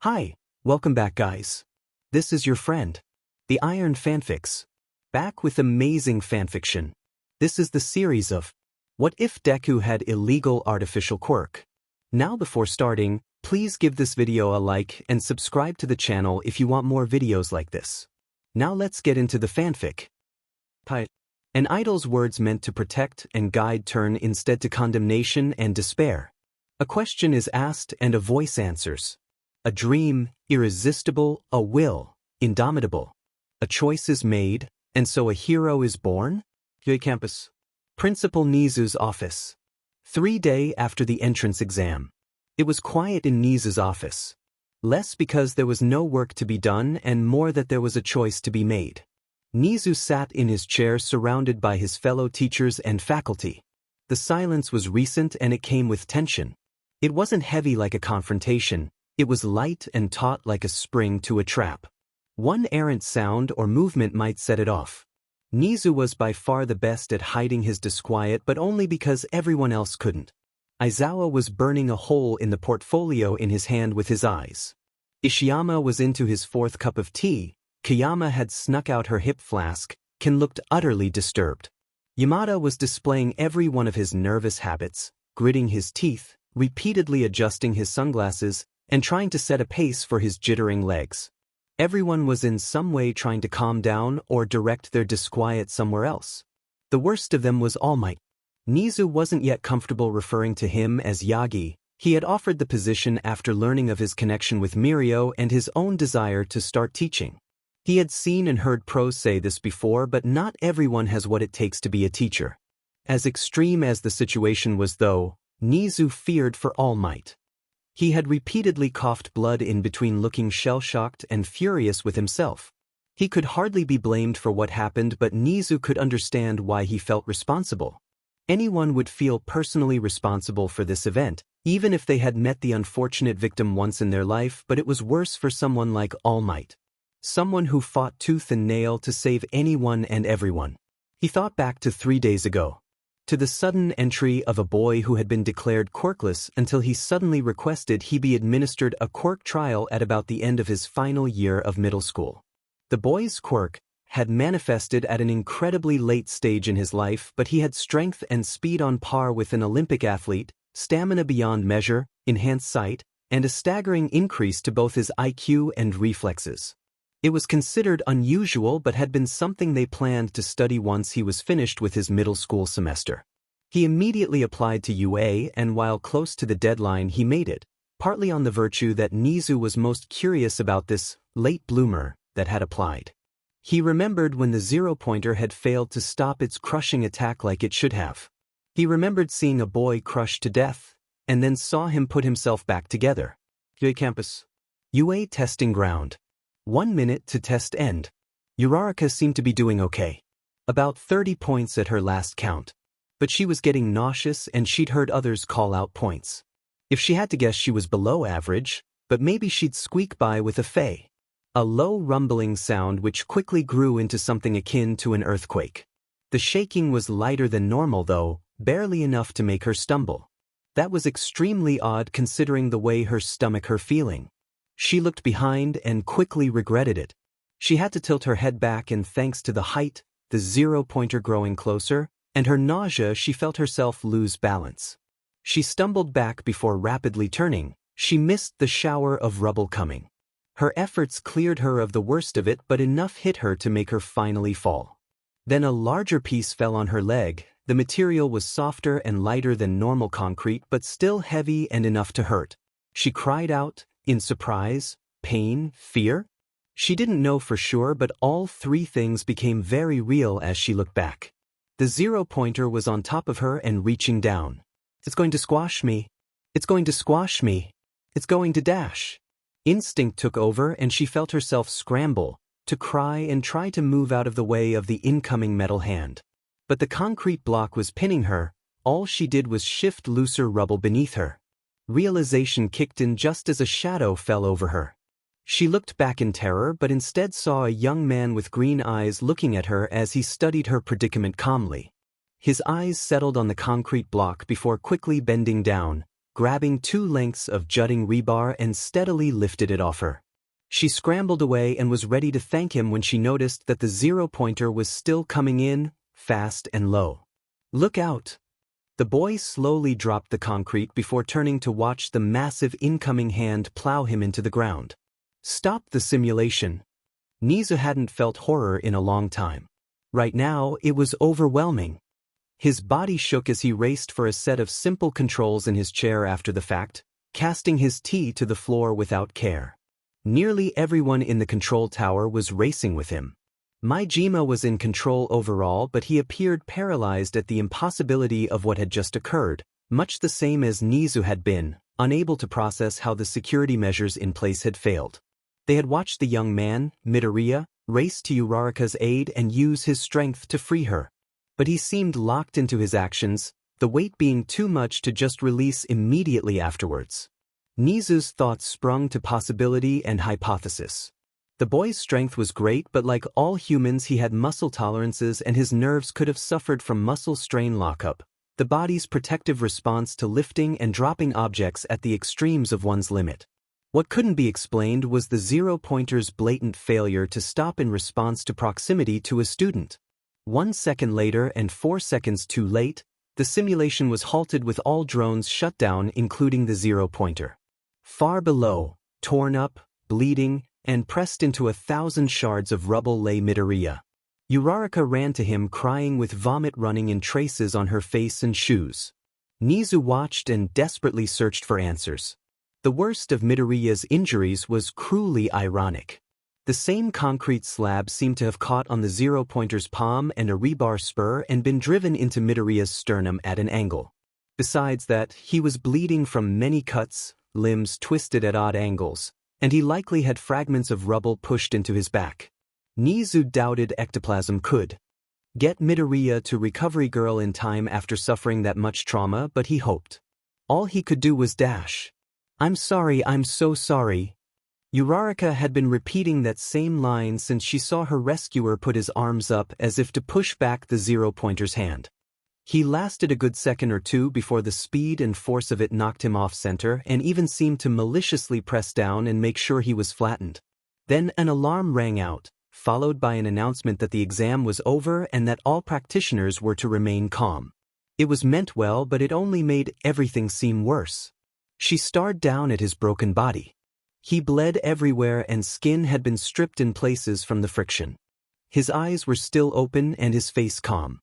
Hi, welcome back guys. This is your friend, the Iron Fanfics, back with amazing fanfiction. This is the series of What If Deku Had Illegal Artificial Quirk? Now before starting, please give this video a like and subscribe to the channel if you want more videos like this. Now let's get into the fanfic. An idol's words meant to protect and guide turn instead to condemnation and despair. A question is asked and a voice answers. A dream, irresistible, a will, indomitable. A choice is made, and so a hero is born? Campus. Principal Nizu's office. 3 days after the entrance exam. It was quiet in Nizu's office. Less because there was no work to be done and more that there was a choice to be made. Nizu sat in his chair surrounded by his fellow teachers and faculty. The silence was recent and it came with tension. It wasn't heavy like a confrontation. It was light and taut like a spring to a trap. One errant sound or movement might set it off. Nizu was by far the best at hiding his disquiet, but only because everyone else couldn't. Aizawa was burning a hole in the portfolio in his hand with his eyes. Ishiyama was into his 4th cup of tea. Kayama had snuck out her hip flask. Ken looked utterly disturbed. Yamada was displaying every one of his nervous habits, gritting his teeth, repeatedly adjusting his sunglasses, and trying to set a pace for his jittering legs. Everyone was in some way trying to calm down or direct their disquiet somewhere else. The worst of them was All Might. Nizu wasn't yet comfortable referring to him as Yagi. He had offered the position after learning of his connection with Mirio and his own desire to start teaching. He had seen and heard pros say this before, but not everyone has what it takes to be a teacher. As extreme as the situation was though, Nizu feared for All Might. He had repeatedly coughed blood in between, looking shell-shocked and furious with himself. He could hardly be blamed for what happened, but Nizu could understand why he felt responsible. Anyone would feel personally responsible for this event, even if they had met the unfortunate victim once in their life, but it was worse for someone like All Might. Someone who fought tooth and nail to save anyone and everyone. He thought back to 3 days ago. To the sudden entry of a boy who had been declared quirkless until he suddenly requested he be administered a quirk trial at about the end of his final year of middle school. The boy's quirk had manifested at an incredibly late stage in his life, but he had strength and speed on par with an Olympic athlete, stamina beyond measure, enhanced sight, and a staggering increase to both his IQ and reflexes. It was considered unusual but had been something they planned to study once he was finished with his middle school semester. He immediately applied to UA, and while close to the deadline he made it, partly on the virtue that Nizu was most curious about this late bloomer that had applied. He remembered when the zero-pointer had failed to stop its crushing attack like it should have. He remembered seeing a boy crushed to death, and then saw him put himself back together. Campus. UA testing ground. 1 minute to test end. Uraraka seemed to be doing okay. About 30 points at her last count. But she was getting nauseous and she'd heard others call out points. If she had to guess, she was below average, but maybe she'd squeak by with a fey. A low rumbling sound which quickly grew into something akin to an earthquake. The shaking was lighter than normal though, barely enough to make her stumble. That was extremely odd considering the way her stomach her feeling. She looked behind and quickly regretted it. She had to tilt her head back, and thanks to the height, the zero-pointer growing closer, and her nausea, she felt herself lose balance. She stumbled back before rapidly turning. She missed the shower of rubble coming. Her efforts cleared her of the worst of it, but enough hit her to make her finally fall. Then a larger piece fell on her leg. The material was softer and lighter than normal concrete, but still heavy and enough to hurt. She cried out, in surprise, pain, fear? She didn't know for sure, but all 3 things became very real as she looked back. The zero-pointer was on top of her and reaching down. It's going to squash me. It's going to squash me. It's going to dash. Instinct took over and she felt herself scramble, to cry and try to move out of the way of the incoming metal hand. But the concrete block was pinning her. All she did was shift looser rubble beneath her. Realization kicked in just as a shadow fell over her. She looked back in terror, but instead saw a young man with green eyes looking at her as he studied her predicament calmly. His eyes settled on the concrete block before quickly bending down, grabbing 2 lengths of jutting rebar and steadily lifted it off her. She scrambled away and was ready to thank him when she noticed that the 0-pointer was still coming in, fast and low. "Look out!" The boy slowly dropped the concrete before turning to watch the massive incoming hand plow him into the ground. Stop the simulation. Nizu hadn't felt horror in a long time. Right now, it was overwhelming. His body shook as he raced for a set of simple controls in his chair after the fact, casting his tea to the floor without care. Nearly everyone in the control tower was racing with him. Mijima was in control overall, but he appeared paralyzed at the impossibility of what had just occurred, much the same as Nizu had been, unable to process how the security measures in place had failed. They had watched the young man, Midoriya, race to Uraraka's aid and use his strength to free her. But he seemed locked into his actions, the weight being too much to just release immediately afterwards. Nizu's thoughts sprung to possibility and hypothesis. The boy's strength was great, but like all humans he had muscle tolerances and his nerves could have suffered from muscle strain lockup, the body's protective response to lifting and dropping objects at the extremes of one's limit. What couldn't be explained was the 0-pointer's blatant failure to stop in response to proximity to a student. 1 second later and 4 seconds too late, the simulation was halted with all drones shut down, including the 0-pointer. Far below, torn up, bleeding, and pressed into 1,000 shards of rubble lay Midoriya. Uraraka ran to him crying with vomit running in traces on her face and shoes. Nizu watched and desperately searched for answers. The worst of Midoriya's injuries was cruelly ironic. The same concrete slab seemed to have caught on the 0-pointer's palm and a rebar spur and been driven into Midoriya's sternum at an angle. Besides that, he was bleeding from many cuts, limbs twisted at odd angles, and he likely had fragments of rubble pushed into his back. Nizu doubted ectoplasm could get Midoriya to Recovery Girl in time after suffering that much trauma, but he hoped. All he could do was dash. "I'm sorry, I'm so sorry." Uraraka had been repeating that same line since she saw her rescuer put his arms up as if to push back the 0-pointer's hand. He lasted a good second or two before the speed and force of it knocked him off center and even seemed to maliciously press down and make sure he was flattened. Then an alarm rang out, followed by an announcement that the exam was over and that all practitioners were to remain calm. It was meant well, but it only made everything seem worse. She stared down at his broken body. He bled everywhere and skin had been stripped in places from the friction. His eyes were still open and his face calm.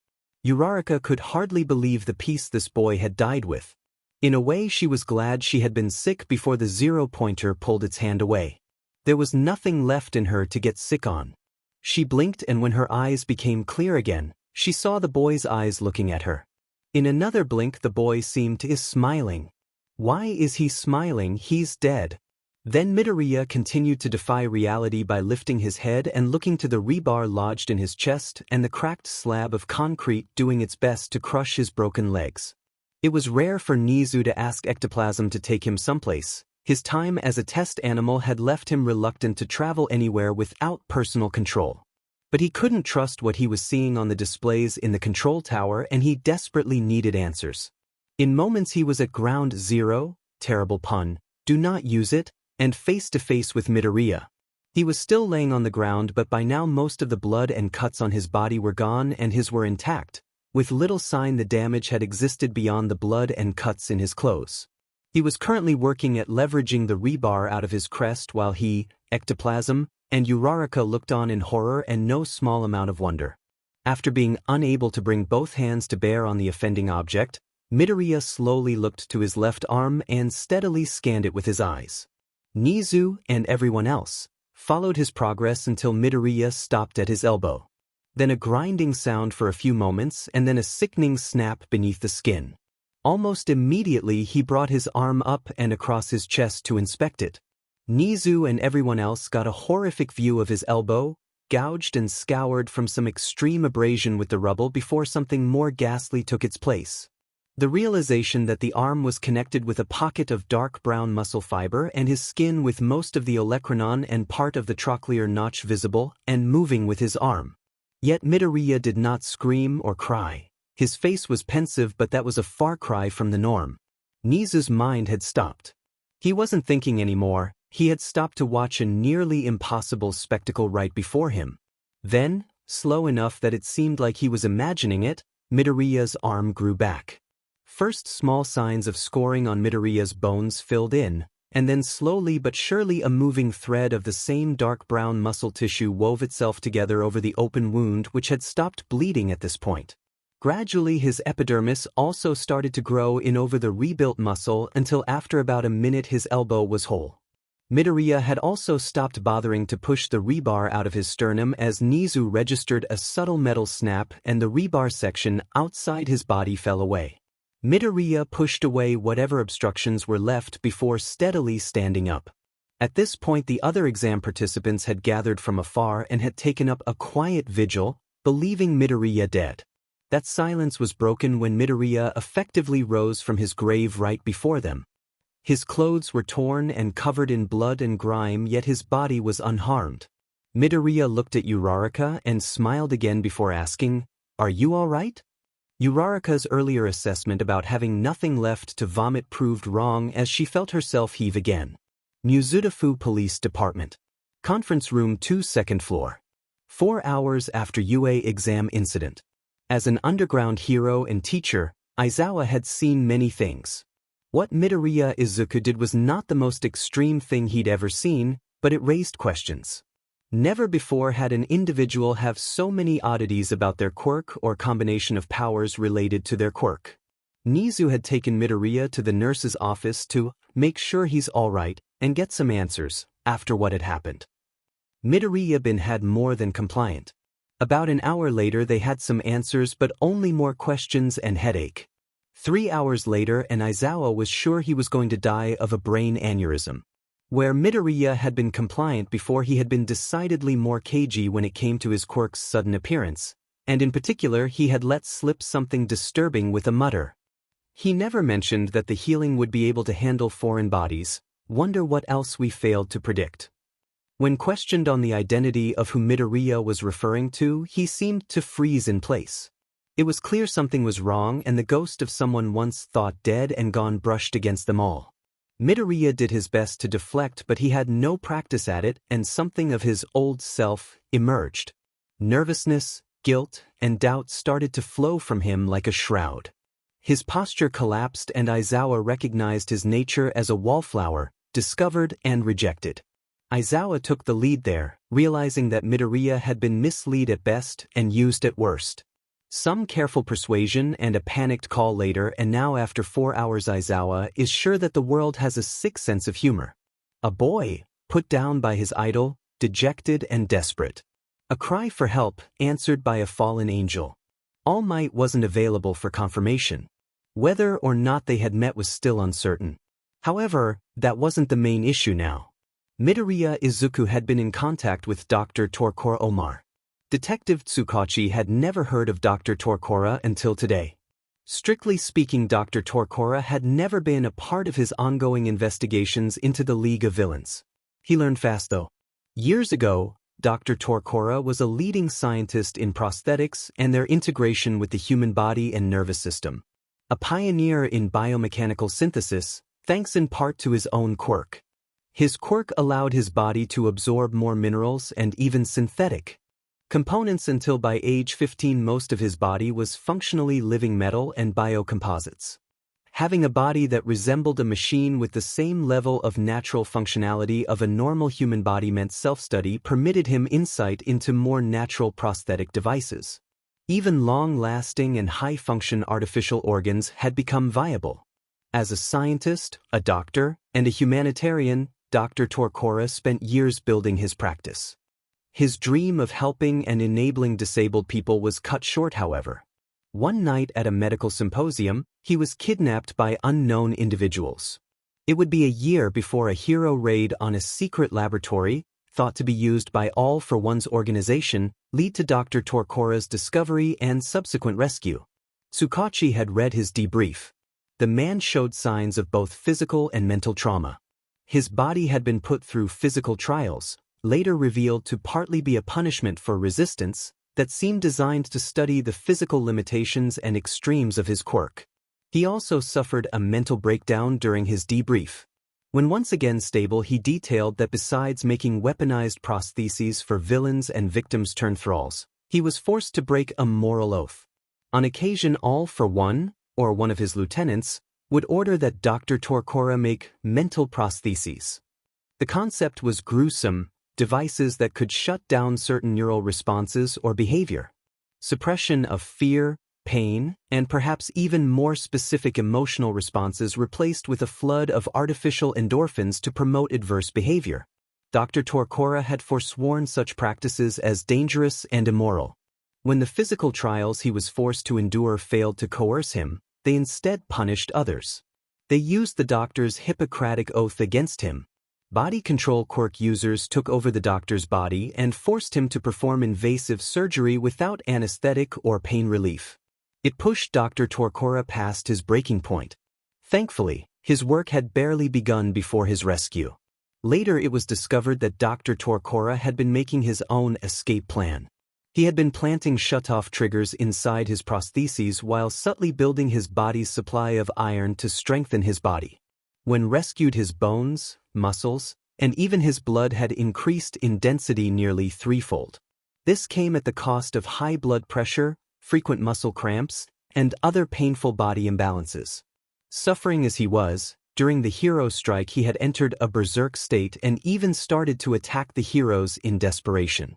Uraraka could hardly believe the peace this boy had died with. In a way, she was glad she had been sick before the 0-pointer pulled its hand away. There was nothing left in her to get sick on. She blinked, and when her eyes became clear again, she saw the boy's eyes looking at her. In another blink, the boy seemed to be smiling. Why is he smiling? He's dead. Then Midoriya continued to defy reality by lifting his head and looking to the rebar lodged in his chest and the cracked slab of concrete doing its best to crush his broken legs. It was rare for Nizu to ask ectoplasm to take him someplace. His time as a test animal had left him reluctant to travel anywhere without personal control. But he couldn't trust what he was seeing on the displays in the control tower, and he desperately needed answers. In moments he was at ground zero, terrible pun, do not use it, and face-to-face with Midoriya. He was still laying on the ground, but by now most of the blood and cuts on his body were gone and his were intact, with little sign the damage had existed beyond the blood and cuts in his clothes. He was currently working at leveraging the rebar out of his crest while he, ectoplasm, and Uraraka looked on in horror and no small amount of wonder. After being unable to bring both hands to bear on the offending object, Midoriya slowly looked to his left arm and steadily scanned it with his eyes. Nizu, and everyone else, followed his progress until Midoriya stopped at his elbow. Then a grinding sound for a few moments and then a sickening snap beneath the skin. Almost immediately he brought his arm up and across his chest to inspect it. Nizu and everyone else got a horrific view of his elbow, gouged and scoured from some extreme abrasion with the rubble before something more ghastly took its place. The realization that the arm was connected with a pocket of dark brown muscle fiber and his skin with most of the olecranon and part of the trochlear notch visible and moving with his arm. Yet Midoriya did not scream or cry. His face was pensive, but that was a far cry from the norm. Nizu's mind had stopped. He wasn't thinking anymore, he had stopped to watch a nearly impossible spectacle right before him. Then, slow enough that it seemed like he was imagining it, Midoriya's arm grew back. First small signs of scoring on Midoriya's bones filled in, and then slowly but surely a moving thread of the same dark brown muscle tissue wove itself together over the open wound which had stopped bleeding at this point. Gradually his epidermis also started to grow in over the rebuilt muscle until after about a minute his elbow was whole. Midoriya had also stopped bothering to push the rebar out of his sternum as Nizu registered a subtle metal snap and the rebar section outside his body fell away. Midoriya pushed away whatever obstructions were left before steadily standing up. At this point the other exam participants had gathered from afar and had taken up a quiet vigil, believing Midoriya dead. That silence was broken when Midoriya effectively rose from his grave right before them. His clothes were torn and covered in blood and grime, yet his body was unharmed. Midoriya looked at Uraraka and smiled again before asking, "Are you all right?" Uraraka's earlier assessment about having nothing left to vomit proved wrong as she felt herself heave again. Muzutafu Police Department. Conference Room 2, second floor. 4 hours after UA exam incident. As an underground hero and teacher, Aizawa had seen many things. What Midoriya Izuku did was not the most extreme thing he'd ever seen, but it raised questions. Never before had an individual have so many oddities about their quirk or combination of powers related to their quirk. Nizu had taken Midoriya to the nurse's office to make sure he's all right and get some answers after what had happened. Midoriya had more than compliant. About an hour later they had some answers but only more questions and headache. 3 hours later and Aizawa was sure he was going to die of a brain aneurysm. Where Midoriya had been compliant before, he had been decidedly more cagey when it came to his quirk's sudden appearance, and in particular he had let slip something disturbing with a mutter. He never mentioned that the healing would be able to handle foreign bodies. Wonder what else we failed to predict. When questioned on the identity of who Midoriya was referring to, he seemed to freeze in place. It was clear something was wrong and the ghost of someone once thought dead and gone brushed against them all. Midoriya did his best to deflect, but he had no practice at it, and something of his old self emerged. Nervousness, guilt, and doubt started to flow from him like a shroud. His posture collapsed and Aizawa recognized his nature as a wallflower, discovered and rejected. Aizawa took the lead there, realizing that Midoriya had been misled at best and used at worst. Some careful persuasion and a panicked call later, and now after 4 hours Aizawa is sure that the world has a sick sense of humor. A boy, put down by his idol, dejected and desperate. A cry for help, answered by a fallen angel. All Might wasn't available for confirmation. Whether or not they had met was still uncertain. However, that wasn't the main issue now. Midoriya Izuku had been in contact with Dr. Torkora Omar. Detective Tsukachi had never heard of Dr. Torkora until today. Strictly speaking, Dr. Torkora had never been a part of his ongoing investigations into the League of Villains. He learned fast though. Years ago, Dr. Torkora was a leading scientist in prosthetics and their integration with the human body and nervous system. A pioneer in biomechanical synthesis, thanks in part to his own quirk. His quirk allowed his body to absorb more minerals and even synthetic components until by age 15 most of his body was functionally living metal and biocomposites. Having a body that resembled a machine with the same level of natural functionality of a normal human body meant self-study permitted him insight into more natural prosthetic devices. Even long-lasting and high-function artificial organs had become viable. As a scientist, a doctor, and a humanitarian, Dr. Torkora spent years building his practice. His dream of helping and enabling disabled people was cut short, however. One night at a medical symposium, he was kidnapped by unknown individuals. It would be a year before a hero raid on a secret laboratory, thought to be used by All for One's organization, lead to Dr. Torkora's discovery and subsequent rescue. Tsukachi had read his debrief. The man showed signs of both physical and mental trauma. His body had been put through physical trials, later revealed to partly be a punishment for resistance, that seemed designed to study the physical limitations and extremes of his quirk. He also suffered a mental breakdown during his debrief. When once again stable, he detailed that besides making weaponized prostheses for villains and victims turned thralls, he was forced to break a moral oath. On occasion, All for One, or one of his lieutenants, would order that Dr. Torquora make mental prostheses. The concept was gruesome, devices that could shut down certain neural responses or behavior. Suppression of fear, pain, and perhaps even more specific emotional responses replaced with a flood of artificial endorphins to promote adverse behavior. Dr. Torquora had forsworn such practices as dangerous and immoral. When the physical trials he was forced to endure failed to coerce him, they instead punished others. They used the doctor's Hippocratic oath against him. Body control Quirk users took over the doctor's body and forced him to perform invasive surgery without anesthetic or pain relief. It pushed Dr. Torquora past his breaking point. Thankfully, his work had barely begun before his rescue. Later it was discovered that Dr. Torquora had been making his own escape plan. He had been planting shut-off triggers inside his prostheses while subtly building his body's supply of iron to strengthen his body. When rescued, his bones, muscles, and even his blood had increased in density nearly threefold. This came at the cost of high blood pressure, frequent muscle cramps, and other painful body imbalances. Suffering as he was, during the hero strike he had entered a berserk state and even started to attack the heroes in desperation.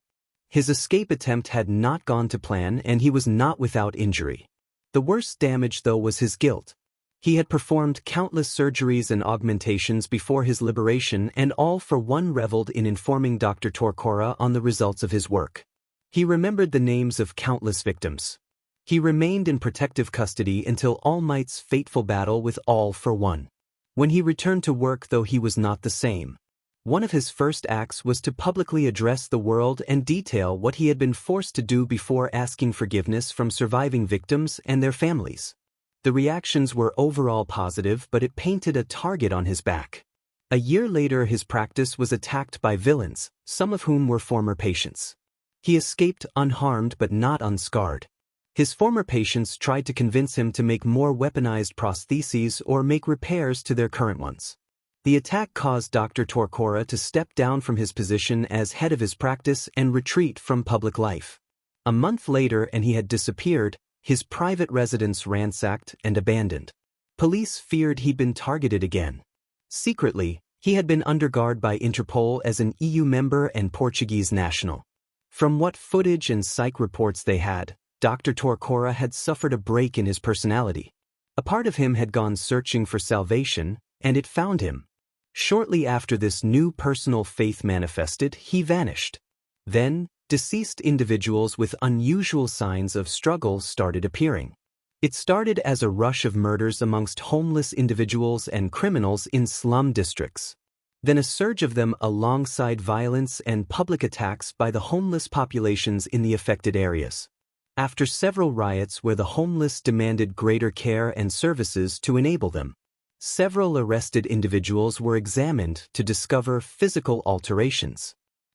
His escape attempt had not gone to plan and he was not without injury. The worst damage, though, was his guilt. He had performed countless surgeries and augmentations before his liberation, and All for One reveled in informing Dr. Torquora on the results of his work. He remembered the names of countless victims. He remained in protective custody until All Might's fateful battle with All for One. When he returned to work, though, he was not the same. One of his first acts was to publicly address the world and detail what he had been forced to do before asking forgiveness from surviving victims and their families. The reactions were overall positive, but it painted a target on his back. A year later, his practice was attacked by villains, some of whom were former patients. He escaped unharmed but not unscarred. His former patients tried to convince him to make more weaponized prostheses or make repairs to their current ones. The attack caused Dr. Torquora to step down from his position as head of his practice and retreat from public life. A month later, and he had disappeared, his private residence ransacked and abandoned. Police feared he'd been targeted again. Secretly, he had been under guard by Interpol as an EU member and Portuguese national. From what footage and psych reports they had, Dr. Torquora had suffered a break in his personality. A part of him had gone searching for salvation, and it found him. Shortly after this new personal faith manifested, he vanished. Then, deceased individuals with unusual signs of struggle started appearing. It started as a rush of murders amongst homeless individuals and criminals in slum districts. Then a surge of them alongside violence and public attacks by the homeless populations in the affected areas. After several riots where the homeless demanded greater care and services to enable them, several arrested individuals were examined to discover physical alterations.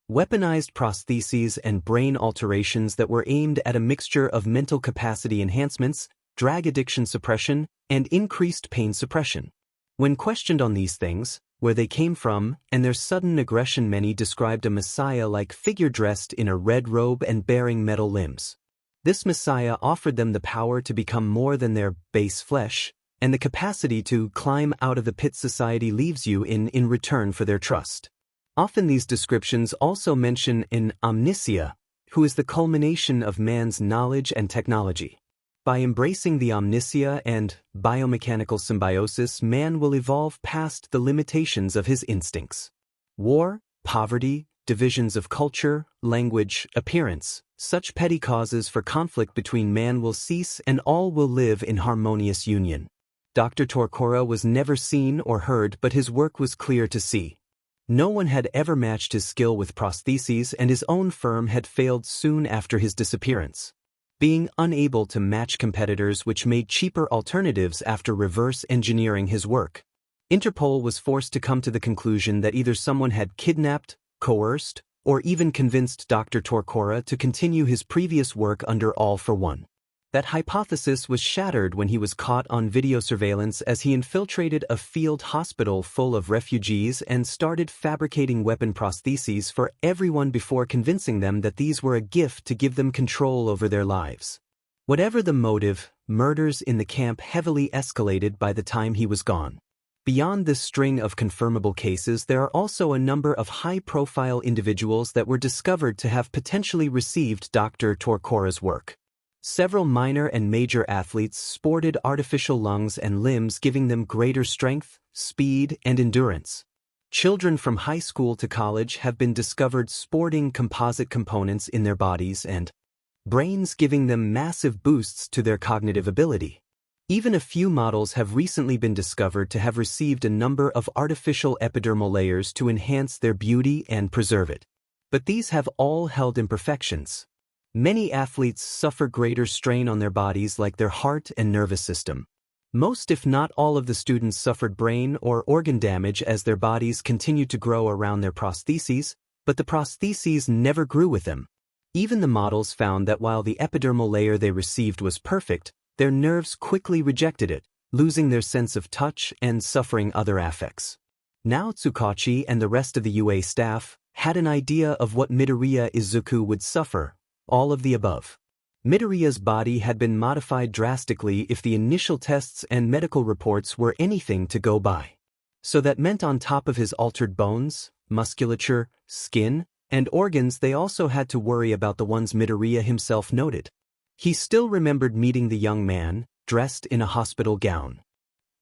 Weaponized prostheses and brain alterations that were aimed at a mixture of mental capacity enhancements, drug addiction suppression, and increased pain suppression. When questioned on these things, where they came from, and their sudden aggression, many described a messiah-like figure dressed in a red robe and bearing metal limbs. This messiah offered them the power to become more than their base flesh, and the capacity to climb out of the pit society leaves you in return for their trust. Often these descriptions also mention an omniscia, who is the culmination of man's knowledge and technology. By embracing the omniscia and biomechanical symbiosis, man will evolve past the limitations of his instincts. War, poverty, divisions of culture, language, appearance, such petty causes for conflict between man will cease and all will live in harmonious union. Dr. Torquora was never seen or heard, but his work was clear to see. No one had ever matched his skill with prostheses, and his own firm had failed soon after his disappearance. Being unable to match competitors, which made cheaper alternatives after reverse engineering his work, Interpol was forced to come to the conclusion that either someone had kidnapped, coerced, or even convinced Dr. Torquora to continue his previous work under All for One. That hypothesis was shattered when he was caught on video surveillance as he infiltrated a field hospital full of refugees and started fabricating weapon prostheses for everyone before convincing them that these were a gift to give them control over their lives. Whatever the motive, murders in the camp heavily escalated by the time he was gone. Beyond this string of confirmable cases, there are also a number of high-profile individuals that were discovered to have potentially received Dr. Torcora's work. Several minor and major athletes sported artificial lungs and limbs, giving them greater strength, speed, and endurance. Children from high school to college have been discovered sporting composite components in their bodies and brains, giving them massive boosts to their cognitive ability. Even a few models have recently been discovered to have received a number of artificial epidermal layers to enhance their beauty and preserve it. But these have all held imperfections. Many athletes suffer greater strain on their bodies, like their heart and nervous system. Most, if not all, of the students suffered brain or organ damage as their bodies continued to grow around their prostheses, but the prostheses never grew with them. Even the models found that while the epidermal layer they received was perfect, their nerves quickly rejected it, losing their sense of touch and suffering other affects. Now Tsukachi and the rest of the UA staff had an idea of what Midoriya Izuku would suffer. All of the above. Midoriya's body had been modified drastically if the initial tests and medical reports were anything to go by. So that meant on top of his altered bones, musculature, skin, and organs, they also had to worry about the ones Midoriya himself noted. He still remembered meeting the young man, dressed in a hospital gown.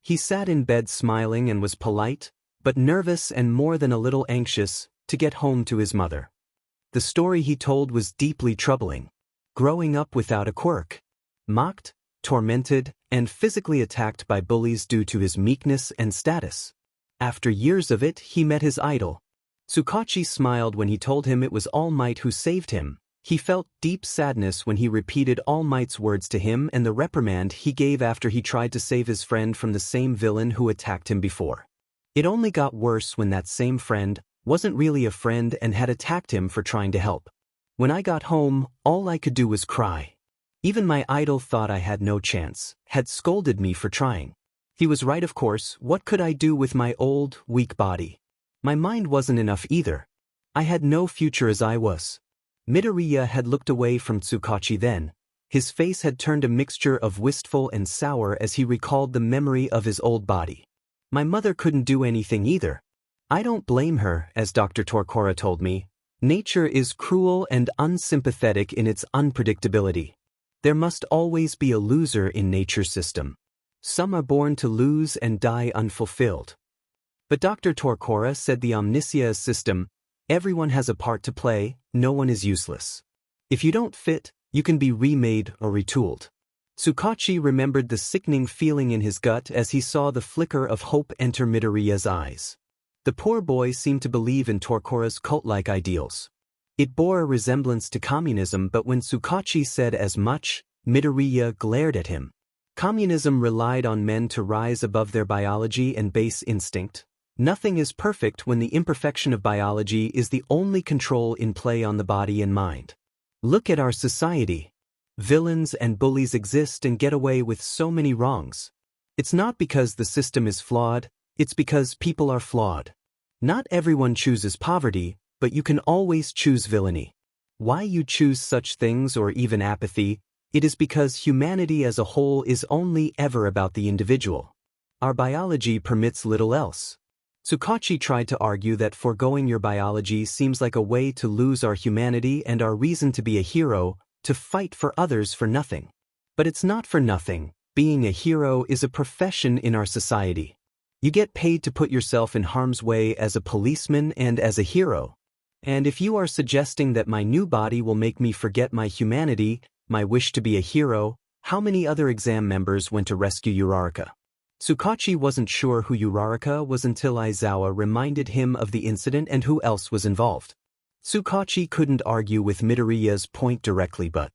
He sat in bed smiling and was polite, but nervous and more than a little anxious, to get home to his mother. The story he told was deeply troubling. Growing up without a quirk. Mocked, tormented, and physically attacked by bullies due to his meekness and status. After years of it, he met his idol. Tsukachi smiled when he told him it was All Might who saved him. He felt deep sadness when he repeated All Might's words to him and the reprimand he gave after he tried to save his friend from the same villain who attacked him before. It only got worse when that same friend wasn't really a friend and had attacked him for trying to help. When I got home, all I could do was cry. Even my idol thought I had no chance, had scolded me for trying. He was right, of course. What could I do with my old, weak body? My mind wasn't enough either. I had no future as I was. Midoriya had looked away from Tsukachi then. His face had turned a mixture of wistful and sour as he recalled the memory of his old body. My mother couldn't do anything either. I don't blame her, as Dr. Torcora told me. Nature is cruel and unsympathetic in its unpredictability. There must always be a loser in nature's system. Some are born to lose and die unfulfilled. But Dr. Torcora said the omniscience system, everyone has a part to play, no one is useless. If you don't fit, you can be remade or retooled. Tsukachi remembered the sickening feeling in his gut as he saw the flicker of hope enter Midoriya's eyes. The poor boy seemed to believe in Torcora's cult-like ideals. It bore a resemblance to communism, but when Tsukachi said as much, Midoriya glared at him. Communism relied on men to rise above their biology and base instinct. Nothing is perfect when the imperfection of biology is the only control in play on the body and mind. Look at our society. Villains and bullies exist and get away with so many wrongs. It's not because the system is flawed, it's because people are flawed. Not everyone chooses poverty, but you can always choose villainy. Why you choose such things or even apathy, it is because humanity as a whole is only ever about the individual. Our biology permits little else. Tsukachi tried to argue that foregoing your biology seems like a way to lose our humanity and our reason to be a hero, to fight for others for nothing. But it's not for nothing. Being a hero is a profession in our society. You get paid to put yourself in harm's way as a policeman and as a hero. And if you are suggesting that my new body will make me forget my humanity, my wish to be a hero, how many other exam members went to rescue Uraraka? Tsukachi wasn't sure who Uraraka was until Aizawa reminded him of the incident and who else was involved. Tsukachi couldn't argue with Midoriya's point directly, but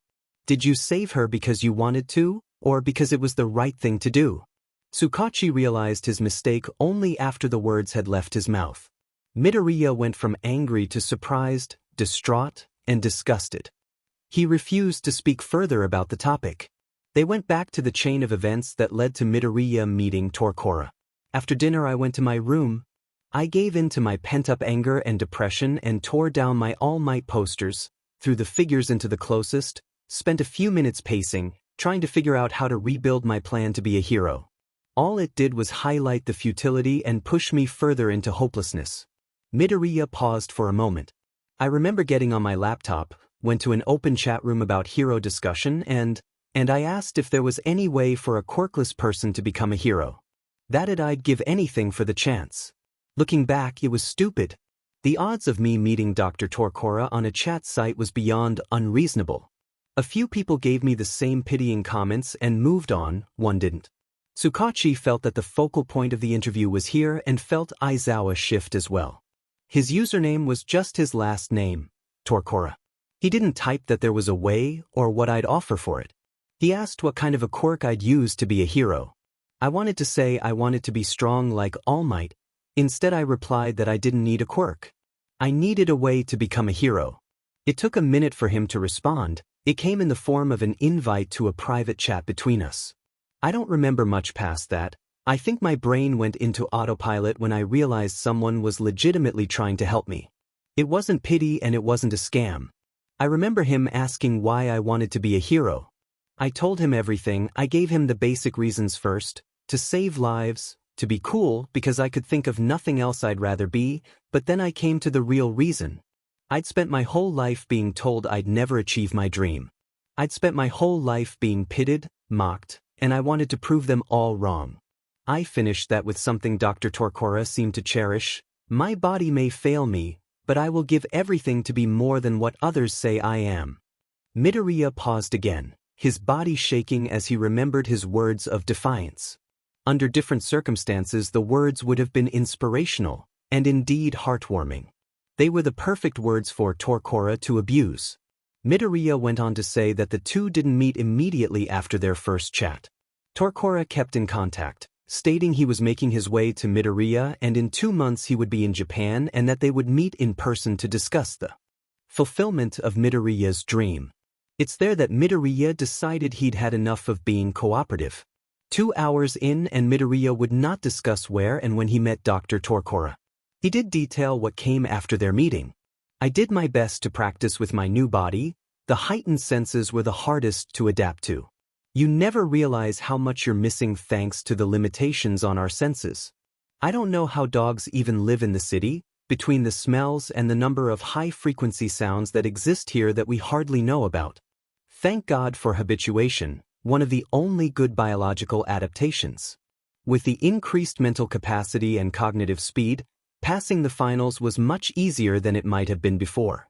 did you save her because you wanted to, or because it was the right thing to do? Tsukachi realized his mistake only after the words had left his mouth. Midoriya went from angry to surprised, distraught, and disgusted. He refused to speak further about the topic. They went back to the chain of events that led to Midoriya meeting Torkora. After dinner I went to my room. I gave in to my pent-up anger and depression and tore down my All Might posters, threw the figures into the closest, spent a few minutes pacing, trying to figure out how to rebuild my plan to be a hero. All it did was highlight the futility and push me further into hopelessness. Midoriya paused for a moment. I remember getting on my laptop, went to an open chat room about hero discussion and I asked if there was any way for a quirkless person to become a hero. I'd give anything for the chance. Looking back, it was stupid. The odds of me meeting Dr. Torkora on a chat site was beyond unreasonable. A few people gave me the same pitying comments and moved on, one didn't. Tsukachi felt that the focal point of the interview was here and felt Aizawa shift as well. His username was just his last name, Torkora. He didn't type that there was a way or what I'd offer for it. He asked what kind of a quirk I'd use to be a hero. I wanted to say I wanted to be strong like All Might. Instead I replied that I didn't need a quirk. I needed a way to become a hero. It took a minute for him to respond. It came in the form of an invite to a private chat between us. I don't remember much past that. I think my brain went into autopilot when I realized someone was legitimately trying to help me. It wasn't pity and it wasn't a scam. I remember him asking why I wanted to be a hero. I told him everything. I gave him the basic reasons first, to save lives, to be cool because I could think of nothing else I'd rather be, but then I came to the real reason. I'd spent my whole life being told I'd never achieve my dream. I'd spent my whole life being pitted, mocked, and I wanted to prove them all wrong. I finished that with something Dr. Torkora seemed to cherish. My body may fail me, but I will give everything to be more than what others say I am. Midoriya paused again, his body shaking as he remembered his words of defiance. Under different circumstances the words would have been inspirational, and indeed heartwarming. They were the perfect words for Torkora to abuse. Midoriya went on to say that the two didn't meet immediately after their first chat. Torkora kept in contact, stating he was making his way to Midoriya and in 2 months he would be in Japan and that they would meet in person to discuss the fulfillment of Midoriya's dream. It's there that Midoriya decided he'd had enough of being cooperative. 2 hours in and Midoriya would not discuss where and when he met Dr. Torkora. He did detail what came after their meeting. I did my best to practice with my new body. The heightened senses were the hardest to adapt to. You never realize how much you're missing thanks to the limitations on our senses. I don't know how dogs even live in the city, between the smells and the number of high-frequency sounds that exist here that we hardly know about. Thank God for habituation, one of the only good biological adaptations. With the increased mental capacity and cognitive speed, passing the finals was much easier than it might have been before.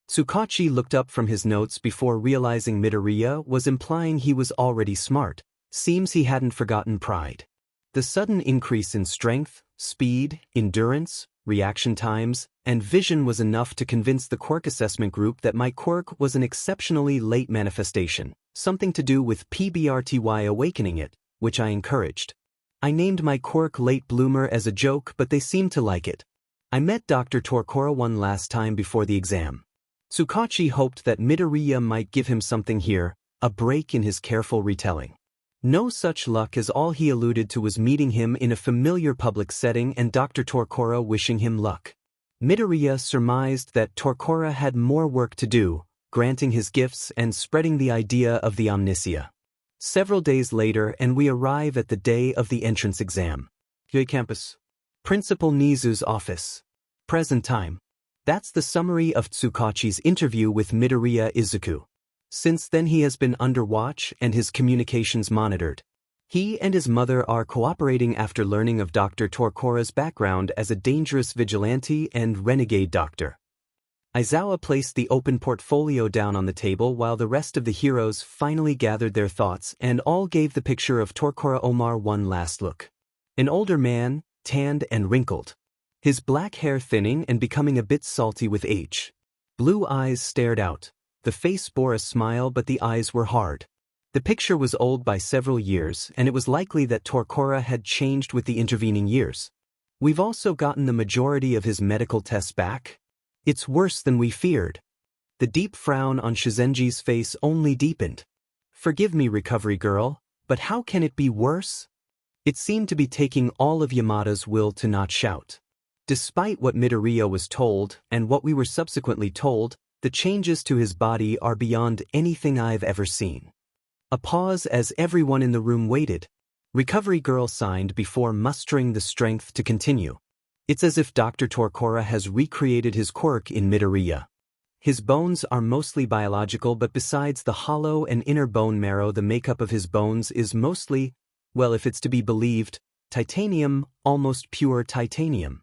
Tsukachi looked up from his notes before realizing Midoriya was implying he was already smart. Seems he hadn't forgotten pride. The sudden increase in strength, speed, endurance, reaction times, and vision was enough to convince the quirk assessment group that my quirk was an exceptionally late manifestation, something to do with PBRTY awakening it, which I encouraged. I named my quirk Late Bloomer as a joke, but they seemed to like it. I met Dr. Torkora one last time before the exam. Tsukachi hoped that Midoriya might give him something here, a break in his careful retelling. No such luck, as all he alluded to was meeting him in a familiar public setting and Dr. Torkora wishing him luck. Midoriya surmised that Torkora had more work to do, granting his gifts and spreading the idea of the omniscia. Several days later and we arrive at the day of the entrance exam. Yui Campus. Principal Nizu's office. Present time. That's the summary of Tsukachi's interview with Midoriya Izuku. Since then he has been under watch and his communications monitored. He and his mother are cooperating after learning of Dr. Torkora's background as a dangerous vigilante and renegade doctor. Aizawa placed the open portfolio down on the table while the rest of the heroes finally gathered their thoughts and all gave the picture of Torkora Omar one last look. An older man, tanned and wrinkled. His black hair thinning and becoming a bit salty with age. Blue eyes stared out. The face bore a smile but the eyes were hard. The picture was old by several years and it was likely that Torkora had changed with the intervening years. We've also gotten the majority of his medical tests back. It's worse than we feared. The deep frown on Shizenji's face only deepened. Forgive me, recovery girl, but how can it be worse? It seemed to be taking all of Yamada's will to not shout. Despite what Midoriya was told, and what we were subsequently told, the changes to his body are beyond anything I've ever seen. A pause as everyone in the room waited. Recovery girl signed before mustering the strength to continue. It's as if Dr. Torkora has recreated his quirk in Midoriya. His bones are mostly biological, but besides the hollow and inner bone marrow, the makeup of his bones is mostly, well, if it's to be believed, titanium, almost pure titanium.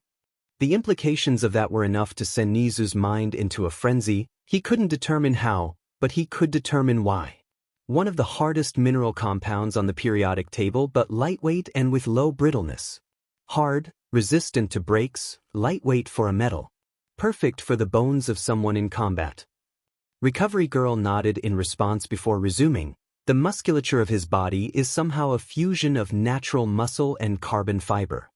The implications of that were enough to send Nizu's mind into a frenzy. He couldn't determine how, but he could determine why. One of the hardest mineral compounds on the periodic table, but lightweight and with low brittleness. Hard, resistant to breaks, lightweight for a metal. Perfect for the bones of someone in combat. Recovery girl nodded in response before resuming. The musculature of his body is somehow a fusion of natural muscle and carbon fiber.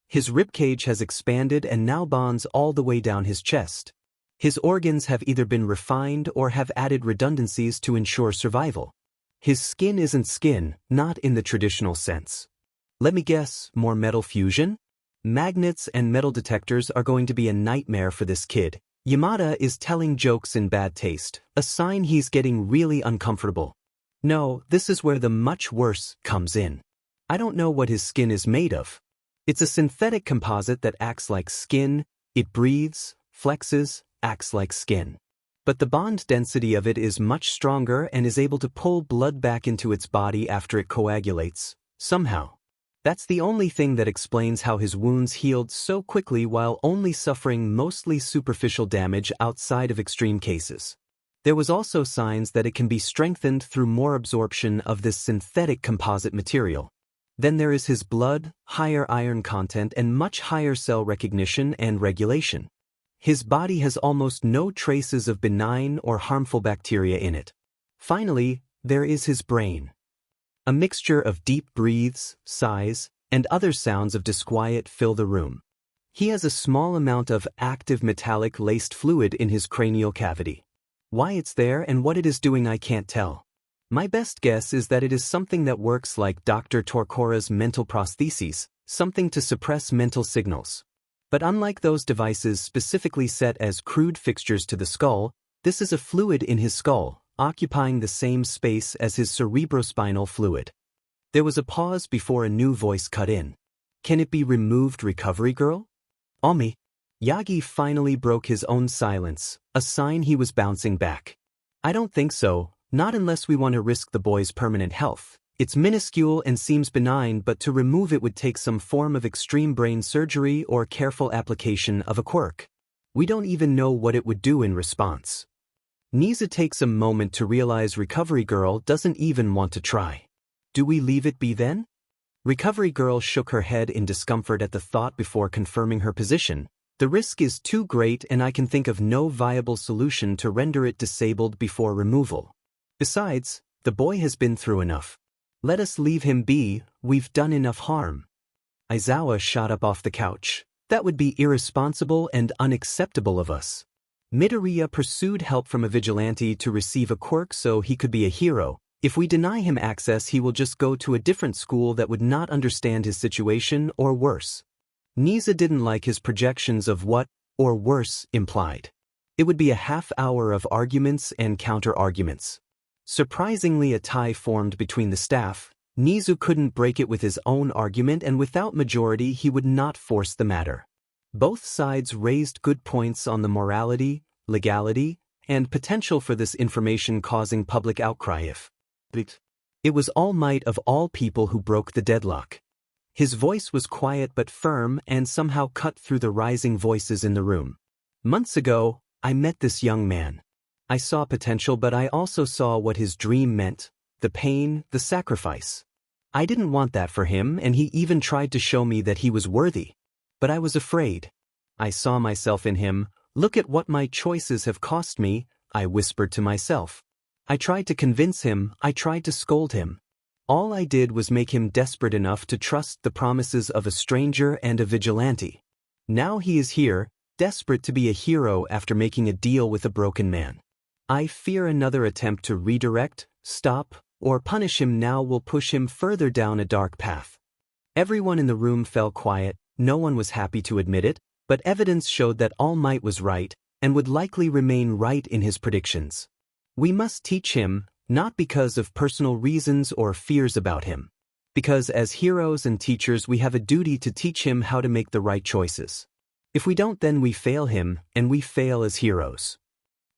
His ribcage has expanded and now bonds all the way down his chest. His organs have either been refined or have added redundancies to ensure survival. His skin isn't skin, not in the traditional sense. Let me guess, more metal fusion? Magnets and metal detectors are going to be a nightmare for this kid. Yamada is telling jokes in bad taste, a sign he's getting really uncomfortable. No, this is where the much worse comes in. I don't know what his skin is made of. It's a synthetic composite that acts like skin, it breathes, flexes, acts like skin. But the bond density of it is much stronger and is able to pull blood back into its body after it coagulates, somehow. That's the only thing that explains how his wounds healed so quickly while only suffering mostly superficial damage outside of extreme cases. There was also signs that it can be strengthened through more absorption of this synthetic composite material. Then there is his blood, higher iron content, and much higher cell recognition and regulation. His body has almost no traces of benign or harmful bacteria in it. Finally, there is his brain. A mixture of deep breaths, sighs, and other sounds of disquiet fill the room. He has a small amount of active metallic laced fluid in his cranial cavity. Why it's there and what it is doing I can't tell. My best guess is that it is something that works like Dr. Torkora's mental prostheses, something to suppress mental signals. But unlike those devices specifically set as crude fixtures to the skull, this is a fluid in his skull, occupying the same space as his cerebrospinal fluid. There was a pause before a new voice cut in. Can it be removed, recovery girl? Omi. Yagi finally broke his own silence, a sign he was bouncing back. I don't think so, not unless we want to risk the boy's permanent health. It's minuscule and seems benign, but to remove it would take some form of extreme brain surgery or careful application of a quirk. We don't even know what it would do in response. Nizu takes a moment to realize recovery girl doesn't even want to try. Do we leave it be then? Recovery girl shook her head in discomfort at the thought before confirming her position. The risk is too great and I can think of no viable solution to render it disabled before removal. Besides, the boy has been through enough. Let us leave him be, we've done enough harm. Aizawa shot up off the couch. That would be irresponsible and unacceptable of us. Midoriya pursued help from a vigilante to receive a quirk so he could be a hero. If we deny him access, he will just go to a different school that would not understand his situation, or worse. Nizu didn't like his projections of what, or worse, implied. It would be a half-hour of arguments and counter-arguments. Surprisingly, a tie formed between the staff. Nizu couldn't break it with his own argument, and without majority he would not force the matter. Both sides raised good points on the morality, legality, and potential for this information causing public outcry if it was All Might of all people who broke the deadlock. His voice was quiet but firm and somehow cut through the rising voices in the room. Months ago, I met this young man. I saw potential, but I also saw what his dream meant, the pain, the sacrifice. I didn't want that for him, and he even tried to show me that he was worthy. But I was afraid. I saw myself in him. Look at what my choices have cost me, I whispered to myself. I tried to convince him, I tried to scold him. All I did was make him desperate enough to trust the promises of a stranger and a vigilante. Now he is here, desperate to be a hero after making a deal with a broken man. I fear another attempt to redirect, stop, or punish him now will push him further down a dark path. Everyone in the room fell quiet, no one was happy to admit it, but evidence showed that All Might was right, and would likely remain right in his predictions. We must teach him, not because of personal reasons or fears about him. Because as heroes and teachers we have a duty to teach him how to make the right choices. If we don't, then we fail him, and we fail as heroes.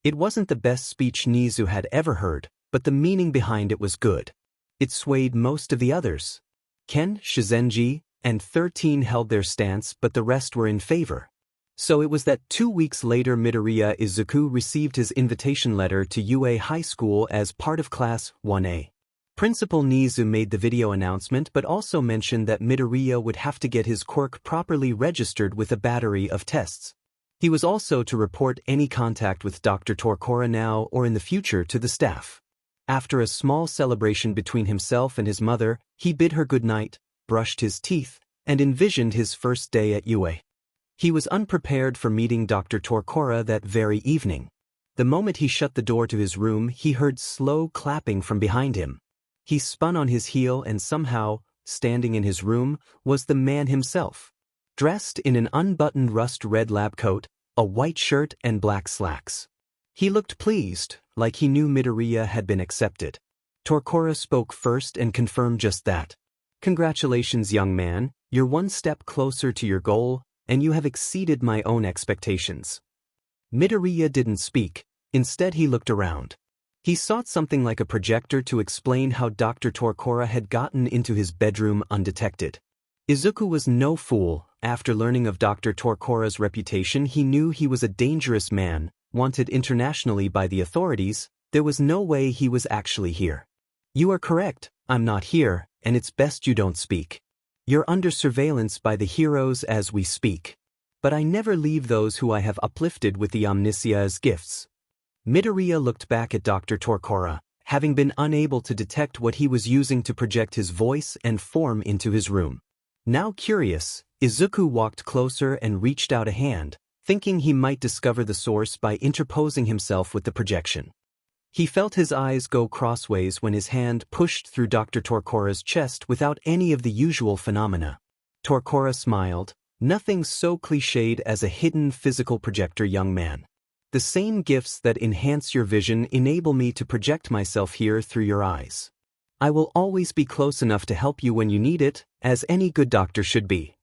It wasn't the best speech Nizu had ever heard, but the meaning behind it was good. It swayed most of the others. Ken, Shizenji, and 13 held their stance, but the rest were in favor. So it was that 2 weeks later Midoriya Izuku received his invitation letter to UA High School as part of Class 1A. Principal Nizu made the video announcement but also mentioned that Midoriya would have to get his quirk properly registered with a battery of tests. He was also to report any contact with Dr. Torkora now or in the future to the staff. After a small celebration between himself and his mother, he bid her good night, brushed his teeth, and envisioned his first day at UA. He was unprepared for meeting Dr. Torkora that very evening. The moment he shut the door to his room, he heard slow clapping from behind him. He spun on his heel and somehow, standing in his room, was the man himself. Dressed in an unbuttoned rust-red lab coat, a white shirt and black slacks. He looked pleased, like he knew Midoriya had been accepted. Torkora spoke first and confirmed just that. "Congratulations, young man, you're one step closer to your goal, and you have exceeded my own expectations." Midoriya didn't speak, instead he looked around. He sought something like a projector to explain how Dr. Torkora had gotten into his bedroom undetected. Izuku was no fool. After learning of Dr. Torkora's reputation, he knew he was a dangerous man, wanted internationally by the authorities. There was no way he was actually here. "You are correct, I'm not here, and it's best you don't speak. You're under surveillance by the heroes as we speak. But I never leave those who I have uplifted with the Omniscia's gifts." Midoriya looked back at Dr. Torkora, having been unable to detect what he was using to project his voice and form into his room. Now curious, Izuku walked closer and reached out a hand, thinking he might discover the source by interposing himself with the projection. He felt his eyes go crossways when his hand pushed through Dr. Torkora's chest without any of the usual phenomena. Torkora smiled, "Nothing so cliched as a hidden physical projector, young man. The same gifts that enhance your vision enable me to project myself here through your eyes. I will always be close enough to help you when you need it, as any good doctor should be."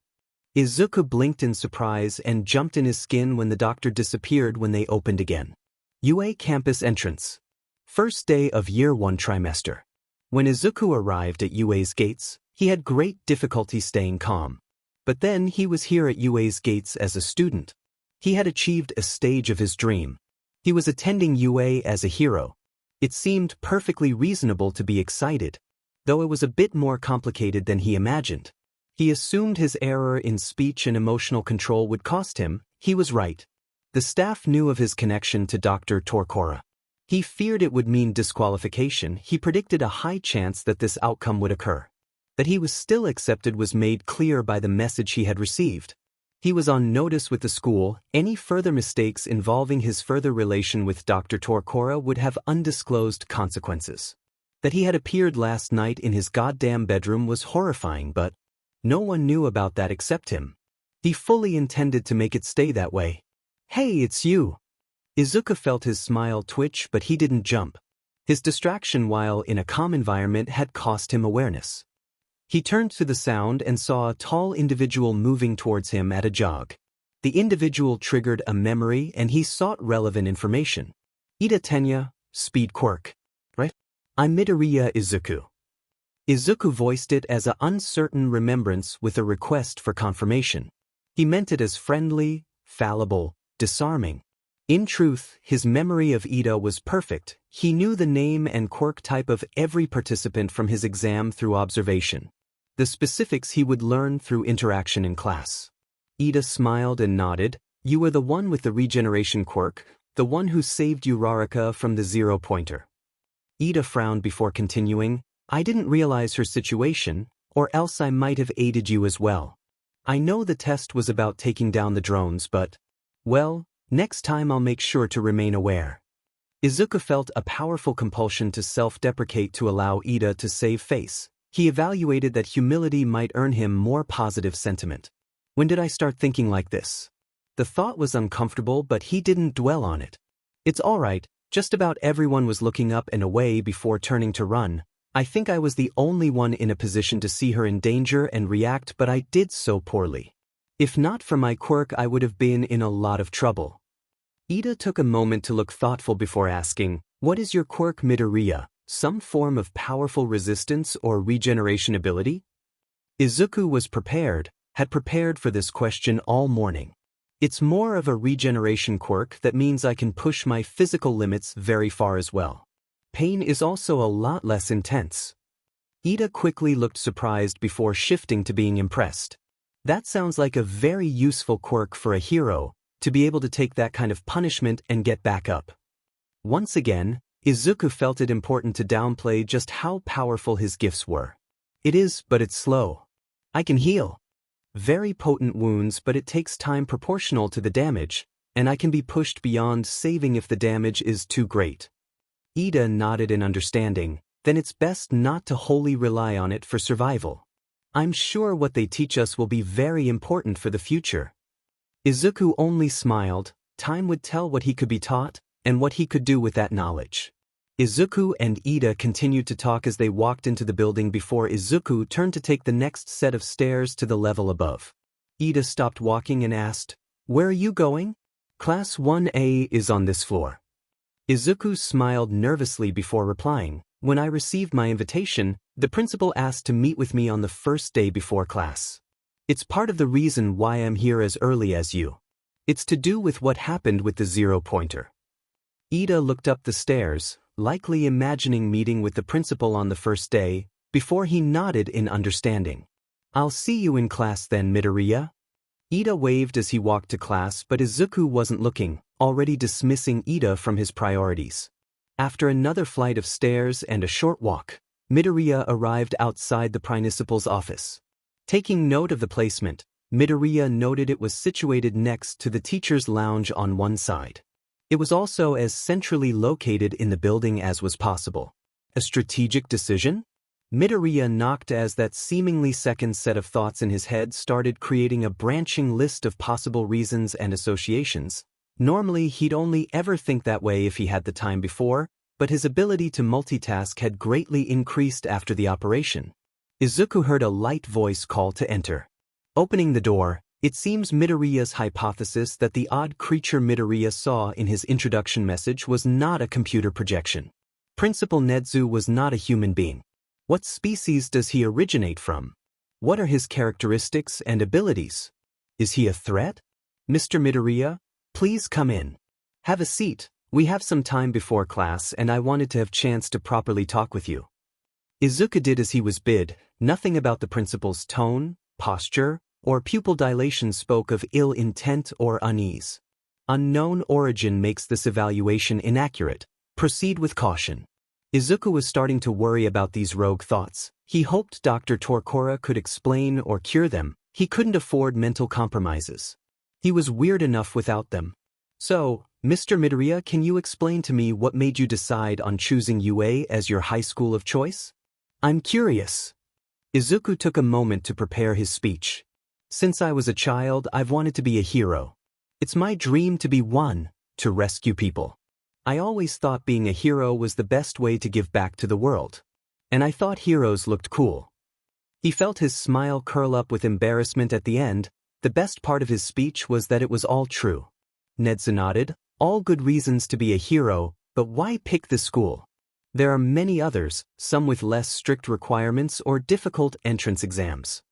Izuku blinked in surprise and jumped in his skin when the doctor disappeared when they opened again. UA campus entrance. First day of Year 1 trimester. When Izuku arrived at UA's gates, he had great difficulty staying calm. But then he was here at UA's gates as a student. He had achieved a stage of his dream. He was attending UA as a hero. It seemed perfectly reasonable to be excited, though it was a bit more complicated than he imagined. He assumed his error in speech and emotional control would cost him. He was right. The staff knew of his connection to Dr. Torkora. He feared it would mean disqualification. He predicted a high chance that this outcome would occur. That he was still accepted was made clear by the message he had received. He was on notice with the school. Any further mistakes involving his further relation with Dr. Torkora would have undisclosed consequences. That he had appeared last night in his goddamn bedroom was horrifying, but no one knew about that except him. He fully intended to make it stay that way. "Hey, it's you." Izuku felt his smile twitch, but he didn't jump. His distraction while in a calm environment had cost him awareness. He turned to the sound and saw a tall individual moving towards him at a jog. The individual triggered a memory and he sought relevant information. "Ida Tenya, Speed Quirk. Right? I'm Midoriya Izuku." Izuku voiced it as an uncertain remembrance with a request for confirmation. He meant it as friendly, fallible, disarming. In truth, his memory of Ida was perfect. He knew the name and quirk type of every participant from his exam through observation. The specifics he would learn through interaction in class. Ida smiled and nodded. "You were the one with the regeneration quirk, the one who saved Uraraka from the zero-pointer." Ida frowned before continuing, "I didn't realize her situation, or else I might have aided you as well. I know the test was about taking down the drones, but, well, next time I'll make sure to remain aware." Izuku felt a powerful compulsion to self-deprecate to allow Ida to save face. He evaluated that humility might earn him more positive sentiment. When did I start thinking like this? The thought was uncomfortable, but he didn't dwell on it. It's alright, just about everyone was looking up and away before turning to run. I think I was the only one in a position to see her in danger and react, but I did so poorly. If not for my quirk, I would have been in a lot of trouble. Ida took a moment to look thoughtful before asking, "What is your quirk, Midoriya? Some form of powerful resistance or regeneration ability?" Izuku was had prepared for this question all morning. It's more of a regeneration quirk that means I can push my physical limits very far as well. Pain is also a lot less intense. Ida quickly looked surprised before shifting to being impressed. That sounds like a very useful quirk for a hero, to be able to take that kind of punishment and get back up. Once again, Izuku felt it important to downplay just how powerful his gifts were. It is, but it's slow. I can heal very potent wounds, but it takes time proportional to the damage, and I can be pushed beyond saving if the damage is too great. Ida nodded in understanding. Then it's best not to wholly rely on it for survival. I'm sure what they teach us will be very important for the future. Izuku only smiled. Time would tell what he could be taught, and what he could do with that knowledge. Izuku and Ida continued to talk as they walked into the building before Izuku turned to take the next set of stairs to the level above. Ida stopped walking and asked, "Where are you going?" "Class 1A is on this floor." Izuku smiled nervously before replying, "When I received my invitation, the principal asked to meet with me on the first day before class. It's part of the reason why I'm here as early as you. It's to do with what happened with the 0-pointer. Ida looked up the stairs, likely imagining meeting with the principal on the first day, before he nodded in understanding. "I'll see you in class then, Midoriya." Ida waved as he walked to class, but Izuku wasn't looking, already dismissing Ida from his priorities. After another flight of stairs and a short walk, Midoriya arrived outside the principal's office. Taking note of the placement, Midoriya noted it was situated next to the teacher's lounge on one side. It was also as centrally located in the building as was possible. A strategic decision? Midoriya knocked as that seemingly second set of thoughts in his head started creating a branching list of possible reasons and associations. Normally he'd only ever think that way if he had the time before, but his ability to multitask had greatly increased after the operation. Izuku heard a light voice call to enter. Opening the door, it seems Midoriya's hypothesis that the odd creature Midoriya saw in his introduction message was not a computer projection. Principal Nezu was not a human being. What species does he originate from? What are his characteristics and abilities? Is he a threat? "Mr. Midoriya, please come in. Have a seat. We have some time before class and I wanted to have a chance to properly talk with you." Izuku did as he was bid. Nothing about the principal's tone, posture, or pupil dilation spoke of ill intent or unease. Unknown origin makes this evaluation inaccurate. Proceed with caution. Izuku was starting to worry about these rogue thoughts. He hoped Dr. Torkora could explain or cure them. He couldn't afford mental compromises. He was weird enough without them. "So, Mr. Midoriya, can you explain to me what made you decide on choosing UA as your high school of choice?" "I'm curious." Izuku took a moment to prepare his speech. "Since I was a child, I've wanted to be a hero. It's my dream to be one, to rescue people. I always thought being a hero was the best way to give back to the world. And I thought heroes looked cool." He felt his smile curl up with embarrassment at the end. The best part of his speech was that it was all true. Nezu nodded. "All good reasons to be a hero, but why pick this school? There are many others, some with less strict requirements or difficult entrance exams."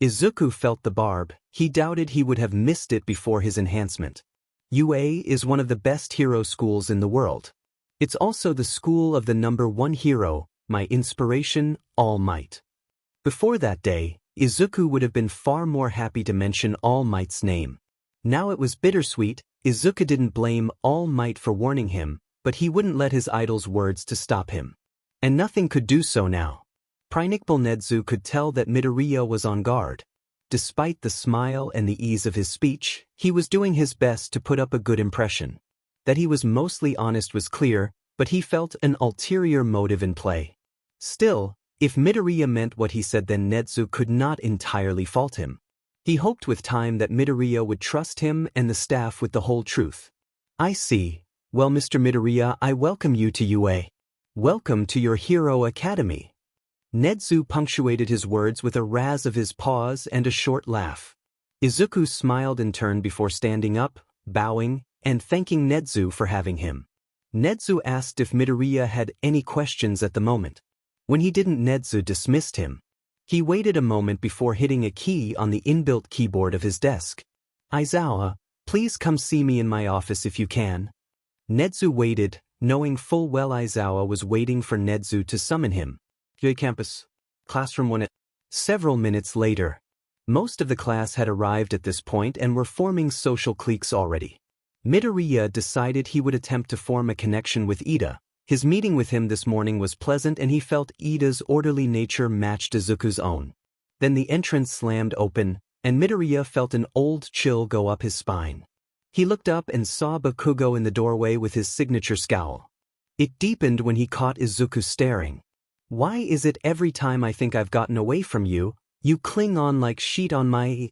Izuku felt the barb. He doubted he would have missed it before his enhancement. UA is one of the best hero schools in the world. It's also the school of the #1 hero, my inspiration, All Might. Before that day, Izuku would have been far more happy to mention All Might's name. Now it was bittersweet. Izuku didn't blame All Might for warning him, but he wouldn't let his idol's words to stop him. And nothing could do so now. Principal Nezu could tell that Midoriya was on guard. Despite the smile and the ease of his speech, he was doing his best to put up a good impression. That he was mostly honest was clear, but he felt an ulterior motive in play. Still, if Midoriya meant what he said, then Nezu could not entirely fault him. He hoped with time that Midoriya would trust him and the staff with the whole truth. I see. Well, Mr. Midoriya, I welcome you to UA. Welcome to your Hero Academy. Nezu punctuated his words with a razz of his paws and a short laugh. Izuku smiled in turn before standing up, bowing, and thanking Nezu for having him. Nezu asked if Midoriya had any questions at the moment. When he didn't, Nezu dismissed him. He waited a moment before hitting a key on the inbuilt keyboard of his desk. Aizawa, please come see me in my office if you can. Nezu waited, knowing full well Aizawa was waiting for Nezu to summon him. UA campus. Classroom 1. Several minutes later. Most of the class had arrived at this point and were forming social cliques already. Midoriya decided he would attempt to form a connection with Ida. His meeting with him this morning was pleasant and he felt Ida's orderly nature matched Izuku's own. Then the entrance slammed open, and Midoriya felt an old chill go up his spine. He looked up and saw Bakugo in the doorway with his signature scowl. It deepened when he caught Izuku staring. Why is it every time I think I've gotten away from you, you cling on like sheet on my...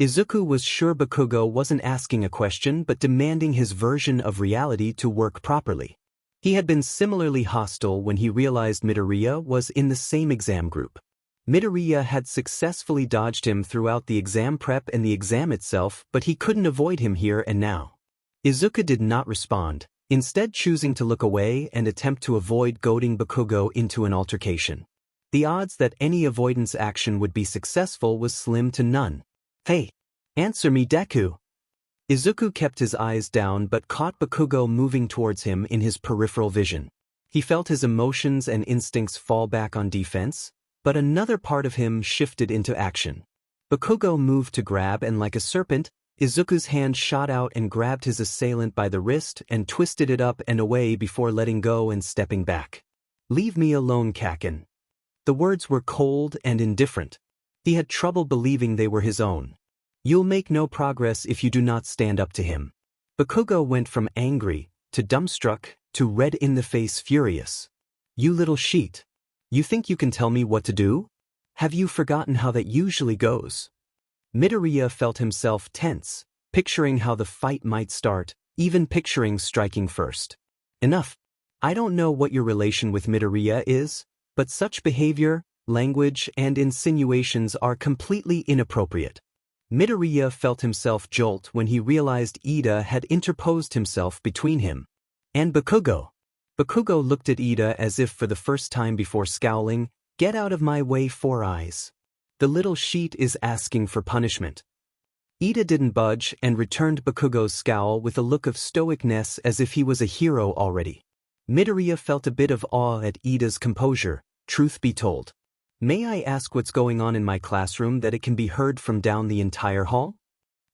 Izuku was sure Bakugo wasn't asking a question but demanding his version of reality to work properly. He had been similarly hostile when he realized Midoriya was in the same exam group. Midoriya had successfully dodged him throughout the exam prep and the exam itself, but he couldn't avoid him here and now. Izuku did not respond, instead choosing to look away and attempt to avoid goading Bakugo into an altercation. The odds that any avoidance action would be successful was slim to none. Hey, answer me, Deku. Izuku kept his eyes down but caught Bakugo moving towards him in his peripheral vision. He felt his emotions and instincts fall back on defense, but another part of him shifted into action. Bakugo moved to grab and like a serpent, Izuku's hand shot out and grabbed his assailant by the wrist and twisted it up and away before letting go and stepping back. Leave me alone, Kaken. The words were cold and indifferent. He had trouble believing they were his own. You'll make no progress if you do not stand up to him. Bakugo went from angry, to dumbstruck, to red-in-the-face furious. You little sheet. You think you can tell me what to do? Have you forgotten how that usually goes? Midoriya felt himself tense, picturing how the fight might start, even picturing striking first. Enough. I don't know what your relation with Midoriya is, but such behavior, language, and insinuations are completely inappropriate. Midoriya felt himself jolt when he realized Ida had interposed himself between him and Bakugo. Bakugo looked at Ida as if for the first time before scowling, "Get out of my way, Four Eyes. The little sheet is asking for punishment." Ida didn't budge and returned Bakugo's scowl with a look of stoicness as if he was a hero already. Midoriya felt a bit of awe at Ida's composure, truth be told. May I ask what's going on in my classroom that it can be heard from down the entire hall?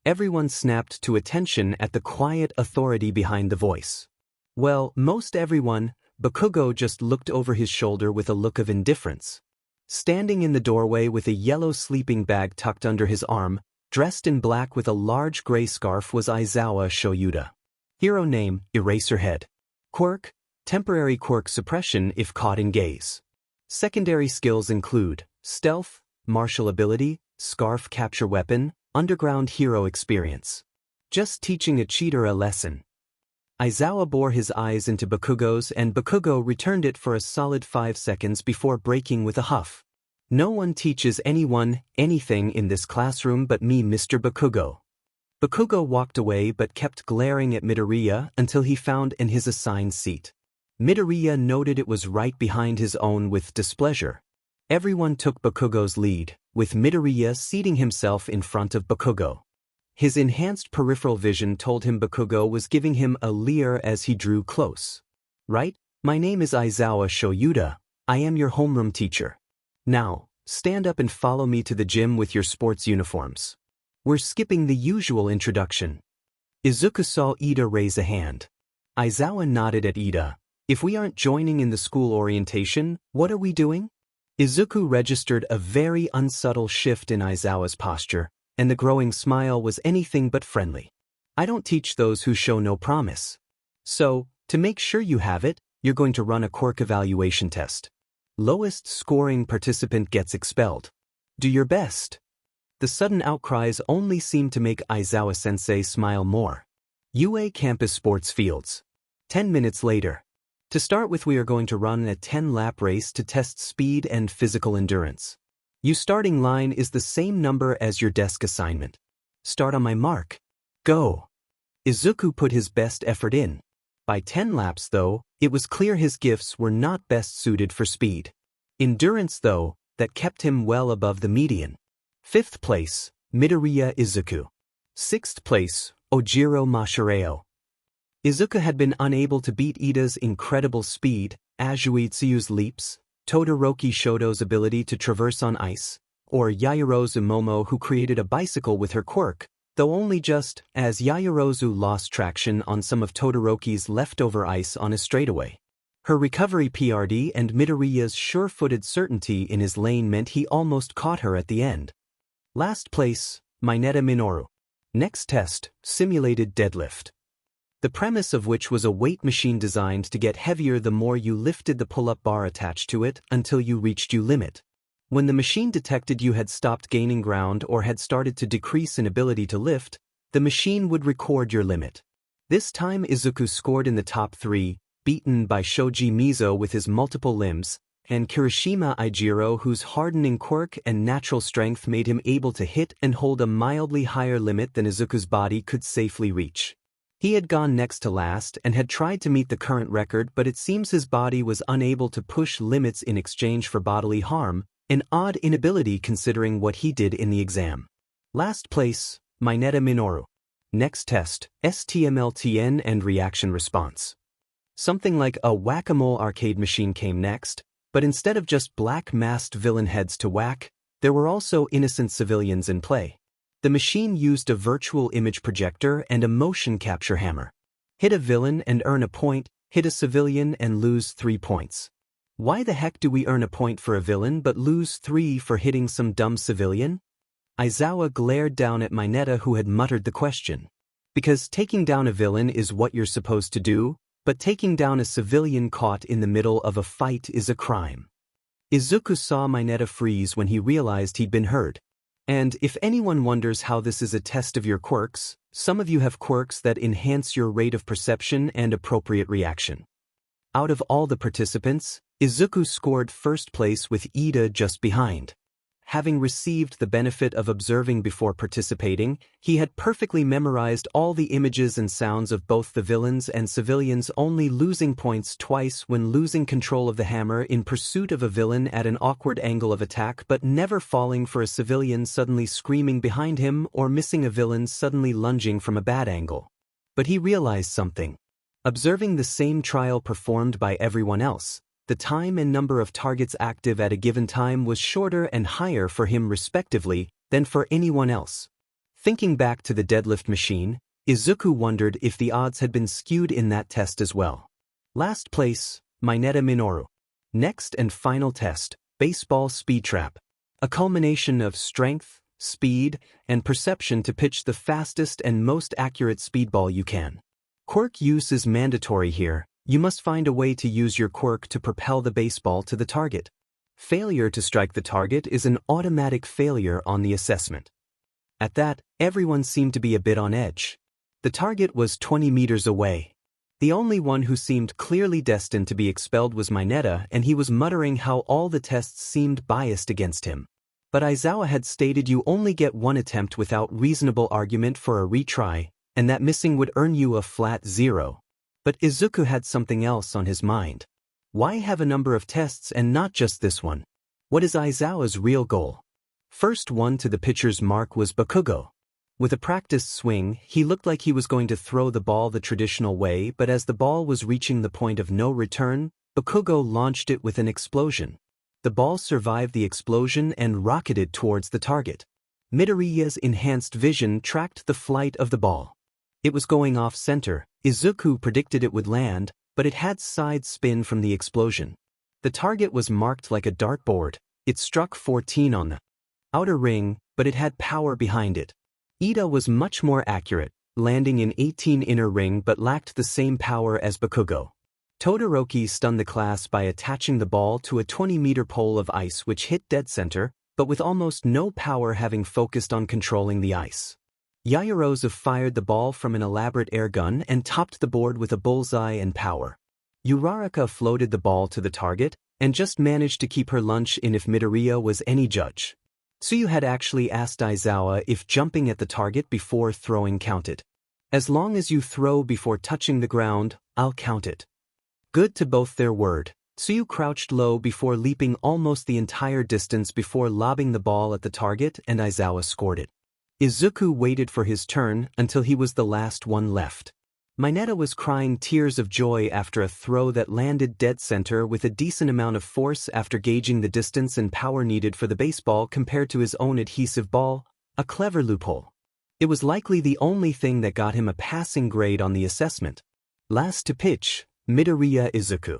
Everyone snapped to attention at the quiet authority behind the voice. Well, most everyone. Bakugo just looked over his shoulder with a look of indifference. Standing in the doorway with a yellow sleeping bag tucked under his arm, dressed in black with a large gray scarf was Aizawa Shoyuda. Hero name, Eraserhead. Quirk, temporary quirk suppression if caught in gaze. Secondary skills include stealth, martial ability, scarf capture weapon, underground hero experience. Just teaching a cheater a lesson. Aizawa bore his eyes into Bakugo's and Bakugo returned it for a solid 5 seconds before breaking with a huff. No one teaches anyone anything in this classroom but me, Mr. Bakugo. Bakugo walked away but kept glaring at Midoriya until he found in his assigned seat. Midoriya noted it was right behind his own with displeasure. Everyone took Bakugo's lead, with Midoriya seating himself in front of Bakugo. His enhanced peripheral vision told him Bakugo was giving him a leer as he drew close. Right? My name is Aizawa Shoyuda. I am your homeroom teacher. Now, stand up and follow me to the gym with your sports uniforms. We're skipping the usual introduction. Izuku saw Ida raise a hand. Aizawa nodded at Ida. If we aren't joining in the school orientation, what are we doing? Izuku registered a very unsubtle shift in Aizawa's posture, and the growing smile was anything but friendly. I don't teach those who show no promise. So, to make sure you have it, you're going to run a quirk evaluation test. Lowest scoring participant gets expelled. Do your best. The sudden outcries only seemed to make Aizawa-sensei smile more. UA Campus Sports Fields. 10 minutes later. To start with, we are going to run a 10-lap race to test speed and physical endurance. Your starting line is the same number as your desk assignment. Start on my mark. Go. Izuku put his best effort in. By 10 laps, though, it was clear his gifts were not best suited for speed. Endurance, though, that kept him well above the median. 5th place, Midoriya Izuku. 6th place, Ojiro Mashireo. Izuku had been unable to beat Ida's incredible speed, Azuitsuyu's leaps, Todoroki Shoto's ability to traverse on ice, or Yaoyorozu Momo, who created a bicycle with her quirk, though only just as Yaoyorozu lost traction on some of Todoroki's leftover ice on a straightaway. Her recovery PRD and Midoriya's sure-footed certainty in his lane meant he almost caught her at the end. Last place, Mineta Minoru. Next test, simulated deadlift. The premise of which was a weight machine designed to get heavier the more you lifted the pull-up bar attached to it until you reached your limit. When the machine detected you had stopped gaining ground or had started to decrease in ability to lift, the machine would record your limit. This time Izuku scored in the top 3, beaten by Shoji Mizo with his multiple limbs, and Kirishima Ijiro, whose hardening quirk and natural strength made him able to hit and hold a mildly higher limit than Izuku's body could safely reach. He had gone next to last and had tried to meet the current record, but it seems his body was unable to push limits in exchange for bodily harm, an odd inability considering what he did in the exam. Last place, Mineta Minoru. Next test, STMLTN and reaction response. Something like a whack-a-mole arcade machine came next, but instead of just black-masked villain heads to whack, there were also innocent civilians in play. The machine used a virtual image projector and a motion capture hammer. Hit a villain and earn a point, hit a civilian and lose 3 points. Why the heck do we earn a point for a villain but lose 3 for hitting some dumb civilian? Aizawa glared down at Mineta, who had muttered the question. Because taking down a villain is what you're supposed to do, but taking down a civilian caught in the middle of a fight is a crime. Izuku saw Mineta freeze when he realized he'd been heard. And if anyone wonders how this is a test of your quirks, some of you have quirks that enhance your rate of perception and appropriate reaction. Out of all the participants, Izuku scored first place with Ida just behind. Having received the benefit of observing before participating, he had perfectly memorized all the images and sounds of both the villains and civilians, only losing points twice when losing control of the hammer in pursuit of a villain at an awkward angle of attack, but never falling for a civilian suddenly screaming behind him or missing a villain suddenly lunging from a bad angle. But he realized something. Observing the same trial performed by everyone else, the time and number of targets active at a given time was shorter and higher for him respectively than for anyone else. Thinking back to the deadlift machine, Izuku wondered if the odds had been skewed in that test as well. Last place, Mineta Minoru. Next and final test, baseball speed trap. A culmination of strength, speed, and perception to pitch the fastest and most accurate speedball you can. Quirk use is mandatory here. You must find a way to use your quirk to propel the baseball to the target. Failure to strike the target is an automatic failure on the assessment. At that, everyone seemed to be a bit on edge. The target was 20 meters away. The only one who seemed clearly destined to be expelled was Mineta, and he was muttering how all the tests seemed biased against him. But Aizawa had stated you only get one attempt without reasonable argument for a retry, and that missing would earn you a flat 0. But Izuku had something else on his mind. Why have a number of tests and not just this one? What is Aizawa's real goal? First one to the pitcher's mark was Bakugo. With a practiced swing, he looked like he was going to throw the ball the traditional way, but as the ball was reaching the point of no return, Bakugo launched it with an explosion. The ball survived the explosion and rocketed towards the target. Midoriya's enhanced vision tracked the flight of the ball. It was going off-center. Izuku predicted it would land, but it had side spin from the explosion. The target was marked like a dartboard. It struck 14 on the outer ring, but it had power behind it. Ida was much more accurate. landing in 18 inner ring but lacked the same power as Bakugo. Todoroki stunned the class by attaching the ball to a 20-meter pole of ice which hit dead center, but with almost no power having focused on controlling the ice. Yaoyorozu fired the ball from an elaborate air gun and topped the board with a bullseye and power. Uraraka floated the ball to the target and just managed to keep her lunch in if Midoriya was any judge. Tsuyu had actually asked Aizawa if jumping at the target before throwing counted. As long as you throw before touching the ground, I'll count it. Good to both their word, Tsuyu crouched low before leaping almost the entire distance before lobbing the ball at the target and Aizawa scored it. Izuku waited for his turn until he was the last one left. Mineta was crying tears of joy after a throw that landed dead center with a decent amount of force after gauging the distance and power needed for the baseball compared to his own adhesive ball, a clever loophole. It was likely the only thing that got him a passing grade on the assessment. Last to pitch, Midoriya Izuku.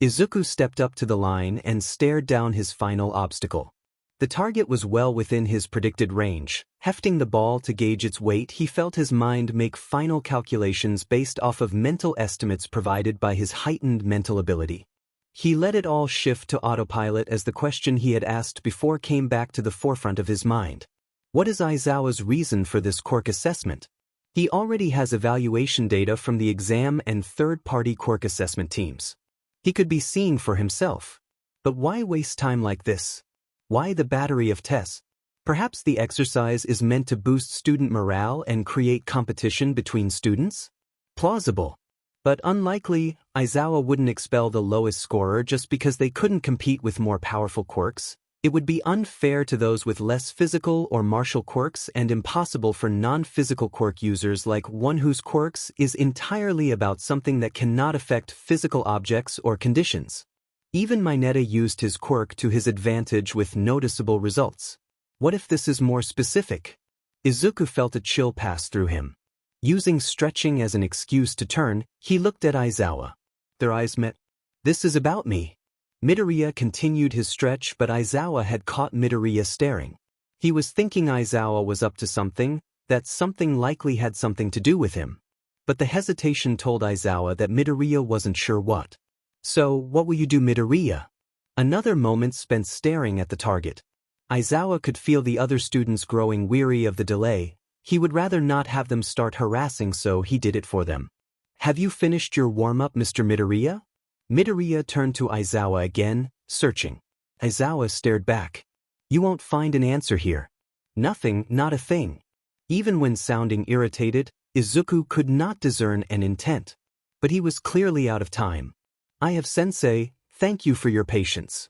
Izuku stepped up to the line and stared down his final obstacle. The target was well within his predicted range. Hefting the ball to gauge its weight, he felt his mind make final calculations based off of mental estimates provided by his heightened mental ability. He let it all shift to autopilot as the question he had asked before came back to the forefront of his mind. What is Aizawa's reason for this Quirk assessment? He already has evaluation data from the exam and third-party Quirk assessment teams. He could be seeing for himself. But why waste time like this? Why the battery of tests? Perhaps the exercise is meant to boost student morale and create competition between students? Plausible. But unlikely, Aizawa wouldn't expel the lowest scorer just because they couldn't compete with more powerful quirks. It would be unfair to those with less physical or martial quirks and impossible for non-physical quirk users like one whose quirks is entirely about something that cannot affect physical objects or conditions. Even Mineta used his quirk to his advantage with noticeable results. What if this is more specific? Izuku felt a chill pass through him. Using stretching as an excuse to turn, he looked at Aizawa. Their eyes met. This is about me. Midoriya continued his stretch, but Aizawa had caught Midoriya staring. He was thinking Aizawa was up to something, that something likely had something to do with him. But the hesitation told Aizawa that Midoriya wasn't sure what. So, what will you do, Midoriya? Another moment spent staring at the target. Aizawa could feel the other students growing weary of the delay. He would rather not have them start harassing, so he did it for them. Have you finished your warm-up, Mr. Midoriya? Midoriya turned to Aizawa again, searching. Aizawa stared back. You won't find an answer here. Nothing, not a thing. Even when sounding irritated, Izuku could not discern an intent. But he was clearly out of time. I have sensei, thank you for your patience.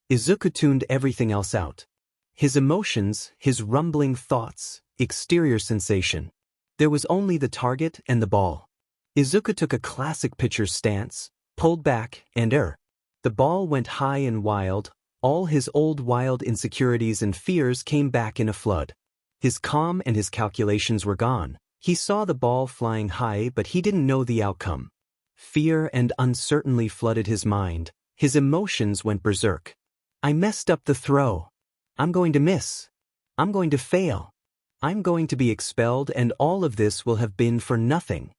Izuku tuned everything else out. His emotions, his rumbling thoughts, exterior sensation. There was only the target and the ball. Izuku took a classic pitcher's stance, pulled back, and the ball went high and wild. All his old wild insecurities and fears came back in a flood. His calm and his calculations were gone. He saw the ball flying high, but he didn't know the outcome. Fear and uncertainty flooded his mind. His emotions went berserk. I messed up the throw. I'm going to miss. I'm going to fail. I'm going to be expelled, and all of this will have been for nothing.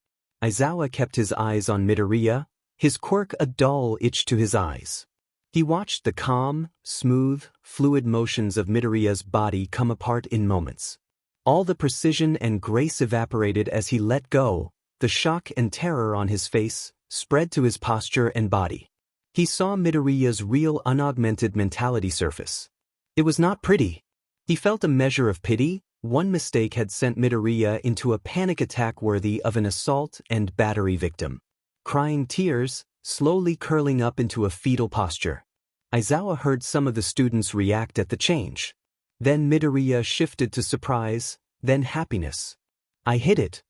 Aizawa kept his eyes on Midoriya, his quirk a dull itch to his eyes. He watched the calm, smooth, fluid motions of Midoriya's body come apart in moments. All the precision and grace evaporated as he let go. The shock and terror on his face spread to his posture and body. He saw Midoriya's real unaugmented mentality surface. It was not pretty. He felt a measure of pity. One mistake had sent Midoriya into a panic attack worthy of an assault and battery victim. Crying tears, slowly curling up into a fetal posture. Aizawa heard some of the students react at the change. Then Midoriya shifted to surprise, then happiness. I hit it.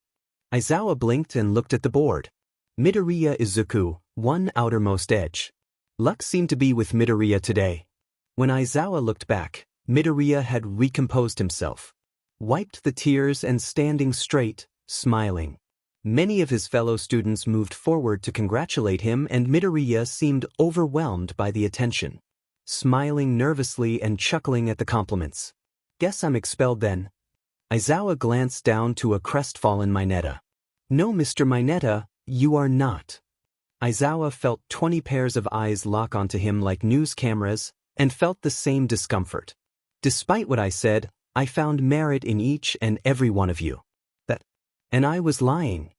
Aizawa blinked and looked at the board. Midoriya Izuku, one outermost edge. Luck seemed to be with Midoriya today. When Aizawa looked back, Midoriya had recomposed himself. Wiped the tears and standing straight, smiling. Many of his fellow students moved forward to congratulate him, and Midoriya seemed overwhelmed by the attention. Smiling nervously and chuckling at the compliments. Guess I'm expelled then. Aizawa glanced down to a crestfallen Mineta. No, Mr. Mineta, you are not. Aizawa felt 20 pairs of eyes lock onto him like news cameras, and felt the same discomfort. Despite what I said, I found merit in each and every one of you. And I was lying.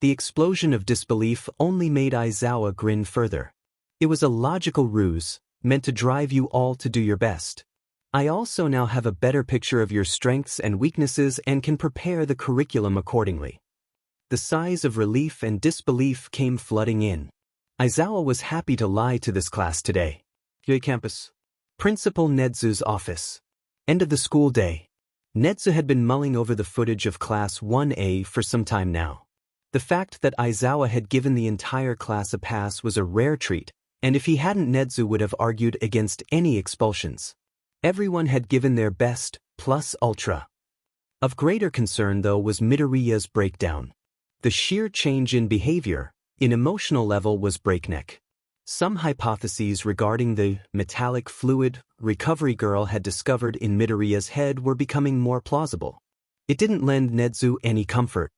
The explosion of disbelief only made Aizawa grin further. It was a logical ruse, meant to drive you all to do your best. I also now have a better picture of your strengths and weaknesses and can prepare the curriculum accordingly. The sighs of relief and disbelief came flooding in. Aizawa was happy to lie to this class today. Yui campus. Principal Nedzu's office. End of the school day. Nedzu had been mulling over the footage of Class 1A for some time now. The fact that Aizawa had given the entire class a pass was a rare treat, and if he hadn't, Nedzu would have argued against any expulsions. Everyone had given their best, plus ultra. Of greater concern, though, was Midoriya's breakdown. The sheer change in behavior, in emotional level, was breakneck. Some hypotheses regarding the metallic fluid recovery girl had discovered in Midoriya's head were becoming more plausible. It didn't lend Nedzu any comfort.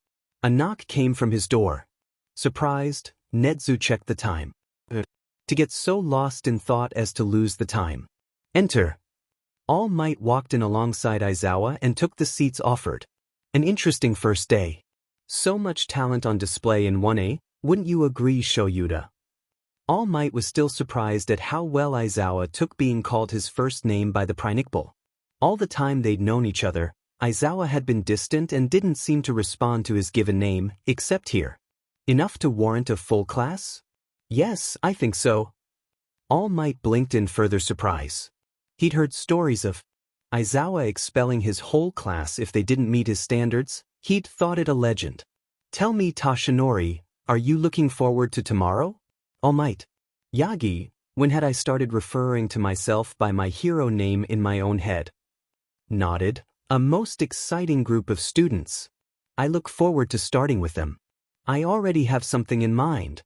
A knock came from his door. Surprised, Nedzu checked the time. To get so lost in thought as to lose the time. Enter. All Might walked in alongside Aizawa and took the seats offered. An interesting first day. So much talent on display in 1A, wouldn't you agree, Shoyuda? All Might was still surprised at how well Aizawa took being called his first name by the Prinicpal. All the time they'd known each other, Aizawa had been distant and didn't seem to respond to his given name, except here. Enough to warrant a full class? Yes, I think so. All Might blinked in further surprise. He'd heard stories of Aizawa expelling his whole class if they didn't meet his standards. He'd thought it a legend. Tell me, Tashinori, are you looking forward to tomorrow? All Might. Yagi, when had I started referring to myself by my hero name in my own head? Nodded. A most exciting group of students. I look forward to starting with them. I already have something in mind.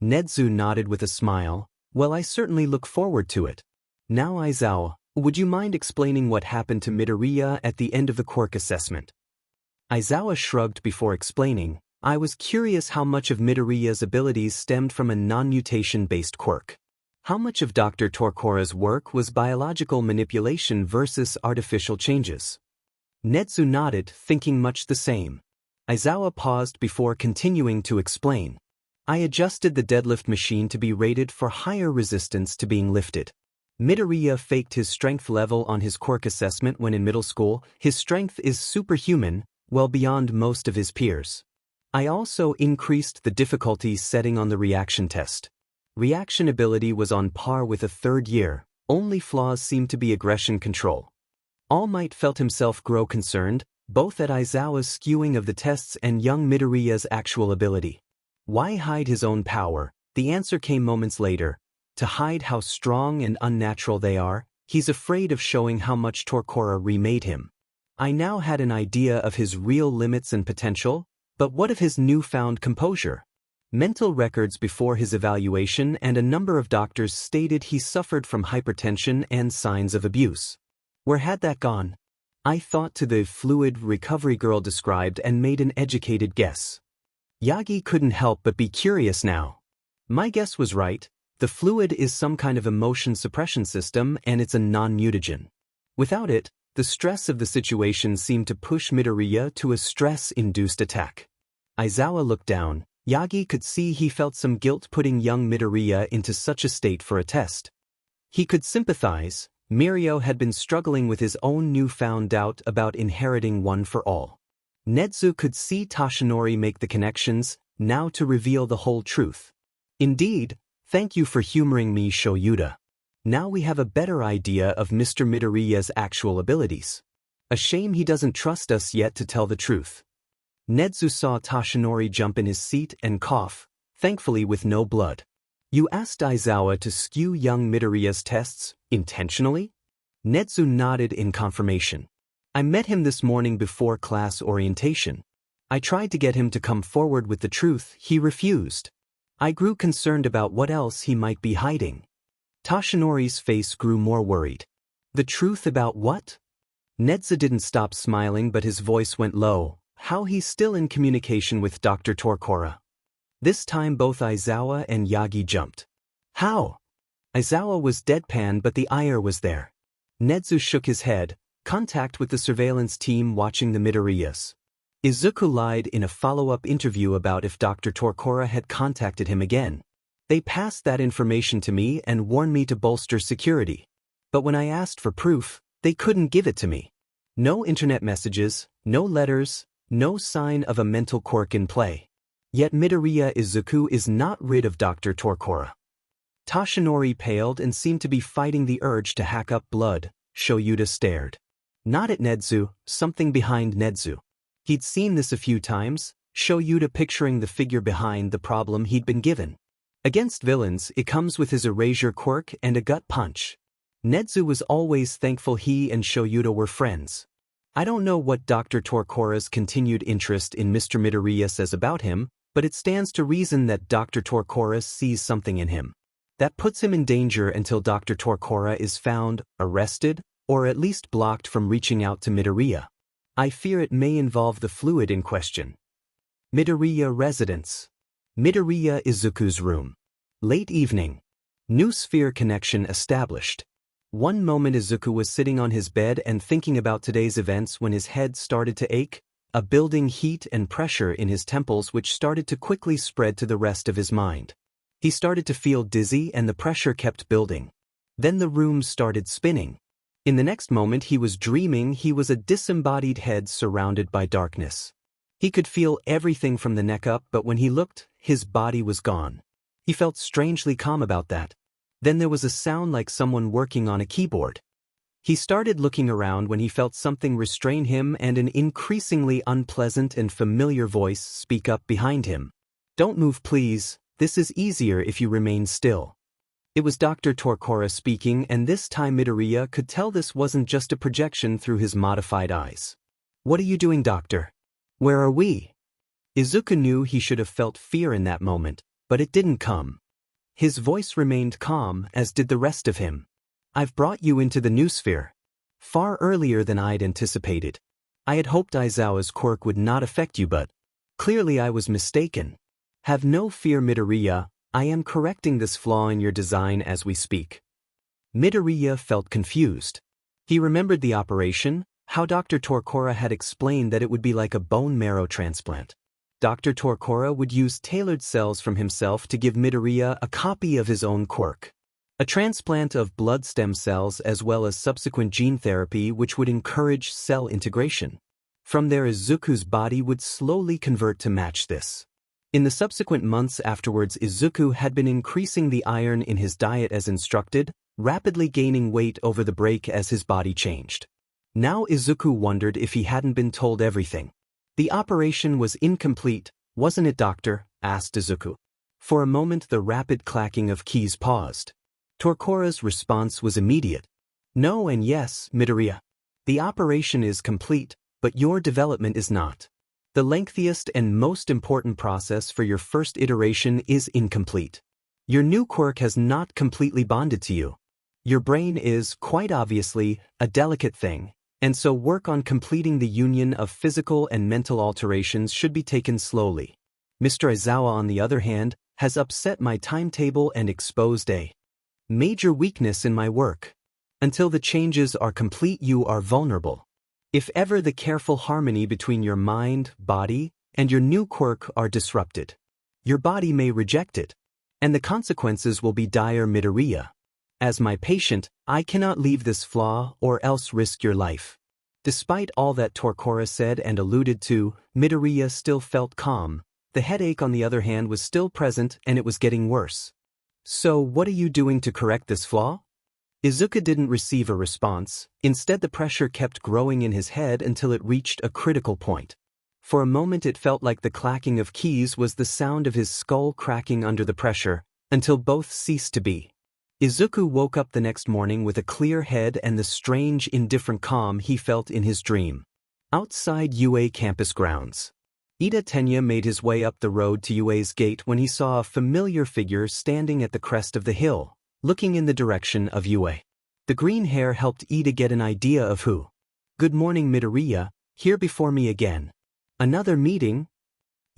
Nedzu nodded with a smile. Well, I certainly look forward to it. Now, Aizawa, would you mind explaining what happened to Midoriya at the end of the Quirk assessment? Aizawa shrugged before explaining. I was curious how much of Midoriya's abilities stemmed from a non-mutation-based quirk. How much of Dr. Torkora's work was biological manipulation versus artificial changes? Nedzu nodded, thinking much the same. Aizawa paused before continuing to explain. I adjusted the deadlift machine to be rated for higher resistance to being lifted. Midoriya faked his strength level on his quirk assessment when in middle school. His strength is superhuman, well beyond most of his peers. I also increased the difficulty setting on the reaction test. Reaction ability was on par with a third year, only flaws seemed to be aggression control. All Might felt himself grow concerned, both at Aizawa's skewing of the tests and young Midoriya's actual ability. Why hide his own power? The answer came moments later. To hide how strong and unnatural they are. He's afraid of showing how much Torkora remade him. I now had an idea of his real limits and potential, but what of his newfound composure? Mental records before his evaluation and a number of doctors stated he suffered from hypertension and signs of abuse. Where had that gone? I thought to the fluid recovery girl described and made an educated guess. Yagi couldn't help but be curious now. My guess was right. The fluid is some kind of emotion suppression system and it's a non-mutagen. Without it, the stress of the situation seemed to push Midoriya to a stress-induced attack. Aizawa looked down. Yagi could see he felt some guilt putting young Midoriya into such a state for a test. He could sympathize. Mirio had been struggling with his own newfound doubt about inheriting one for all. Nedzu could see Tashinori make the connections, now to reveal the whole truth. Indeed, thank you for humoring me, Shoyuda. Now we have a better idea of Mr. Midoriya's actual abilities. A shame he doesn't trust us yet to tell the truth. Nedzu saw Tashinori jump in his seat and cough, thankfully with no blood. You asked Aizawa to skew young Midoriya's tests, intentionally? Nedzu nodded in confirmation. I met him this morning before class orientation. I tried to get him to come forward with the truth. He refused. I grew concerned about what else he might be hiding. Tashinori's face grew more worried. The truth about what? Nedza didn't stop smiling, but his voice went low. How he's still in communication with Dr. Torkora. This time both Aizawa and Yagi jumped. How? Aizawa was deadpan, but the ire was there. Nedzu shook his head. Contact with the surveillance team watching the Midoriyas. Izuku lied in a follow-up interview about if Dr. Torkora had contacted him again. They passed that information to me and warned me to bolster security. But when I asked for proof, they couldn't give it to me. No internet messages, no letters, no sign of a mental quirk in play. Yet Midoriya Izuku is not rid of Dr. Torkora. Toshinori paled and seemed to be fighting the urge to hack up blood. Shoyuta stared. Not at Nedzu, something behind Nedzu. He'd seen this a few times, Shoyuta picturing the figure behind the problem he'd been given. Against villains, it comes with his erasure quirk and a gut punch. Nedzu was always thankful he and Shoyuta were friends. I don't know what Dr. Torkora's continued interest in Mr. Midoriya says about him, but it stands to reason that Dr. Torkora sees something in him. That puts him in danger until Dr. Torkora is found, arrested, or at least blocked from reaching out to Midoriya. I fear it may involve the fluid in question. Midoriya residence. Midoriya Izuku's room. Late evening. New sphere connection established. One moment Izuku was sitting on his bed and thinking about today's events when his head started to ache, a building heat and pressure in his temples which started to quickly spread to the rest of his mind. He started to feel dizzy and the pressure kept building. Then the room started spinning. In the next moment he was dreaming he was a disembodied head surrounded by darkness. He could feel everything from the neck up, but when he looked, his body was gone. He felt strangely calm about that. Then there was a sound like someone working on a keyboard. He started looking around when he felt something restrain him and an increasingly unpleasant and familiar voice speak up behind him. "Don't move, please. This is easier if you remain still." It was Dr. Torkora speaking, and this time Midoriya could tell this wasn't just a projection through his modified eyes. "What are you doing, doctor? Where are we?" Izuku knew he should have felt fear in that moment, but it didn't come. His voice remained calm, as did the rest of him. "I've brought you into the new sphere. Far earlier than I'd anticipated. I had hoped Aizawa's quirk would not affect you, but clearly I was mistaken. Have no fear, Midoriya. I am correcting this flaw in your design as we speak." Midoriya felt confused. He remembered the operation, how Dr. Torkora had explained that it would be like a bone marrow transplant. Dr. Torkora would use tailored cells from himself to give Midoriya a copy of his own quirk. A transplant of blood stem cells as well as subsequent gene therapy which would encourage cell integration. From there Izuku's body would slowly convert to match this. In the subsequent months afterwards, Izuku had been increasing the iron in his diet as instructed, rapidly gaining weight over the break as his body changed. Now Izuku wondered if he hadn't been told everything. "The operation was incomplete, wasn't it, doctor?" asked Izuku. For a moment the rapid clacking of keys paused. Torkora's response was immediate. "No and yes, Midoriya. The operation is complete, but your development is not. The lengthiest and most important process for your first iteration is incomplete. Your new quirk has not completely bonded to you. Your brain is, quite obviously, a delicate thing, and so work on completing the union of physical and mental alterations should be taken slowly. Mr. Aizawa, on the other hand, has upset my timetable and exposed a major weakness in my work. Until the changes are complete, you are vulnerable. If ever the careful harmony between your mind, body, and your new quirk are disrupted, your body may reject it, and the consequences will be dire, Midoriya. As my patient, I cannot leave this flaw or else risk your life." Despite all that Torkora said and alluded to, Midoriya still felt calm. The headache, on the other hand, was still present and it was getting worse. "So what are you doing to correct this flaw?" Izuku didn't receive a response. Instead, the pressure kept growing in his head until it reached a critical point. For a moment it felt like the clacking of keys was the sound of his skull cracking under the pressure, until both ceased to be. Izuku woke up the next morning with a clear head and the strange, indifferent calm he felt in his dream. Outside UA campus grounds. Ida Tenya made his way up the road to UA's gate when he saw a familiar figure standing at the crest of the hill, looking in the direction of UA. The green hair helped Ida get an idea of who Good morning, Midoriya, here before me again. Another meeting?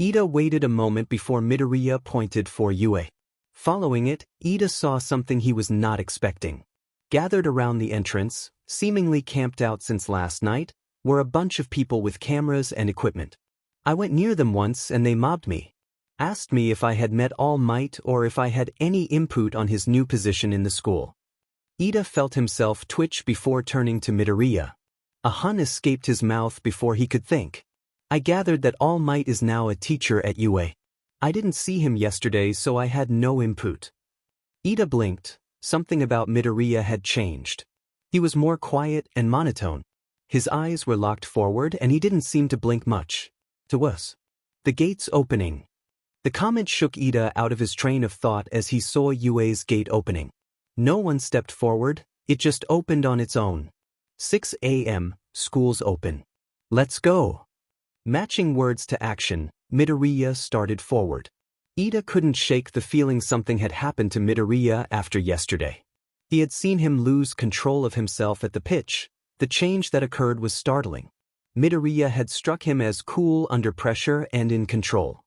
Ida waited a moment before Midoriya pointed for Yue. Following it, Ida saw something he was not expecting. Gathered around the entrance, seemingly camped out since last night, were a bunch of people with cameras and equipment. I went near them once and they mobbed me. Asked me if I had met All Might or if I had any input on his new position in the school. Ida felt himself twitch before turning to Midoriya. A hun escaped his mouth before he could think. I gathered that All Might is now a teacher at UA. I didn't see him yesterday, so I had no input. Ida blinked. Something about Midoriya had changed. He was more quiet and monotone. His eyes were locked forward and he didn't seem to blink much. To us. The gates opening. The comment shook Ida out of his train of thought as he saw Yue's gate opening. No one stepped forward, it just opened on its own. 6 a.m., school's open. Let's go. Matching words to action, Midoriya started forward. Ida couldn't shake the feeling something had happened to Midoriya after yesterday. He had seen him lose control of himself at the pitch. The change that occurred was startling. Midoriya had struck him as cool under pressure and in control.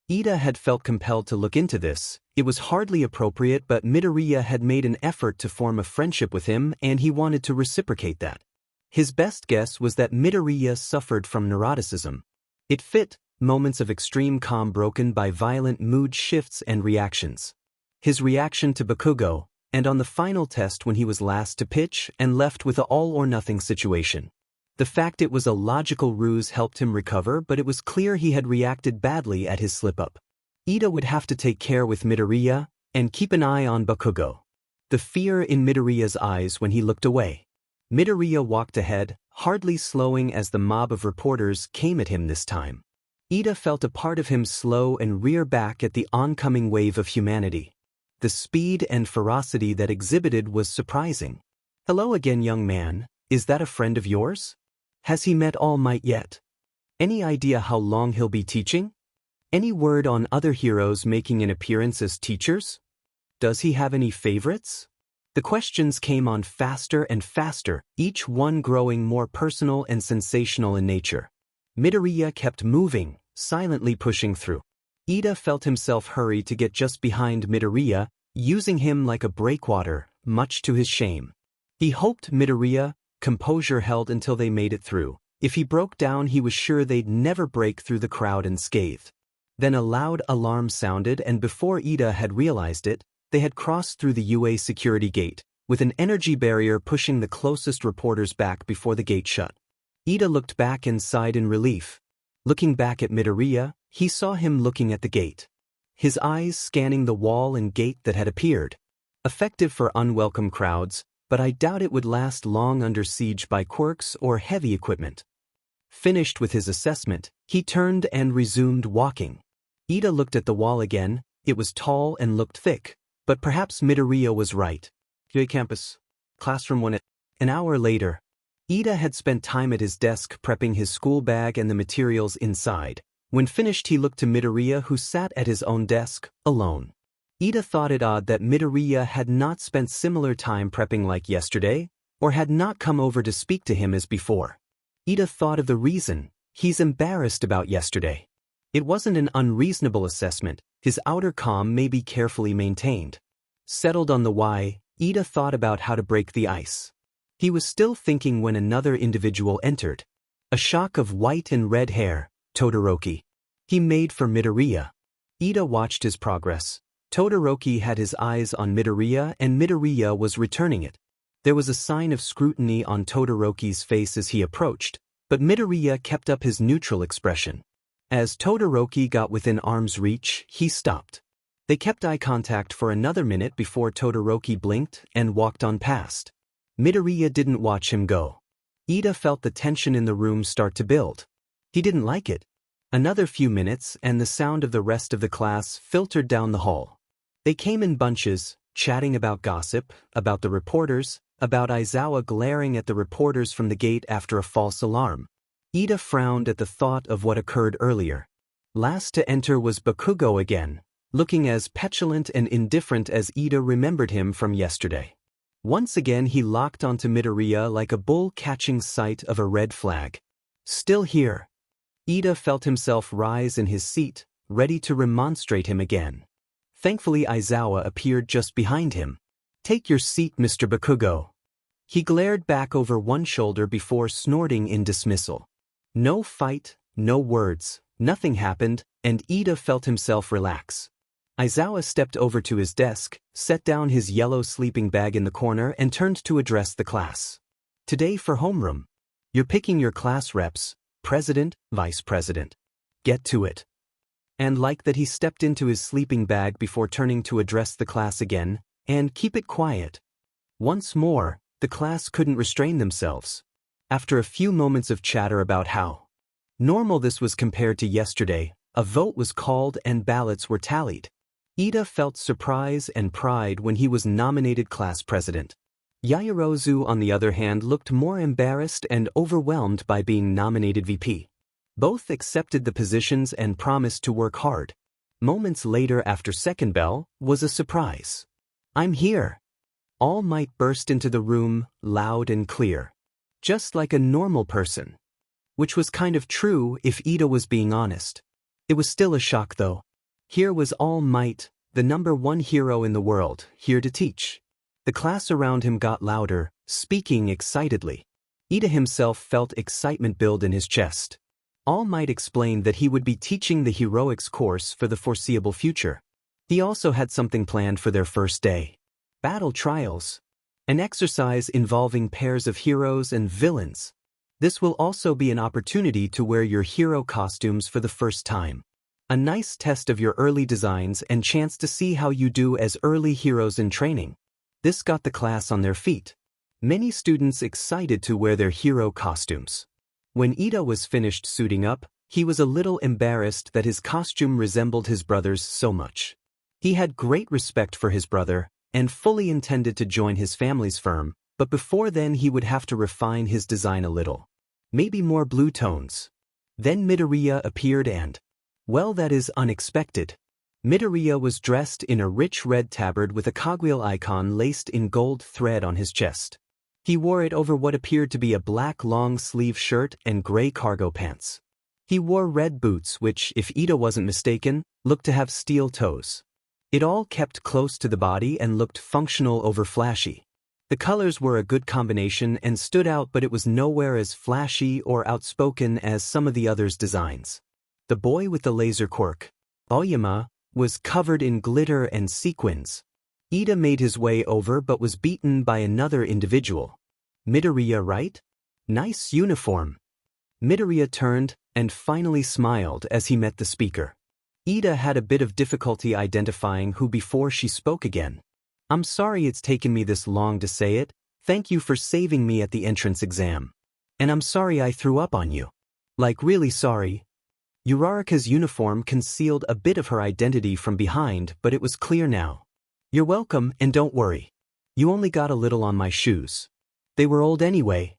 Ida had felt compelled to look into this. It was hardly appropriate, but Midoriya had made an effort to form a friendship with him and he wanted to reciprocate that. His best guess was that Midoriya suffered from neuroticism. It fit, moments of extreme calm broken by violent mood shifts and reactions. His reaction to Bakugo, and on the final test when he was last to pitch and left with an all-or-nothing situation. The fact it was a logical ruse helped him recover, but it was clear he had reacted badly at his slip-up. Ida would have to take care with Midoriya and keep an eye on Bakugo. The fear in Midoriya's eyes when he looked away. Midoriya walked ahead, hardly slowing as the mob of reporters came at him this time. Ida felt a part of him slow and rear back at the oncoming wave of humanity. The speed and ferocity that exhibited was surprising. Hello again, young man. Is that a friend of yours? Has he met All Might yet? Any idea how long he'll be teaching? Any word on other heroes making an appearance as teachers? Does he have any favorites? The questions came on faster and faster, each one growing more personal and sensational in nature. Midoriya kept moving, silently pushing through. Ida felt himself hurry to get just behind Midoriya, using him like a breakwater, much to his shame. He hoped Midoriya, composure held until they made it through. If he broke down, he was sure they'd never break through the crowd unscathed. Then a loud alarm sounded, and before Ida had realized it, they had crossed through the UA security gate, with an energy barrier pushing the closest reporters back before the gate shut. Ida looked back and sighed in relief. Looking back at Midoriya, he saw him looking at the gate. His eyes scanning the wall and gate that had appeared. Effective for unwelcome crowds, but I doubt it would last long under siege by quirks or heavy equipment. Finished with his assessment, he turned and resumed walking. Ida looked at the wall again. It was tall and looked thick, but perhaps Midoriya was right. UA campus. Classroom 1. An hour later, Ida had spent time at his desk prepping his school bag and the materials inside. When finished, he looked to Midoriya, who sat at his own desk, alone. Ida thought it odd that Midoriya had not spent similar time prepping like yesterday, or had not come over to speak to him as before. Ida thought of the reason. He's embarrassed about yesterday. It wasn't an unreasonable assessment. His outer calm may be carefully maintained. Settled on the why, Ida thought about how to break the ice. He was still thinking when another individual entered. A shock of white and red hair, Todoroki. He made for Midoriya. Ida watched his progress. Todoroki had his eyes on Midoriya and Midoriya was returning it. There was a sign of scrutiny on Todoroki's face as he approached, but Midoriya kept up his neutral expression. As Todoroki got within arm's reach, he stopped. They kept eye contact for another minute before Todoroki blinked and walked on past. Midoriya didn't watch him go. Ida felt the tension in the room start to build. He didn't like it. Another few minutes and the sound of the rest of the class filtered down the hall. They came in bunches, chatting about gossip, about the reporters, about Aizawa glaring at the reporters from the gate after a false alarm. Ida frowned at the thought of what occurred earlier. Last to enter was Bakugo again, looking as petulant and indifferent as Ida remembered him from yesterday. Once again he locked onto Midoriya like a bull catching sight of a red flag. Still here. Ida felt himself rise in his seat, ready to remonstrate him again. Thankfully Aizawa appeared just behind him. "Take your seat, Mr. Bakugo." He glared back over one shoulder before snorting in dismissal. No fight, no words, nothing happened, and Ida felt himself relax. Aizawa stepped over to his desk, set down his yellow sleeping bag in the corner and turned to address the class. "Today for homeroom. You're picking your class reps, president, vice president. Get to it." And like that he stepped into his sleeping bag before turning to address the class again, and keep it quiet. Once more, the class couldn't restrain themselves. After a few moments of chatter about how normal this was compared to yesterday, a vote was called and ballots were tallied. Ida felt surprise and pride when he was nominated class president. Yaoyorozu, on the other hand, looked more embarrassed and overwhelmed by being nominated VP. Both accepted the positions and promised to work hard. Moments later, after second bell, was a surprise. "I'm here." All Might burst into the room, loud and clear. Just like a normal person. Which was kind of true if Ida was being honest. It was still a shock though. Here was All Might, the #1 hero in the world, here to teach. The class around him got louder, speaking excitedly. Ida himself felt excitement build in his chest. All Might explained that he would be teaching the heroics course for the foreseeable future. He also had something planned for their first day. Battle trials. An exercise involving pairs of heroes and villains. This will also be an opportunity to wear your hero costumes for the first time. A nice test of your early designs and chance to see how you do as early heroes in training. This got the class on their feet. Many students excited to wear their hero costumes. When Ida was finished suiting up, he was a little embarrassed that his costume resembled his brother's so much. He had great respect for his brother, and fully intended to join his family's firm, but before then he would have to refine his design a little. Maybe more blue tones. Then Midoriya appeared and, well, that is unexpected. Midoriya was dressed in a rich red tabard with a cogwheel icon laced in gold thread on his chest. He wore it over what appeared to be a black long-sleeve shirt and gray cargo pants. He wore red boots which, if Ida wasn't mistaken, looked to have steel toes. It all kept close to the body and looked functional over flashy. The colors were a good combination and stood out, but it was nowhere as flashy or outspoken as some of the others' designs. The boy with the laser quirk, Oyama, was covered in glitter and sequins. Ida made his way over but was beaten by another individual. Midoriya, right? Nice uniform. Midoriya turned and finally smiled as he met the speaker. Ida had a bit of difficulty identifying who before she spoke again. "I'm sorry it's taken me this long to say it. Thank you for saving me at the entrance exam. And I'm sorry I threw up on you. Like really sorry." Uraraka's uniform concealed a bit of her identity from behind, but it was clear now. "You're welcome, and don't worry. You only got a little on my shoes. They were old anyway."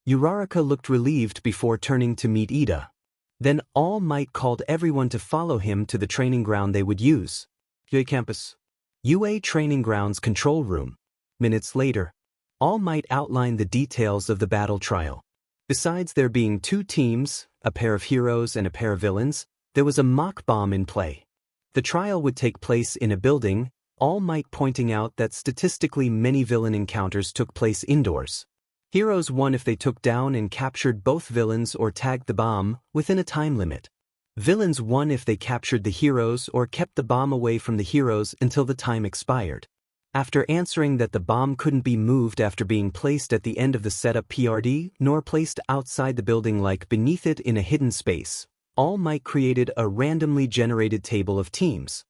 Uraraka looked relieved before turning to meet Ida. Then All Might called everyone to follow him to the training ground they would use. UA Campus. UA Training Grounds Control Room. Minutes later, All Might outlined the details of the battle trial. Besides there being 2 teams, a pair of heroes and a pair of villains, there was a mock bomb in play. The trial would take place in a building, All Might pointing out that statistically many villain encounters took place indoors. Heroes won if they took down and captured both villains or tagged the bomb within a time limit. Villains won if they captured the heroes or kept the bomb away from the heroes until the time expired. After answering that the bomb couldn't be moved after being placed at the end of the setup PRD, nor placed outside the building like beneath it in a hidden space, All Might created a randomly generated table of teams.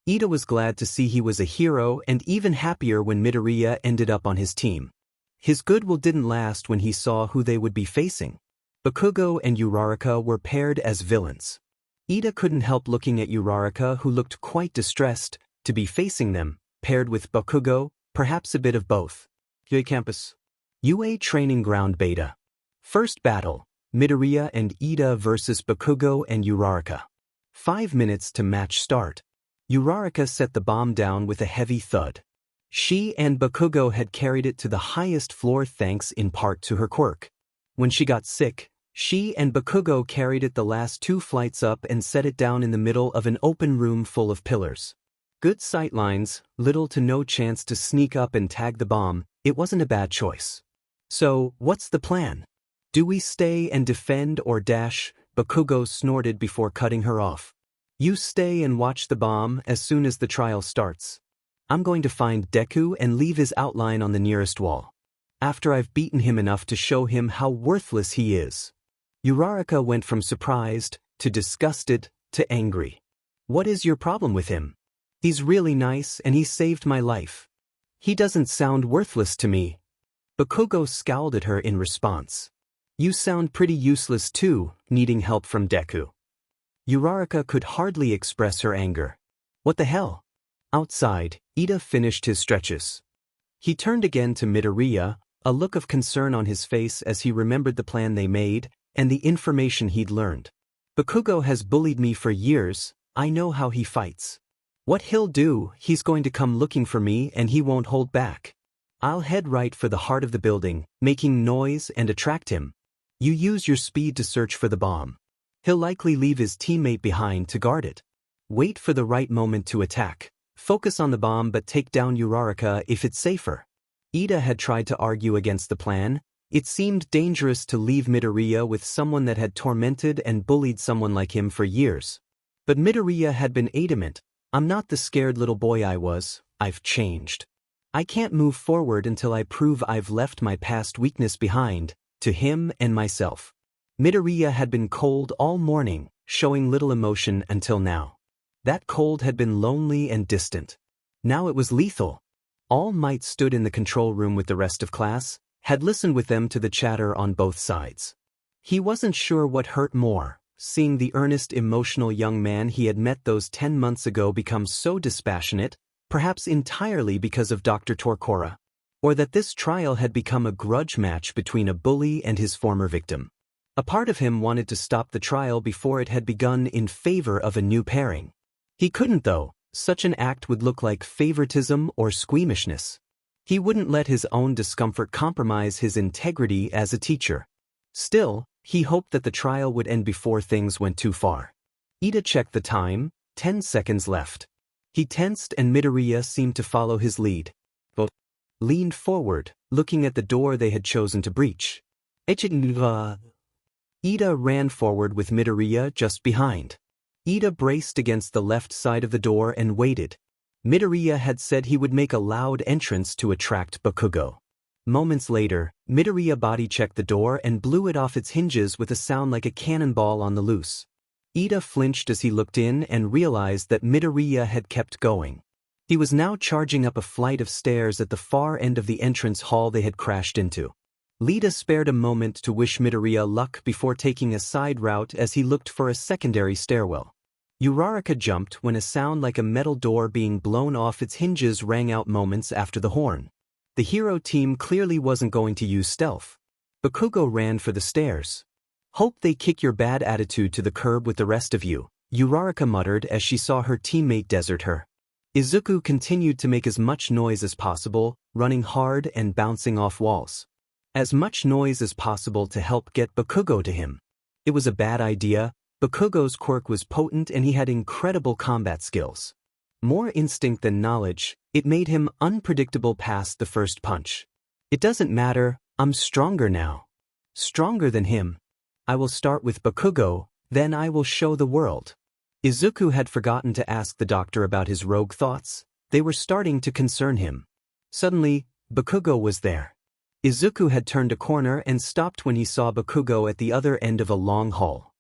Ida was glad to see he was a hero and even happier when Midoriya ended up on his team. His goodwill didn't last when he saw who they would be facing. Bakugo and Uraraka were paired as villains. Ida couldn't help looking at Uraraka, who looked quite distressed, to be facing them, paired with Bakugo, perhaps a bit of both. UA Campus. UA Training Ground Beta. First battle, Midoriya and Ida versus Bakugo and Uraraka. 5 minutes to match start. Uraraka set the bomb down with a heavy thud. She and Bakugo had carried it to the highest floor thanks in part to her quirk. When she got sick, she and Bakugo carried it the last 2 flights up and set it down in the middle of an open room full of pillars. Good sightlines, little to no chance to sneak up and tag the bomb. It wasn't a bad choice. So, what's the plan? Do we stay and defend or dash? Bakugo snorted before cutting her off. You stay and watch the bomb as soon as the trial starts. I'm going to find Deku and leave his outline on the nearest wall. After I've beaten him enough to show him how worthless he is. Uraraka went from surprised, to disgusted, to angry. What is your problem with him? He's really nice and he saved my life. He doesn't sound worthless to me. Bakugo scowled at her in response. You sound pretty useless too, needing help from Deku. Uraraka could hardly express her anger. What the hell? Outside, Ida finished his stretches. He turned again to Midoriya, a look of concern on his face as he remembered the plan they made, and the information he'd learned. Bakugo has bullied me for years, I know how he fights. What he'll do, he's going to come looking for me and he won't hold back. I'll head right for the heart of the building, making noise and attract him. You use your speed to search for the bomb. He'll likely leave his teammate behind to guard it. Wait for the right moment to attack. Focus on the bomb but take down Uraraka if it's safer. Ida had tried to argue against the plan. It seemed dangerous to leave Midoriya with someone that had tormented and bullied someone like him for years. But Midoriya had been adamant. I'm not the scared little boy I was, I've changed. I can't move forward until I prove I've left my past weakness behind, to him and myself. Midoriya had been cold all morning, showing little emotion until now. That cold had been lonely and distant. Now it was lethal. All Might stood in the control room with the rest of class, had listened with them to the chatter on both sides. He wasn't sure what hurt more, seeing the earnest, emotional young man he had met those 10 months ago become so dispassionate, perhaps entirely because of Dr. Torcora, or that this trial had become a grudge match between a bully and his former victim. A part of him wanted to stop the trial before it had begun in favor of a new pairing. He couldn't though, such an act would look like favoritism or squeamishness. He wouldn't let his own discomfort compromise his integrity as a teacher. Still, he hoped that the trial would end before things went too far. Ida checked the time, 10 seconds left. He tensed and Midoriya seemed to follow his lead. Both leaned forward, looking at the door they had chosen to breach. Ida ran forward with Midoriya just behind. Ida braced against the left side of the door and waited. Midoriya had said he would make a loud entrance to attract Bakugo. Moments later, Midoriya body-checked the door and blew it off its hinges with a sound like a cannonball on the loose. Ida flinched as he looked in and realized that Midoriya had kept going. He was now charging up a flight of stairs at the far end of the entrance hall they had crashed into. Lida spared a moment to wish Midoriya luck before taking a side route as he looked for a secondary stairwell. Uraraka jumped when a sound like a metal door being blown off its hinges rang out moments after the horn. The hero team clearly wasn't going to use stealth. Bakugo ran for the stairs. Hope they kick your bad attitude to the curb with the rest of you, Uraraka muttered as she saw her teammate desert her. Izuku continued to make as much noise as possible, running hard and bouncing off walls. As much noise as possible to help get Bakugo to him. It was a bad idea. Bakugo's quirk was potent and he had incredible combat skills. More instinct than knowledge, it made him unpredictable past the first punch. It doesn't matter, I'm stronger now. Stronger than him. I will start with Bakugo, then I will show the world. Izuku had forgotten to ask the doctor about his rogue thoughts. They were starting to concern him. Suddenly, Bakugo was there. Izuku had turned a corner and stopped when he saw Bakugo at the other end of a long hall.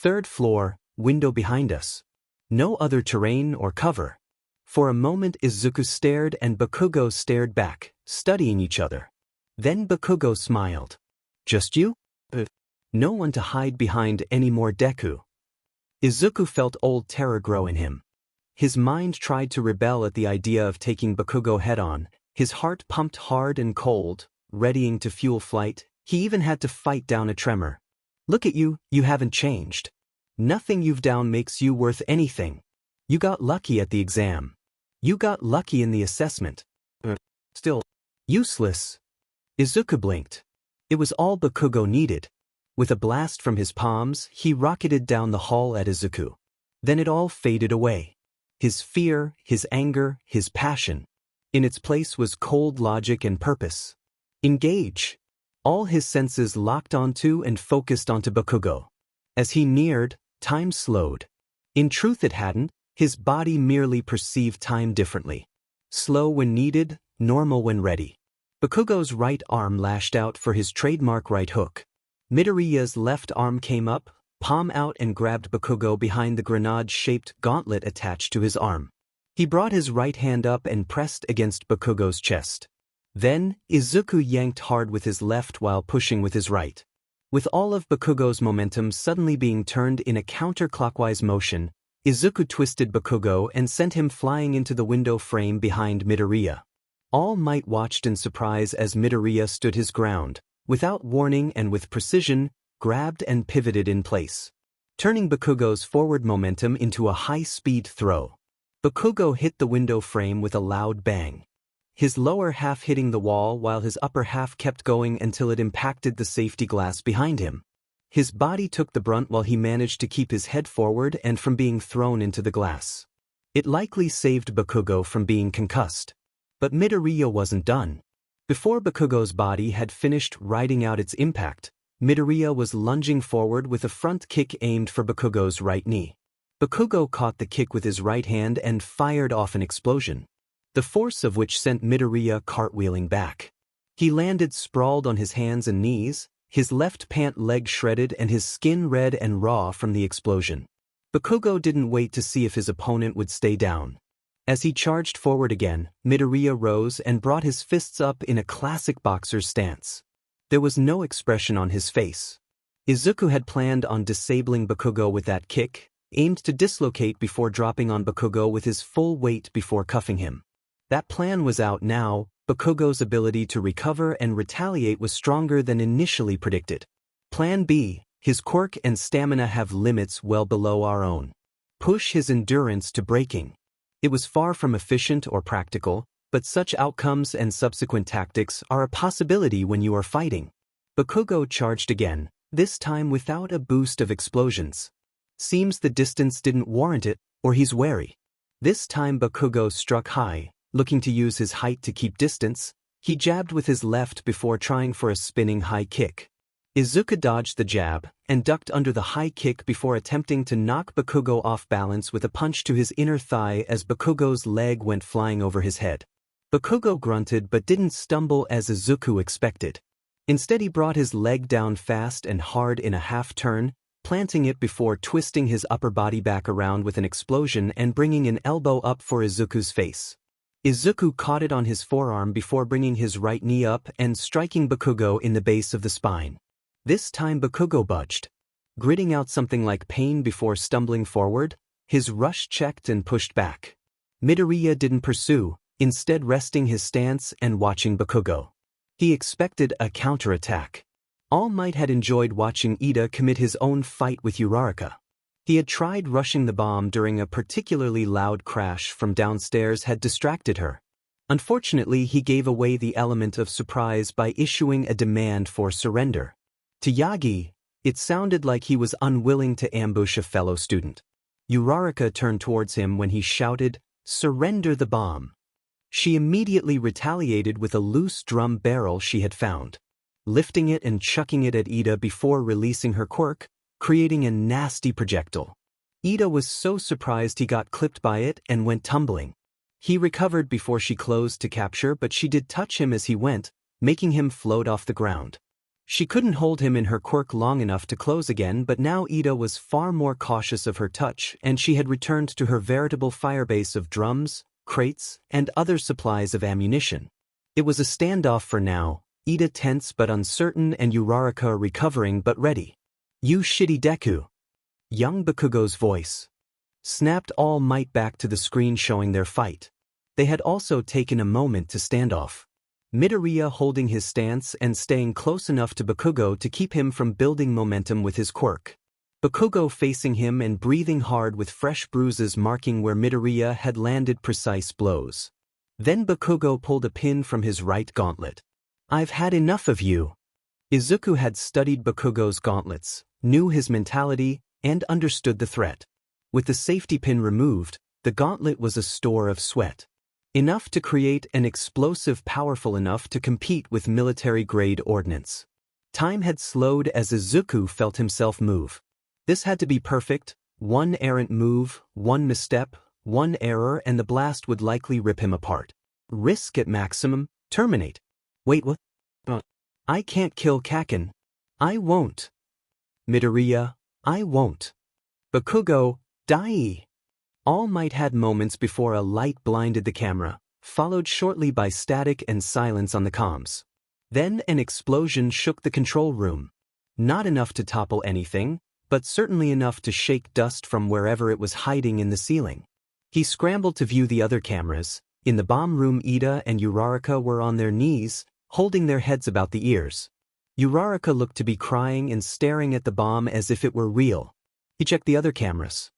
3rd floor, window behind us. No other terrain or cover. For a moment Izuku stared and Bakugo stared back, studying each other. Then Bakugo smiled. Just you? No one to hide behind anymore, Deku. Izuku felt old terror grow in him. His mind tried to rebel at the idea of taking Bakugo head-on. His heart pumped hard and cold, readying to fuel flight. He even had to fight down a tremor. Look at you, you haven't changed. Nothing you've done makes you worth anything. You got lucky at the exam. You got lucky in the assessment. Still useless. Izuku blinked. It was all Bakugo needed. With a blast from his palms, he rocketed down the hall at Izuku. Then it all faded away. His fear, his anger, his passion. In its place was cold logic and purpose. Engage. All his senses locked onto and focused onto Bakugo. As he neared, time slowed. In truth it hadn't, his body merely perceived time differently. Slow when needed, normal when ready. Bakugo's right arm lashed out for his trademark right hook. Midoriya's left arm came up, palm out, and grabbed Bakugo behind the grenade-shaped gauntlet attached to his arm. He brought his right hand up and pressed against Bakugo's chest. Then, Izuku yanked hard with his left while pushing with his right. With all of Bakugo's momentum suddenly being turned in a counterclockwise motion, Izuku twisted Bakugo and sent him flying into the window frame behind Midoriya. All Might watched in surprise as Midoriya stood his ground, without warning and with precision, grabbed and pivoted in place, turning Bakugo's forward momentum into a high-speed throw. Bakugo hit the window frame with a loud bang, his lower half hitting the wall while his upper half kept going until it impacted the safety glass behind him. His body took the brunt while he managed to keep his head forward and from being thrown into the glass. It likely saved Bakugo from being concussed. But Midoriya wasn't done. Before Bakugo's body had finished riding out its impact, Midoriya was lunging forward with a front kick aimed for Bakugo's right knee. Bakugo caught the kick with his right hand and fired off an explosion, the force of which sent Midoriya cartwheeling back. He landed sprawled on his hands and knees, his left pant leg shredded and his skin red and raw from the explosion. Bakugo didn't wait to see if his opponent would stay down. As he charged forward again, Midoriya rose and brought his fists up in a classic boxer's stance. There was no expression on his face. Izuku had planned on disabling Bakugo with that kick, aimed to dislocate before dropping on Bakugo with his full weight before cuffing him. That plan was out now. Bakugo's ability to recover and retaliate was stronger than initially predicted. Plan B, his quirk and stamina have limits well below our own. Push his endurance to breaking. It was far from efficient or practical, but such outcomes and subsequent tactics are a possibility when you are fighting. Bakugo charged again, this time without a boost of explosions. Seems the distance didn't warrant it, or he's wary. This time Bakugo struck high, looking to use his height to keep distance. He jabbed with his left before trying for a spinning high kick. Izuku dodged the jab and ducked under the high kick before attempting to knock Bakugo off balance with a punch to his inner thigh as Bakugo's leg went flying over his head. Bakugo grunted but didn't stumble as Izuku expected. Instead he brought his leg down fast and hard in a half turn, planting it before twisting his upper body back around with an explosion and bringing an elbow up for Izuku's face. Izuku caught it on his forearm before bringing his right knee up and striking Bakugo in the base of the spine. This time Bakugo budged, gritting out something like pain before stumbling forward. His rush checked and pushed back. Midoriya didn't pursue, instead resting his stance and watching Bakugo. He expected a counterattack. All Might had enjoyed watching Ida commit his own fight with Uraraka. He had tried rushing the bomb during a particularly loud crash from downstairs had distracted her. Unfortunately, he gave away the element of surprise by issuing a demand for surrender. To Yagi, it sounded like he was unwilling to ambush a fellow student. Uraraka turned towards him when he shouted, "Surrender the bomb." She immediately retaliated with a loose drum barrel she had found, lifting it and chucking it at Ida before releasing her quirk, creating a nasty projectile. Ida was so surprised he got clipped by it and went tumbling. He recovered before she closed to capture, but she did touch him as he went, making him float off the ground. She couldn't hold him in her quirk long enough to close again, but now Ida was far more cautious of her touch and she had returned to her veritable firebase of drums, crates, and other supplies of ammunition. It was a standoff for now, Ida tense but uncertain and Uraraka recovering but ready. "You shitty Deku." Young Bakugo's voice snapped All Might back to the screen showing their fight. They had also taken a moment to stand off. Midoriya holding his stance and staying close enough to Bakugo to keep him from building momentum with his quirk. Bakugo facing him and breathing hard with fresh bruises marking where Midoriya had landed precise blows. Then Bakugo pulled a pin from his right gauntlet. "I've had enough of you." Izuku had studied Bakugo's gauntlets, knew his mentality, and understood the threat. With the safety pin removed, the gauntlet was a store of sweat. Enough to create an explosive powerful enough to compete with military-grade ordnance. Time had slowed as Izuku felt himself move. This had to be perfect. One errant move, one misstep, one error, and the blast would likely rip him apart. Risk at maximum, terminate. Wait, what? I can't kill Kaken. I won't. Midoriya, I won't. Bakugo, die. All Might had moments before a light blinded the camera, followed shortly by static and silence on the comms. Then an explosion shook the control room. Not enough to topple anything, but certainly enough to shake dust from wherever it was hiding in the ceiling. He scrambled to view the other cameras. In the bomb room, Ida and Uraraka were on their knees, holding their heads about the ears. Uraraka looked to be crying and staring at the bomb as if it were real. He checked the other cameras.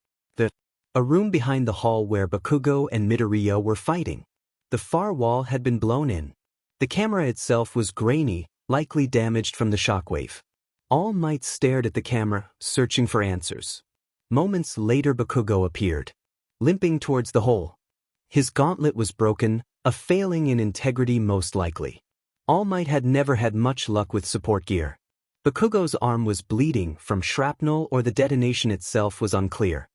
A room behind the hall where Bakugo and Midoriya were fighting. The far wall had been blown in. The camera itself was grainy, likely damaged from the shockwave. All Might stared at the camera, searching for answers. Moments later Bakugo appeared, limping towards the hole. His gauntlet was broken, a failing in integrity most likely. All Might had never had much luck with support gear. Bakugo's arm was bleeding from shrapnel or the detonation itself was unclear.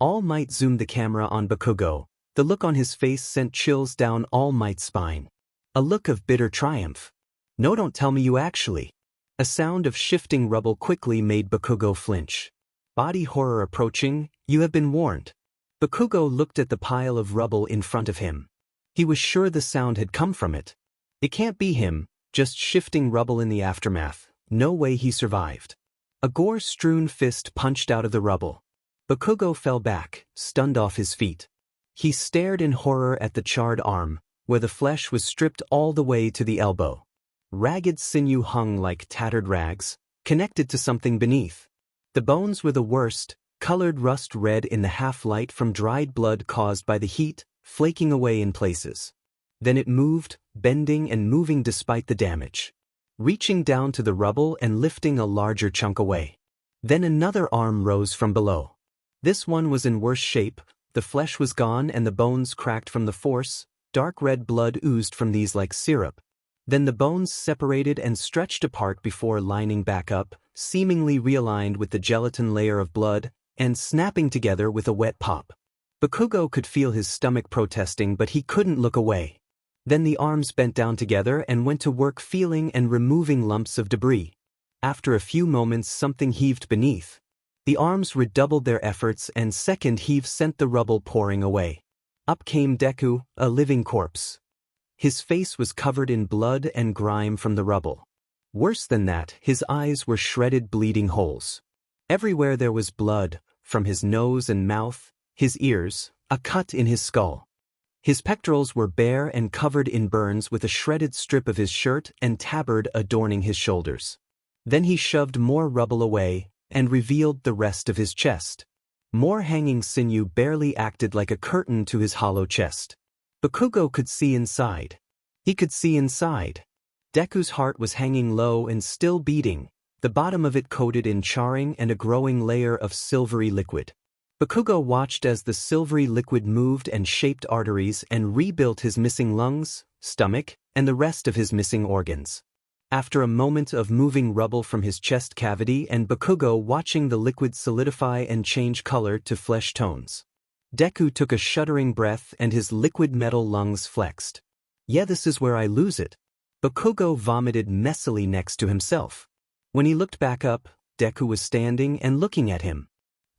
All Might zoomed the camera on Bakugo. The look on his face sent chills down All Might's spine. A look of bitter triumph. "No, don't tell me you actually." A sound of shifting rubble quickly made Bakugo flinch. Body horror approaching, you have been warned. Bakugo looked at the pile of rubble in front of him. He was sure the sound had come from it. It can't be him, just shifting rubble in the aftermath. No way he survived. A gore-strewn fist punched out of the rubble. Bakugo fell back, stunned off his feet. He stared in horror at the charred arm, where the flesh was stripped all the way to the elbow. Ragged sinew hung like tattered rags, connected to something beneath. The bones were the worst, colored rust red in the half-light from dried blood caused by the heat, flaking away in places. Then it moved, bending and moving despite the damage. Reaching down to the rubble and lifting a larger chunk away. Then another arm rose from below. This one was in worse shape, the flesh was gone and the bones cracked from the force, dark red blood oozed from these like syrup. Then the bones separated and stretched apart before lining back up, seemingly realigned with the gelatin layer of blood, and snapping together with a wet pop. Bakugo could feel his stomach protesting, but he couldn't look away. Then the arms bent down together and went to work feeling and removing lumps of debris. After a few moments something heaved beneath. The arms redoubled their efforts and second heave sent the rubble pouring away. Up came Deku, a living corpse. His face was covered in blood and grime from the rubble. Worse than that, his eyes were shredded bleeding holes. Everywhere there was blood, from his nose and mouth, his ears, a cut in his skull. His pectorals were bare and covered in burns with a shredded strip of his shirt and tabard adorning his shoulders. Then he shoved more rubble away and revealed the rest of his chest. More hanging sinew barely acted like a curtain to his hollow chest. Bakugo could see inside. He could see inside. Deku's heart was hanging low and still beating, the bottom of it coated in charring and a growing layer of silvery liquid. Bakugo watched as the silvery liquid moved and shaped arteries and rebuilt his missing lungs, stomach, and the rest of his missing organs. After a moment of moving rubble from his chest cavity and Bakugo watching the liquid solidify and change color to flesh tones, Deku took a shuddering breath and his liquid metal lungs flexed. "Yeah, this is where I lose it." Bakugo vomited messily next to himself. When he looked back up, Deku was standing and looking at him.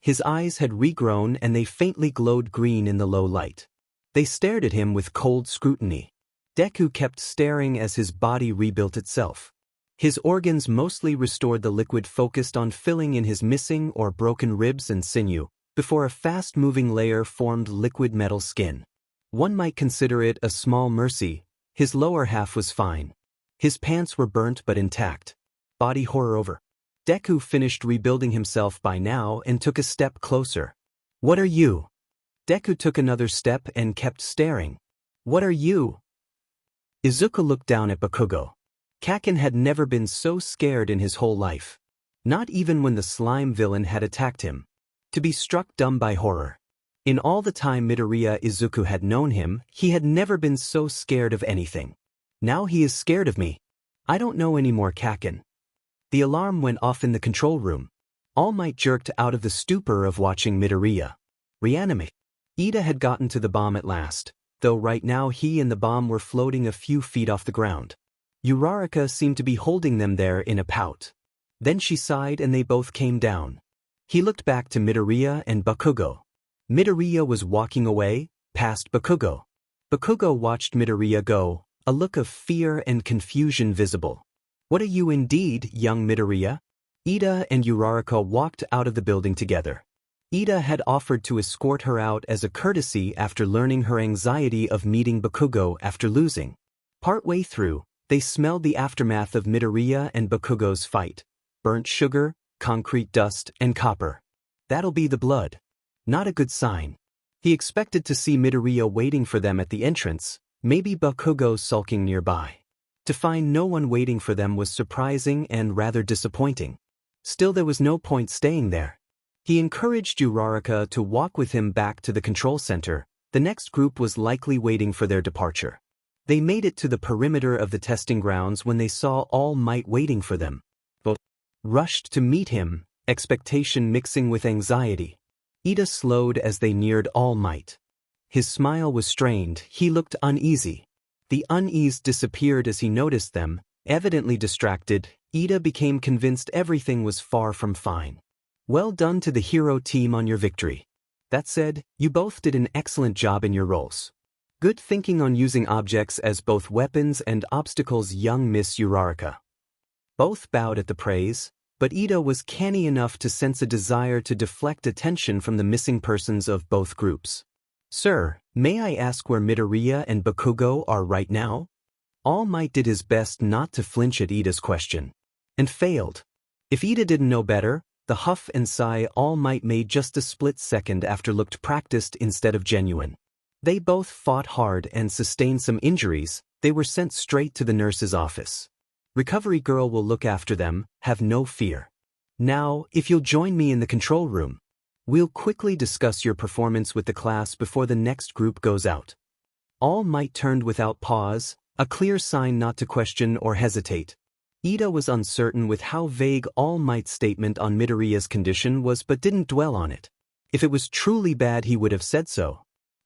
His eyes had regrown and they faintly glowed green in the low light. They stared at him with cold scrutiny. Deku kept staring as his body rebuilt itself. His organs mostly restored the liquid focused on filling in his missing or broken ribs and sinew, before a fast-moving layer formed liquid metal skin. One might consider it a small mercy. His lower half was fine. His pants were burnt but intact. Body horror over. Deku finished rebuilding himself by now and took a step closer. "What are you?" Deku took another step and kept staring. What are you? Izuku looked down at Bakugo. Kaken had never been so scared in his whole life. Not even when the slime villain had attacked him. To be struck dumb by horror. In all the time Midoriya Izuku had known him, he had never been so scared of anything. Now he is scared of me. I don't know anymore, Kaken. The alarm went off in the control room. All Might jerked out of the stupor of watching Midoriya reanimate. Ida had gotten to the bomb at last, though right now he and the bomb were floating a few feet off the ground. Uraraka seemed to be holding them there in a pout. Then she sighed and they both came down. He looked back to Midoriya and Bakugo. Midoriya was walking away, past Bakugo. Bakugo watched Midoriya go, a look of fear and confusion visible. What are you indeed, young Midoriya? Ida and Uraraka walked out of the building together. Ida had offered to escort her out as a courtesy after learning her anxiety of meeting Bakugo after losing. Partway through, they smelled the aftermath of Midoriya and Bakugo's fight. Burnt sugar, concrete dust, and copper. That'll be the blood. Not a good sign. He expected to see Midoriya waiting for them at the entrance, maybe Bakugo sulking nearby. To find no one waiting for them was surprising and rather disappointing. Still, there was no point staying there. He encouraged Uraraka to walk with him back to the control center. The next group was likely waiting for their departure. They made it to the perimeter of the testing grounds when they saw All Might waiting for them. Both rushed to meet him, expectation mixing with anxiety. Ida slowed as they neared All Might. His smile was strained, he looked uneasy. The unease disappeared as he noticed them, evidently distracted. Ida became convinced everything was far from fine. Well done to the hero team on your victory. That said, you both did an excellent job in your roles. Good thinking on using objects as both weapons and obstacles, young Miss Uraraka. Both bowed at the praise, but Ida was canny enough to sense a desire to deflect attention from the missing persons of both groups. Sir, may I ask where Midoriya and Bakugo are right now? All Might did his best not to flinch at Ida's question. And failed. If Ida didn't know better, the huff and sigh All Might made just a split second after looked practiced instead of genuine. They both fought hard and sustained some injuries. They were sent straight to the nurse's office. Recovery girl will look after them, have no fear. Now, if you'll join me in the control room, we'll quickly discuss your performance with the class before the next group goes out. All Might turned without pause, a clear sign not to question or hesitate. Ida was uncertain with how vague All Might's statement on Midoriya's condition was but didn't dwell on it. If it was truly bad he would have said so.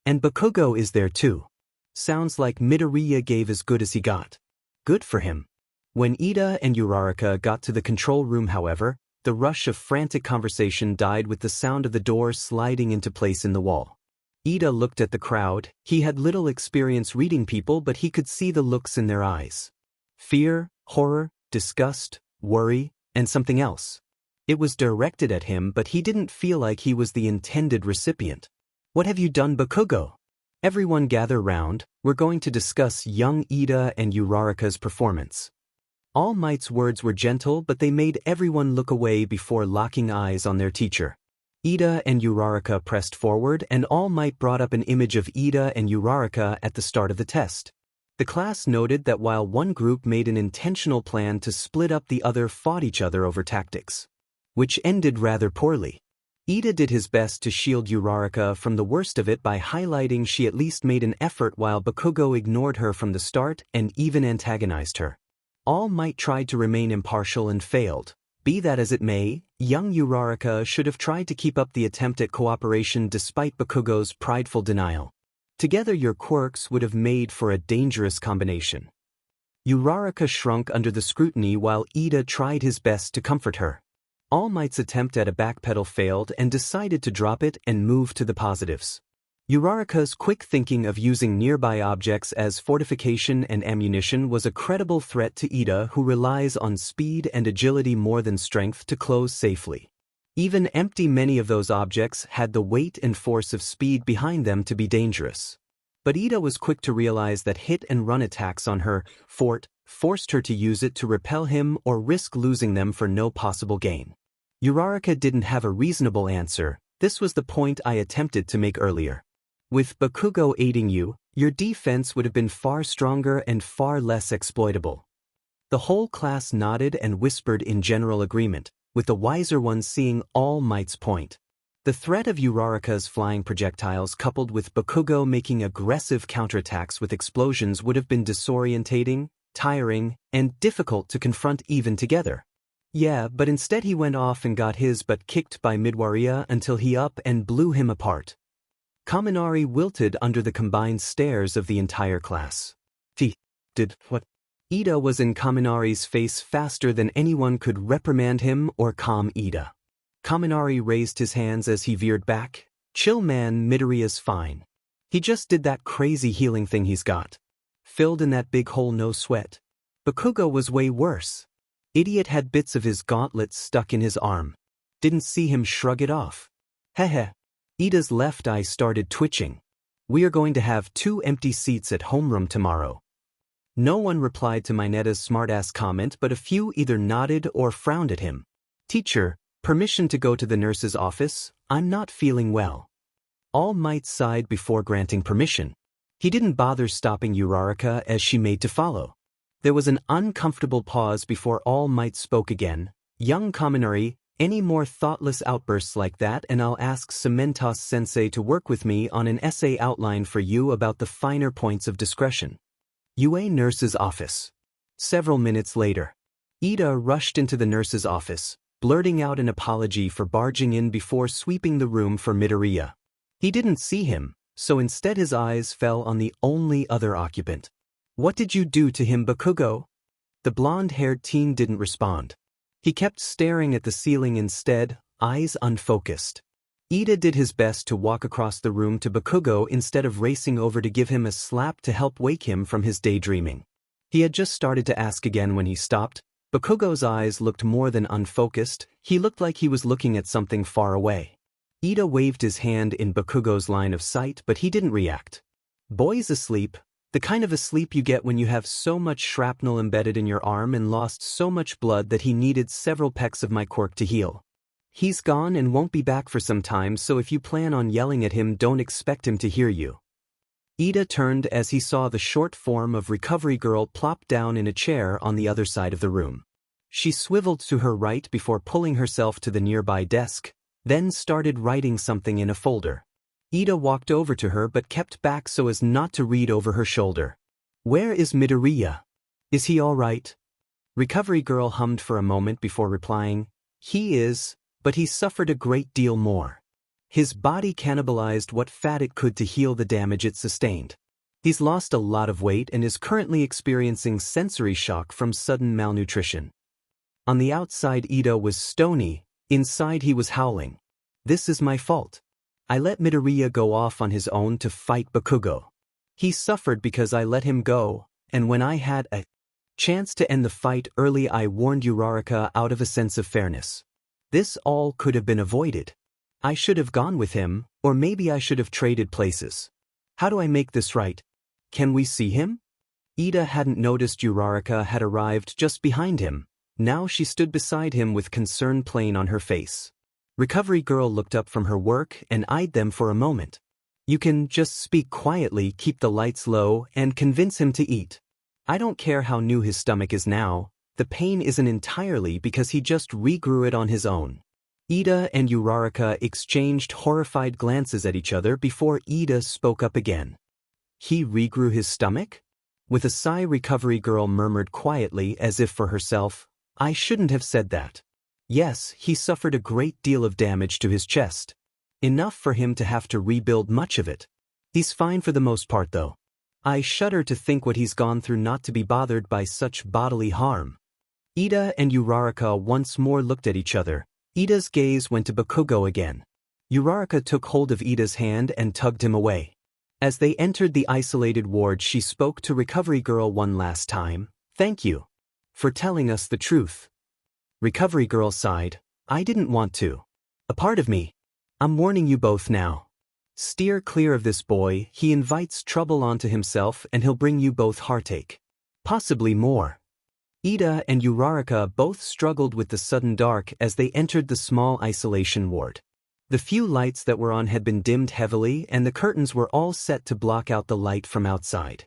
And Bakugo is there too. Sounds like Midoriya gave as good as he got. Good for him. When Ida and Uraraka got to the control room, however, the rush of frantic conversation died with the sound of the door sliding into place in the wall. Ida looked at the crowd. He had little experience reading people, but he could see the looks in their eyes. Fear, horror, disgust, worry, and something else. It was directed at him, but he didn't feel like he was the intended recipient. What have you done, Bakugo? Everyone gather round, we're going to discuss young Ida and Uraraka's performance. All Might's words were gentle, but they made everyone look away before locking eyes on their teacher. Ida and Uraraka pressed forward, and All Might brought up an image of Ida and Uraraka at the start of the test. The class noted that while one group made an intentional plan to split up, the other fought each other over tactics, which ended rather poorly. Ida did his best to shield Uraraka from the worst of it by highlighting she at least made an effort, while Bakugo ignored her from the start and even antagonized her. All Might tried to remain impartial and failed. Be that as it may, young Uraraka should have tried to keep up the attempt at cooperation despite Bakugo's prideful denial. Together your quirks would have made for a dangerous combination. Uraraka shrunk under the scrutiny while Ida tried his best to comfort her. All Might's attempt at a backpedal failed and decided to drop it and move to the positives. Uraraka's quick thinking of using nearby objects as fortification and ammunition was a credible threat to Ida, who relies on speed and agility more than strength to close safely. Even empty, many of those objects had the weight and force of speed behind them to be dangerous. But Ida was quick to realize that hit-and-run attacks on her fort forced her to use it to repel him or risk losing them for no possible gain. Uraraka didn't have a reasonable answer. This was the point I attempted to make earlier. With Bakugo aiding you, Your defense would have been far stronger and far less exploitable. The whole class nodded and whispered in general agreement, with the wiser ones seeing All Might's point. The threat of Uraraka's flying projectiles coupled with Bakugo making aggressive counterattacks with explosions would have been disorientating, tiring, and difficult to confront even together. Yeah, but instead he went off and got his butt kicked by Midoriya until he up and blew him apart. Kaminari wilted under the combined stares of the entire class. Did what? Ida was in Kaminari's face faster than anyone could reprimand him or calm Ida. Kaminari raised his hands as he veered back. Chill man, Midoriya's fine. He just did that crazy healing thing he's got. Filled in that big hole, no sweat. Bakugo was way worse. Idiot had bits of his gauntlet stuck in his arm. Didn't see him shrug it off. Heh. Ida's left eye started twitching. We are going to have 2 empty seats at homeroom tomorrow. No one replied to Mineta's smartass comment, but a few either nodded or frowned at him. Teacher, permission to go to the nurse's office? I'm not feeling well. All Might sighed before granting permission. He didn't bother stopping Uraraka as she made to follow. There was an uncomfortable pause before All Might spoke again. Young Kaminari, any more thoughtless outbursts like that and I'll ask Cementos-sensei to work with me on an essay outline for you about the finer points of discretion. UA nurse's office. Several minutes later, Ida rushed into the nurse's office, blurting out an apology for barging in before sweeping the room for Midoriya. He didn't see him, so instead his eyes fell on the only other occupant. What did you do to him, Bakugo? The blonde-haired teen didn't respond. He kept staring at the ceiling instead, eyes unfocused. Ida did his best to walk across the room to Bakugo instead of racing over to give him a slap to help wake him from his daydreaming. He had just started to ask again when he stopped. Bakugo's eyes looked more than unfocused. He looked like he was looking at something far away. Ida waved his hand in Bakugo's line of sight, but he didn't react. Boy's asleep, the kind of asleep you get when you have so much shrapnel embedded in your arm and lost so much blood that he needed several pecks of my Quirk to heal. He's gone and won't be back for some time, so if you plan on yelling at him, don't expect him to hear you. Ida turned as he saw the short form of Recovery Girl plop down in a chair on the other side of the room. She swiveled to her right before pulling herself to the nearby desk, then started writing something in a folder. Ida walked over to her but kept back so as not to read over her shoulder. Where is Midoriya? Is he all right? Recovery Girl hummed for a moment before replying, he is, but he suffered a great deal more. His body cannibalized what fat it could to heal the damage it sustained. He's lost a lot of weight and is currently experiencing sensory shock from sudden malnutrition. On the outside Ida was stony, inside he was howling. This is my fault. I let Midoriya go off on his own to fight Bakugo. He suffered because I let him go, and when I had a chance to end the fight early I warned Uraraka out of a sense of fairness. This all could have been avoided. I should have gone with him, or maybe I should have traded places. How do I make this right? Can we see him? Ida hadn't noticed Uraraka had arrived just behind him. Now she stood beside him with concern plain on her face. Recovery Girl looked up from her work and eyed them for a moment. You can just speak quietly, keep the lights low, and convince him to eat. I don't care how new his stomach is now. The pain isn't entirely because he just regrew it on his own. Ida and Uraraka exchanged horrified glances at each other before Ida spoke up again. He regrew his stomach? With a sigh, Recovery Girl murmured quietly as if for herself, I shouldn't have said that. Yes, he suffered a great deal of damage to his chest. Enough for him to have to rebuild much of it. He's fine for the most part though. I shudder to think what he's gone through not to be bothered by such bodily harm. Ida and Uraraka once more looked at each other. Ida's gaze went to Bakugo again. Uraraka took hold of Ida's hand and tugged him away. As they entered the isolated ward, she spoke to Recovery Girl one last time. Thank you for telling us the truth. Recovery Girl sighed. I didn't want to. A part of me. I'm warning you both now. Steer clear of this boy. He invites trouble onto himself and he'll bring you both heartache. Possibly more. Ida and Uraraka both struggled with the sudden dark as they entered the small isolation ward. The few lights that were on had been dimmed heavily and the curtains were all set to block out the light from outside.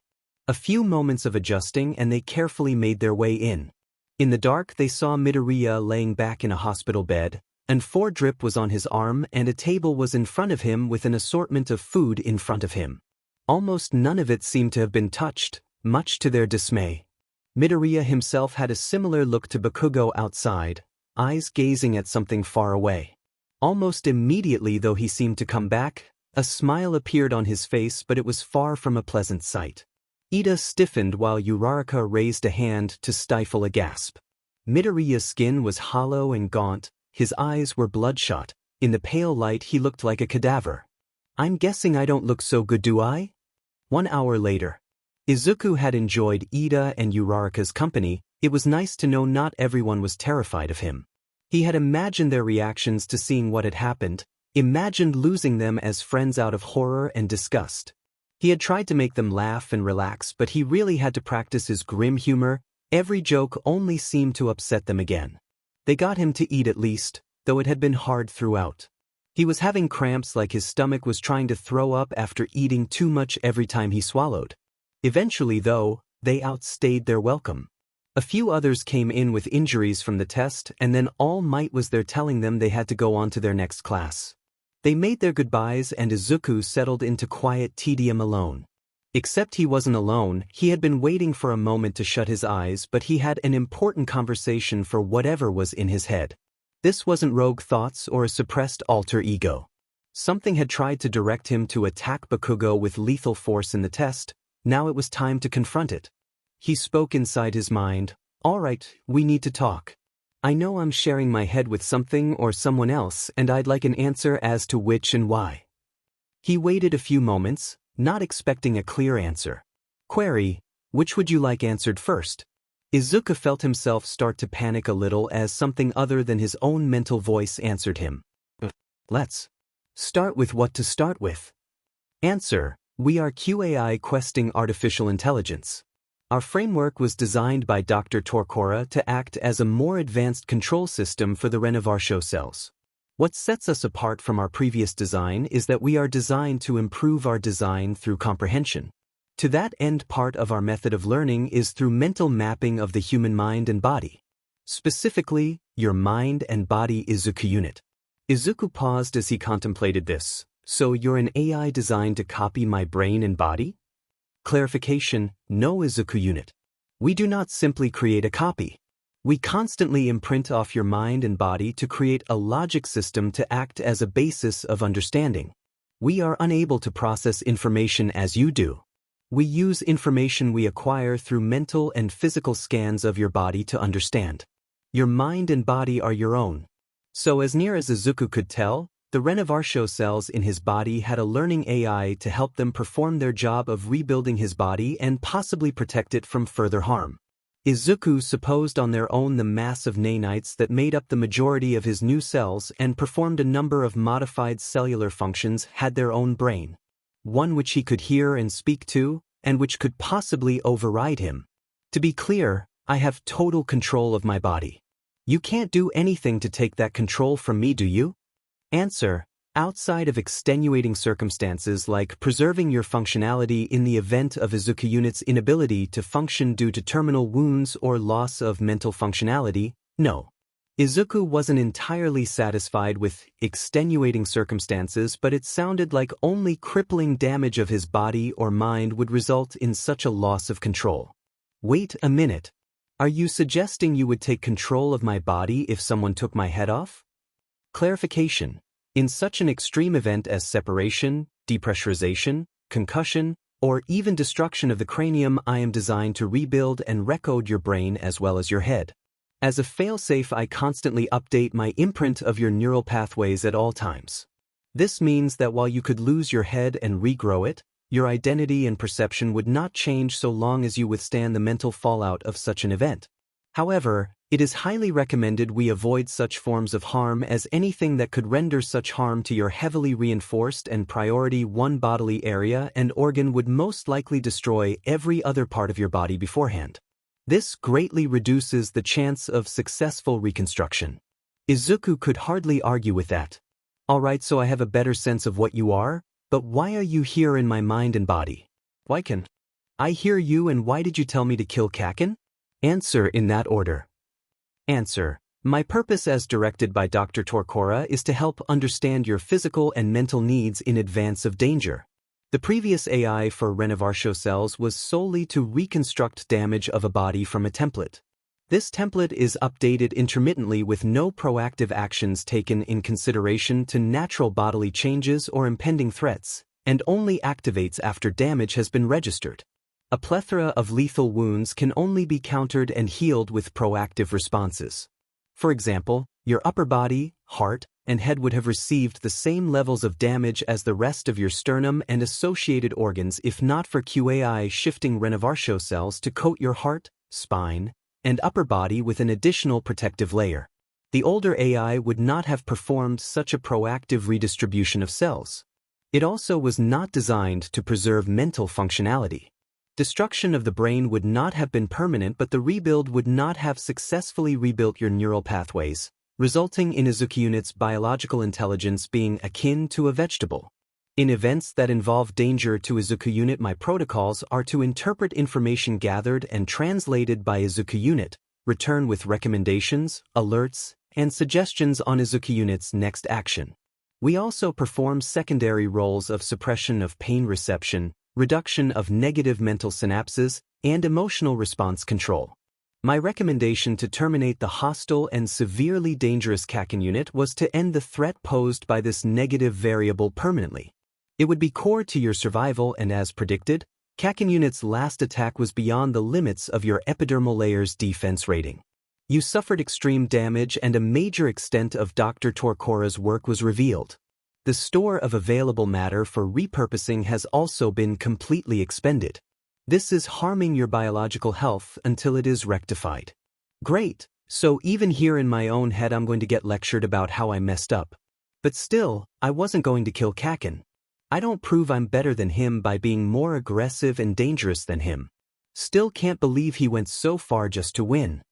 A few moments of adjusting and they carefully made their way in. In the dark they saw Midoriya laying back in a hospital bed, and 4-drip was on his arm and a table was in front of him with an assortment of food in front of him. Almost none of it seemed to have been touched, much to their dismay. Midoriya himself had a similar look to Bakugo outside, eyes gazing at something far away. Almost immediately though he seemed to come back, a smile appeared on his face but it was far from a pleasant sight. Ida stiffened while Uraraka raised a hand to stifle a gasp. Midoriya's skin was hollow and gaunt, his eyes were bloodshot, in the pale light he looked like a cadaver. I'm guessing I don't look so good, do I? 1 hour later. Izuku had enjoyed Ida and Uraraka's company. It was nice to know not everyone was terrified of him. He had imagined their reactions to seeing what had happened, imagined losing them as friends out of horror and disgust. He had tried to make them laugh and relax but he really had to practice his grim humor. Every joke only seemed to upset them again. They got him to eat at least, though it had been hard throughout. He was having cramps like his stomach was trying to throw up after eating too much every time he swallowed. Eventually though, they outstayed their welcome. A few others came in with injuries from the test and then All Might was there telling them they had to go on to their next class. They made their goodbyes and Izuku settled into quiet tedium alone. Except he wasn't alone, he had been waiting for a moment to shut his eyes but he had an important conversation for whatever was in his head. This wasn't rogue thoughts or a suppressed alter ego. Something had tried to direct him to attack Bakugo with lethal force in the test, now it was time to confront it. He spoke inside his mind, "All right, we need to talk. I know I'm sharing my head with something or someone else and I'd like an answer as to which and why." He waited a few moments, not expecting a clear answer. Query, which would you like answered first? Izuku felt himself start to panic a little as something other than his own mental voice answered him. Let's start with what to start with. Answer, we are QAI questing artificial intelligence. Our framework was designed by Dr. Torkora to act as a more advanced control system for the Renovarsho cells. What sets us apart from our previous design is that we are designed to improve our design through comprehension. To that end, part of our method of learning is through mental mapping of the human mind and body. Specifically, your mind and body Izuku unit. Izuku paused as he contemplated this. So you're an AI designed to copy my brain and body? Clarification, no Izuku unit. We do not simply create a copy. We constantly imprint off your mind and body to create a logic system to act as a basis of understanding. We are unable to process information as you do. We use information we acquire through mental and physical scans of your body to understand. Your mind and body are your own. So as near as Izuku could tell, the Renovarsho cells in his body had a learning AI to help them perform their job of rebuilding his body and possibly protect it from further harm. Izuku supposed on their own the mass of nanites that made up the majority of his new cells and performed a number of modified cellular functions had their own brain. One which he could hear and speak to, and which could possibly override him. To be clear, I have total control of my body. You can't do anything to take that control from me, do you? Answer, outside of extenuating circumstances like preserving your functionality in the event of Izuku unit's inability to function due to terminal wounds or loss of mental functionality, no. Izuku wasn't entirely satisfied with extenuating circumstances, but it sounded like only crippling damage of his body or mind would result in such a loss of control. Wait a minute. Are you suggesting you would take control of my body if someone took my head off? Clarification. In such an extreme event as separation, depressurization, concussion, or even destruction of the cranium, I am designed to rebuild and recode your brain as well as your head. As a failsafe, I constantly update my imprint of your neural pathways at all times. This means that while you could lose your head and regrow it, your identity and perception would not change so long as you withstand the mental fallout of such an event. However, it is highly recommended we avoid such forms of harm, as anything that could render such harm to your heavily reinforced and priority 1 bodily area and organ would most likely destroy every other part of your body beforehand. This greatly reduces the chance of successful reconstruction. Izuku could hardly argue with that. Alright, so I have a better sense of what you are, but why are you here in my mind and body? Why can I hear you, and why did you tell me to kill Kakin? Answer in that order. Answer. My purpose as directed by Dr. Torkora is to help understand your physical and mental needs in advance of danger. The previous AI for Renovarsho cells was solely to reconstruct damage of a body from a template. This template is updated intermittently with no proactive actions taken in consideration to natural bodily changes or impending threats, and only activates after damage has been registered. A plethora of lethal wounds can only be countered and healed with proactive responses. For example, your upper body, heart, and head would have received the same levels of damage as the rest of your sternum and associated organs if not for QAI shifting Renovarsho cells to coat your heart, spine, and upper body with an additional protective layer. The older AI would not have performed such a proactive redistribution of cells. It also was not designed to preserve mental functionality. Destruction of the brain would not have been permanent, but the rebuild would not have successfully rebuilt your neural pathways, resulting in Izuku unit's biological intelligence being akin to a vegetable. In events that involve danger to Izuku unit, my protocols are to interpret information gathered and translated by Izuku unit, return with recommendations, alerts, and suggestions on Izuku unit's next action. We also perform secondary roles of suppression of pain reception, reduction of negative mental synapses, and emotional response control. My recommendation to terminate the hostile and severely dangerous Kakin unit was to end the threat posed by this negative variable permanently. It would be core to your survival, and as predicted, Kakin unit's last attack was beyond the limits of your epidermal layer's defense rating. You suffered extreme damage, and a major extent of Dr. Torkora's work was revealed. The store of available matter for repurposing has also been completely expended. This is harming your biological health until it is rectified. Great, so even here in my own head I'm going to get lectured about how I messed up. But still, I wasn't going to kill Kakin. I don't prove I'm better than him by being more aggressive and dangerous than him. Still can't believe he went so far just to win.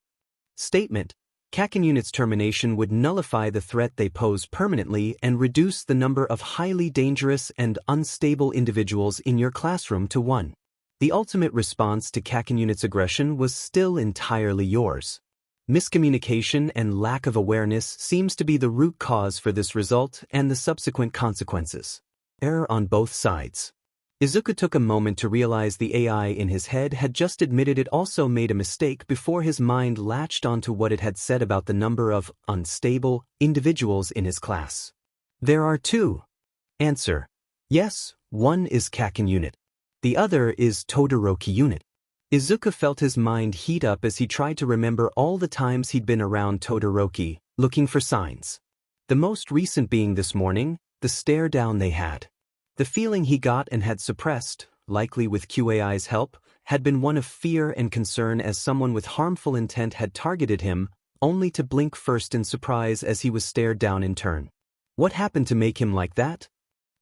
Statement. Kakin unit's termination would nullify the threat they pose permanently and reduce the number of highly dangerous and unstable individuals in your classroom to 1. The ultimate response to Kakin unit's aggression was still entirely yours. Miscommunication and lack of awareness seems to be the root cause for this result and the subsequent consequences. Error on both sides. Izuku took a moment to realize the AI in his head had just admitted it also made a mistake before his mind latched onto what it had said about the number of unstable individuals in his class. There are 2. Answer. Yes, one is Kakin unit. The other is Todoroki unit. Izuku felt his mind heat up as he tried to remember all the times he'd been around Todoroki, looking for signs. The most recent being this morning, the stare down they had. The feeling he got and had suppressed, likely with QAI's help, had been one of fear and concern as someone with harmful intent had targeted him, only to blink first in surprise as he was stared down in turn. What happened to make him like that?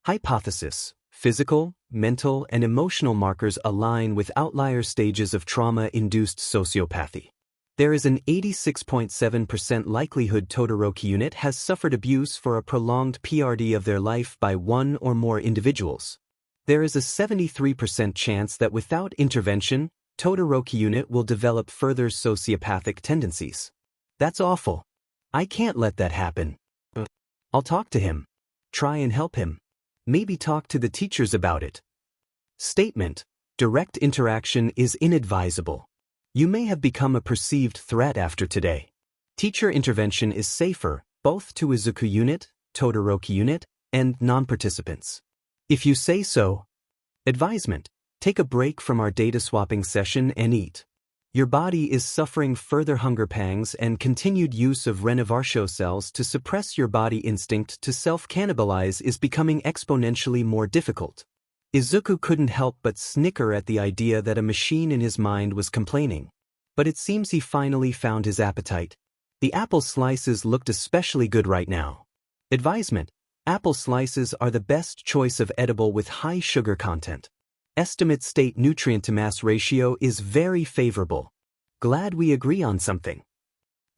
Hypothesis. Physical, mental, and emotional markers align with outlier stages of trauma-induced sociopathy. There is an 86.7% likelihood Todoroki unit has suffered abuse for a prolonged PRD of their life by one or more individuals. There is a 73% chance that without intervention, Todoroki unit will develop further sociopathic tendencies. That's awful. I can't let that happen. I'll talk to him. Try and help him. Maybe talk to the teachers about it. Statement. Direct interaction is inadvisable. You may have become a perceived threat after today. Teacher intervention is safer, both to Izuku unit, Todoroki unit, and non-participants. If you say so. Advisement. Take a break from our data swapping session and eat. Your body is suffering further hunger pangs, and continued use of Renovarsho cells to suppress your body instinct to self-cannibalize is becoming exponentially more difficult. Izuku couldn't help but snicker at the idea that a machine in his mind was complaining. But it seems he finally found his appetite. The apple slices looked especially good right now. Advisement. Apple slices are the best choice of edible with high sugar content. Estimate state nutrient-to-mass ratio is very favorable. Glad we agree on something.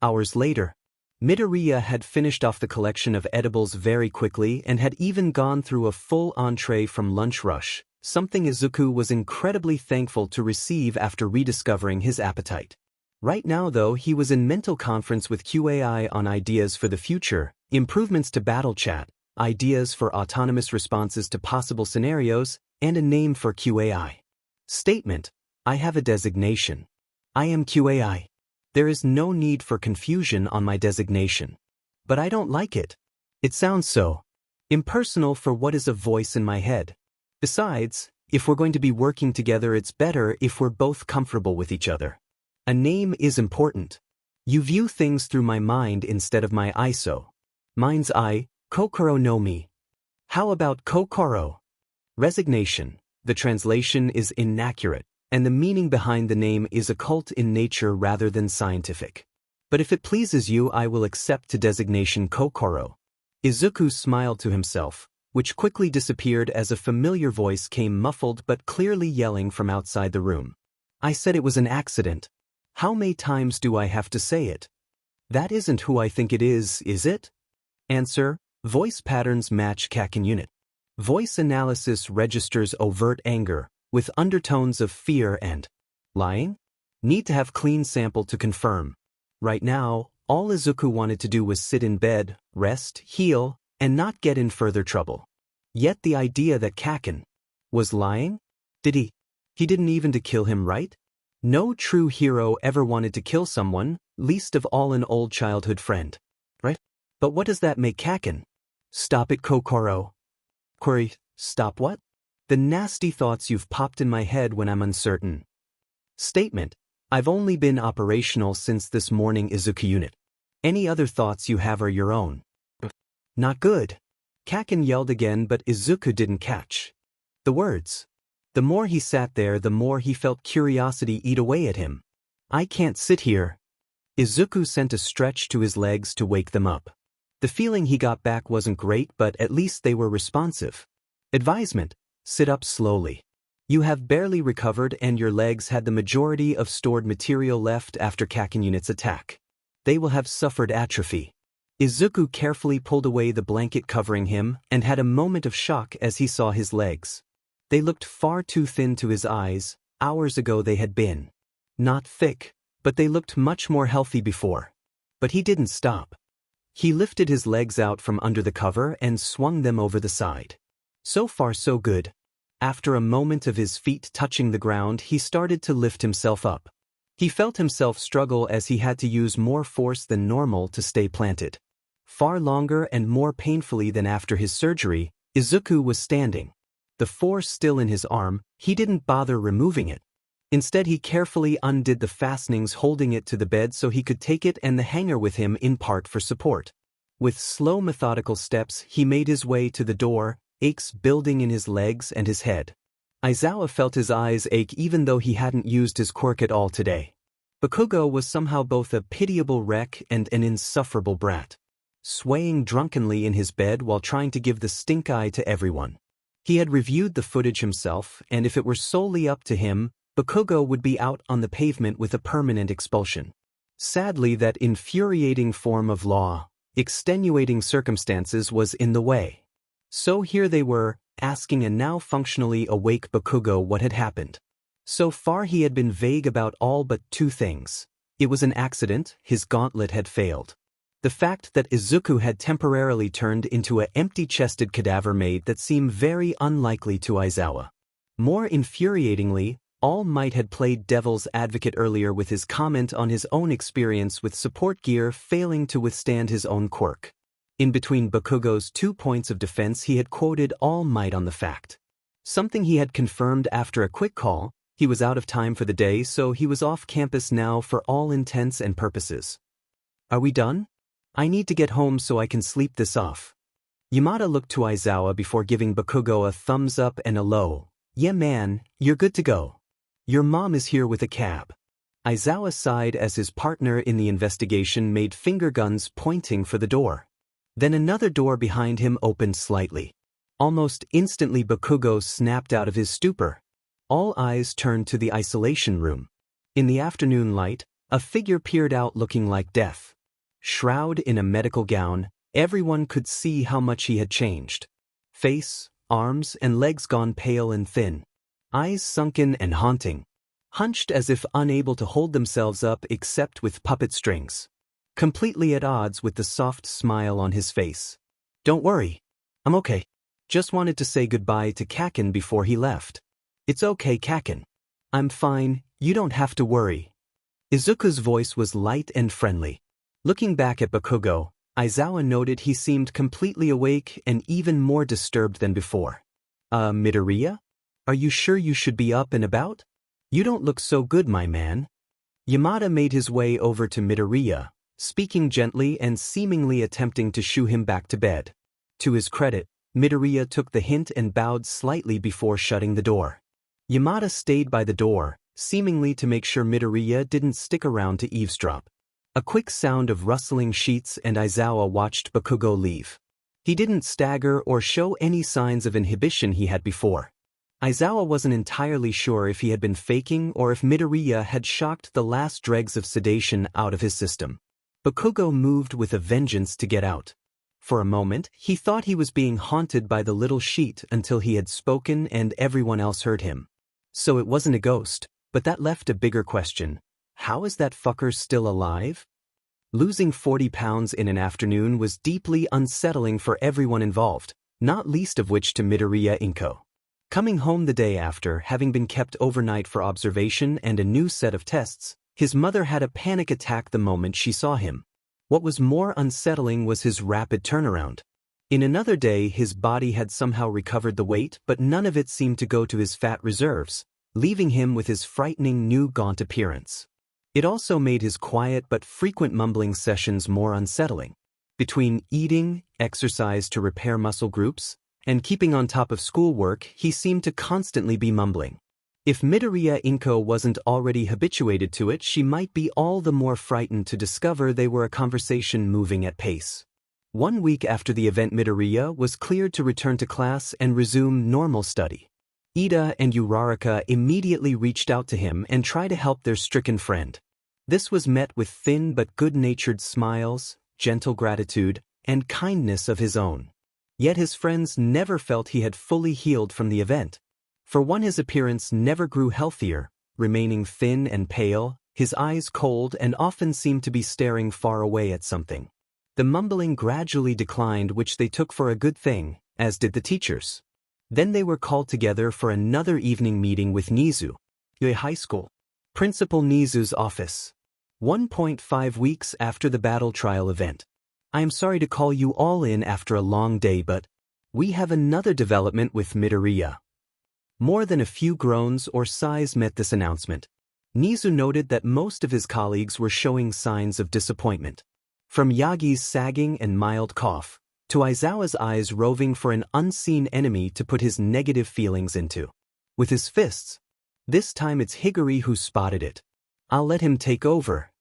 Hours later. Midoriya had finished off the collection of edibles very quickly and had even gone through a full entree from lunch rush, something Izuku was incredibly thankful to receive after rediscovering his appetite. Right now though, he was in mental conference with QAI on ideas for the future, improvements to battle chat, ideas for autonomous responses to possible scenarios, and a name for QAI. Statement: I have a designation. I am QAI. There is no need for confusion on my designation. But I don't like it. It sounds so impersonal for what is a voice in my head. Besides, if we're going to be working together, it's better if we're both comfortable with each other. A name is important. You view things through my mind instead of my ISO. Mine's I, Kokoro no Mi. How about Kokoro? Resignation. The translation is inaccurate, and the meaning behind the name is occult in nature rather than scientific. But if it pleases you, I will accept the designation Kokoro. Izuku smiled to himself, which quickly disappeared as a familiar voice came muffled but clearly yelling from outside the room. I said it was an accident. How many times do I have to say it? That isn't who I think it is it? Answer: voice patterns match Kaken unit. Voice analysis registers overt anger, with undertones of fear and lying? Need to have clean sample to confirm. Right now, all Izuku wanted to do was sit in bed, rest, heal, and not get in further trouble. Yet the idea that Kaken was lying? Did he? He didn't even to kill him, right? No true hero ever wanted to kill someone, least of all an old childhood friend. Right? But what does that make Kaken? Stop it, Kokoro. Query: stop what? The nasty thoughts you've popped in my head when I'm uncertain. Statement: I've only been operational since this morning, Izuku unit. Any other thoughts you have are your own. Not good. Kaken yelled again, but Izuku didn't catch the words. The more he sat there, the more he felt curiosity eat away at him. I can't sit here. Izuku sent a stretch to his legs to wake them up. The feeling he got back wasn't great, but at least they were responsive. Advisement: sit up slowly. You have barely recovered and your legs had the majority of stored material left after Kaken unit's attack. They will have suffered atrophy. Izuku carefully pulled away the blanket covering him and had a moment of shock as he saw his legs. They looked far too thin to his eyes. Hours ago they had been not thick, but they looked much more healthy before. But he didn't stop. He lifted his legs out from under the cover and swung them over the side. So far so good. After a moment of his feet touching the ground, he started to lift himself up. He felt himself struggle as he had to use more force than normal to stay planted. Far longer and more painfully than after his surgery, Izuku was standing. The force still in his arm, he didn't bother removing it. Instead, he carefully undid the fastenings holding it to the bed so he could take it and the hanger with him in part for support. With slow, methodical steps, he made his way to the door, aches building in his legs and his head. Aizawa felt his eyes ache even though he hadn't used his quirk at all today. Bakugo was somehow both a pitiable wreck and an insufferable brat, swaying drunkenly in his bed while trying to give the stink eye to everyone. He had reviewed the footage himself, and if it were solely up to him, Bakugo would be out on the pavement with a permanent expulsion. Sadly, that infuriating form of law, extenuating circumstances, was in the way. So here they were, asking a now functionally awake Bakugo what had happened. So far he had been vague about all but two things. It was an accident, his gauntlet had failed. The fact that Izuku had temporarily turned into an empty-chested cadaver made that seem very unlikely to Aizawa. More infuriatingly, All Might had played devil's advocate earlier with his comment on his own experience with support gear failing to withstand his own quirk. In between Bakugo's 2 points of defense, he had quoted All Might on the fact. Something he had confirmed after a quick call. He was out of time for the day, so he was off campus now for all intents and purposes. Are we done? I need to get home so I can sleep this off. Yamada looked to Aizawa before giving Bakugo a thumbs up and a low, "Yeah man, you're good to go. Your mom is here with a cab." Aizawa sighed as his partner in the investigation made finger guns pointing for the door. Then another door behind him opened slightly. Almost instantly Bakugo snapped out of his stupor. All eyes turned to the isolation room. In the afternoon light, a figure peered out looking like death. Shrouded in a medical gown, everyone could see how much he had changed. Face, arms, and legs gone pale and thin. Eyes sunken and haunting. Hunched as if unable to hold themselves up except with puppet strings. Completely at odds with the soft smile on his face. "Don't worry. I'm okay. Just wanted to say goodbye to Kaken before he left." "It's okay, Kaken. I'm fine, you don't have to worry." Izuku's voice was light and friendly. Looking back at Bakugo, Aizawa noted he seemed completely awake and even more disturbed than before. Midoriya? Are you sure you should be up and about? You don't look so good, my man." Yamada made his way over to Midoriya, speaking gently and seemingly attempting to shoo him back to bed. To his credit, Midoriya took the hint and bowed slightly before shutting the door. Yamada stayed by the door, seemingly to make sure Midoriya didn't stick around to eavesdrop. A quick sound of rustling sheets and Aizawa watched Bakugo leave. He didn't stagger or show any signs of inhibition he had before. Aizawa wasn't entirely sure if he had been faking or if Midoriya had shocked the last dregs of sedation out of his system. Bakugo moved with a vengeance to get out. For a moment, he thought he was being haunted by the little sheet until he had spoken and everyone else heard him. So it wasn't a ghost, but that left a bigger question. How is that fucker still alive? Losing 40 pounds in an afternoon was deeply unsettling for everyone involved, not least of which to Midoriya Inko. Coming home the day after, having been kept overnight for observation and a new set of tests, his mother had a panic attack the moment she saw him. What was more unsettling was his rapid turnaround. In another day, his body had somehow recovered the weight, but none of it seemed to go to his fat reserves, leaving him with his frightening new gaunt appearance. It also made his quiet but frequent mumbling sessions more unsettling. Between eating, exercise to repair muscle groups, and keeping on top of schoolwork, he seemed to constantly be mumbling. If Midoriya Inko wasn't already habituated to it, she might be all the more frightened to discover they were a conversation moving at pace. 1 week after the event, Midoriya was cleared to return to class and resume normal study. Ida and Uraraka immediately reached out to him and tried to help their stricken friend. This was met with thin but good-natured smiles, gentle gratitude, and kindness of his own. Yet his friends never felt he had fully healed from the event. For one, his appearance never grew healthier, remaining thin and pale, his eyes cold and often seemed to be staring far away at something. The mumbling gradually declined, which they took for a good thing, as did the teachers. Then they were called together for another evening meeting with Nizu, Yue High School, Principal Nizu's office. 1.5 weeks after the battle trial event. "I am sorry to call you all in after a long day, but we have another development with Midoriya." More than a few groans or sighs met this announcement. Nizu noted that most of his colleagues were showing signs of disappointment. From Yagi's sagging and mild cough, to Aizawa's eyes roving for an unseen enemy to put his negative feelings into. With his fists. This time it's Higuri who spotted it. "I'll let him take over."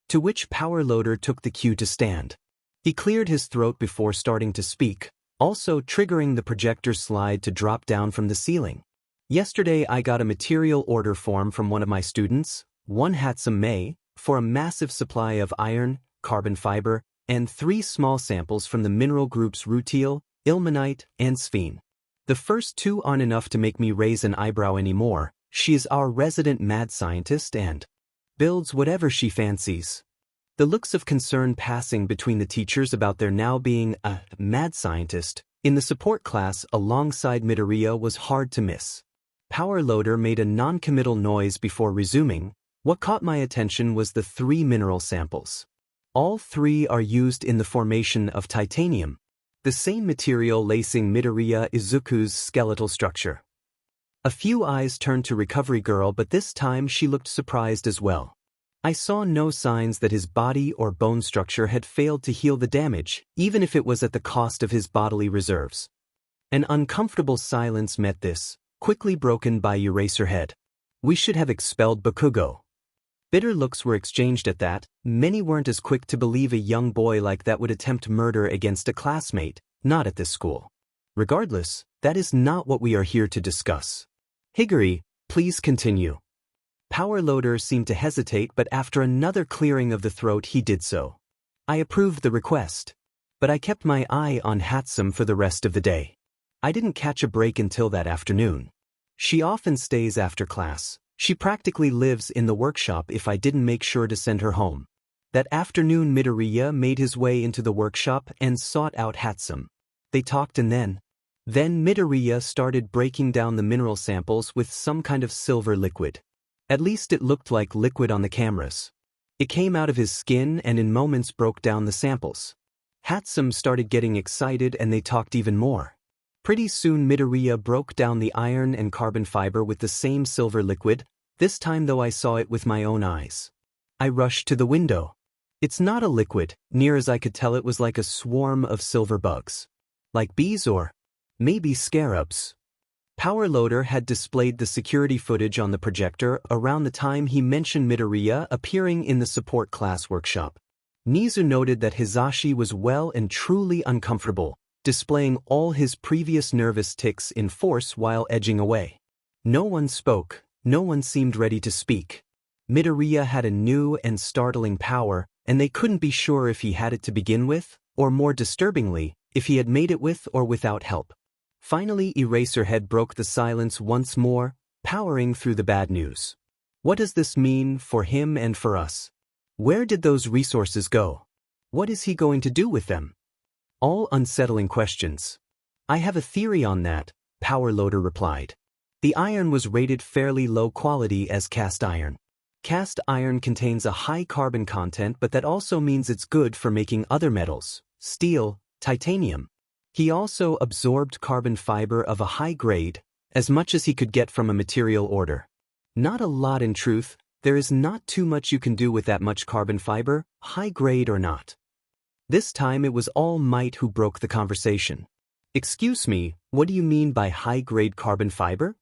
To which Power Loader took the cue to stand. He cleared his throat before starting to speak, also triggering the projector slide to drop down from the ceiling. "Yesterday I got a material order form from one of my students, one Hatsum Mei, for a massive supply of iron, carbon fiber, and 3 small samples from the mineral groups rutile, ilmenite, and sphene. The first 2 aren't enough to make me raise an eyebrow anymore. She is our resident mad scientist and builds whatever she fancies." The looks of concern passing between the teachers about there now being a mad scientist in the support class alongside Midoriya was hard to miss. Power Loader made a non-committal noise before resuming. "What caught my attention was the 3 mineral samples. All 3 are used in the formation of titanium, the same material lacing Midoriya Izuku's skeletal structure." A few eyes turned to Recovery Girl, but this time she looked surprised as well. "I saw no signs that his body or bone structure had failed to heal the damage, even if it was at the cost of his bodily reserves." An uncomfortable silence met this, quickly broken by Eraserhead. "We should have expelled Bakugo." Bitter looks were exchanged at that. Many weren't as quick to believe a young boy like that would attempt murder against a classmate, not at this school. Regardless, that is not what we are here to discuss. "Higuri, please continue." Power Loader seemed to hesitate, but after another clearing of the throat he did so. I approved the request. But I kept my eye on Hatsum for the rest of the day. I didn't catch a break until that afternoon. She often stays after class. She practically lives in the workshop if I didn't make sure to send her home. That afternoon Midoriya made his way into the workshop and sought out Hatsum. They talked and then Midoriya started breaking down the mineral samples with some kind of silver liquid. At least it looked like liquid on the cameras. It came out of his skin and in moments broke down the samples. Hatsum started getting excited and they talked even more. Pretty soon Midoriya broke down the iron and carbon fiber with the same silver liquid, this time though I saw it with my own eyes. I rushed to the window. It's not a liquid, near as I could tell it was like a swarm of silver bugs. Like bees or maybe scarabs. Power Loader had displayed the security footage on the projector around the time he mentioned Midoriya appearing in the support class workshop. Nizu noted that Hizashi was well and truly uncomfortable, displaying all his previous nervous tics in force while edging away. No one spoke, no one seemed ready to speak. Midoriya had a new and startling power, and they couldn't be sure if he had it to begin with, or more disturbingly, if he had made it with or without help. Finally Eraserhead broke the silence once more, powering through the bad news. What does this mean for him and for us? Where did those resources go? What is he going to do with them? All unsettling questions. I have a theory on that, Power Loader replied. The iron was rated fairly low quality as cast iron. Cast iron contains a high carbon content, but that also means it's good for making other metals, steel, titanium. He also absorbed carbon fiber of a high grade, as much as he could get from a material order. Not a lot in truth, there is not too much you can do with that much carbon fiber, high grade or not. This time it was All Might who broke the conversation. Excuse me, what do you mean by high-grade carbon fiber?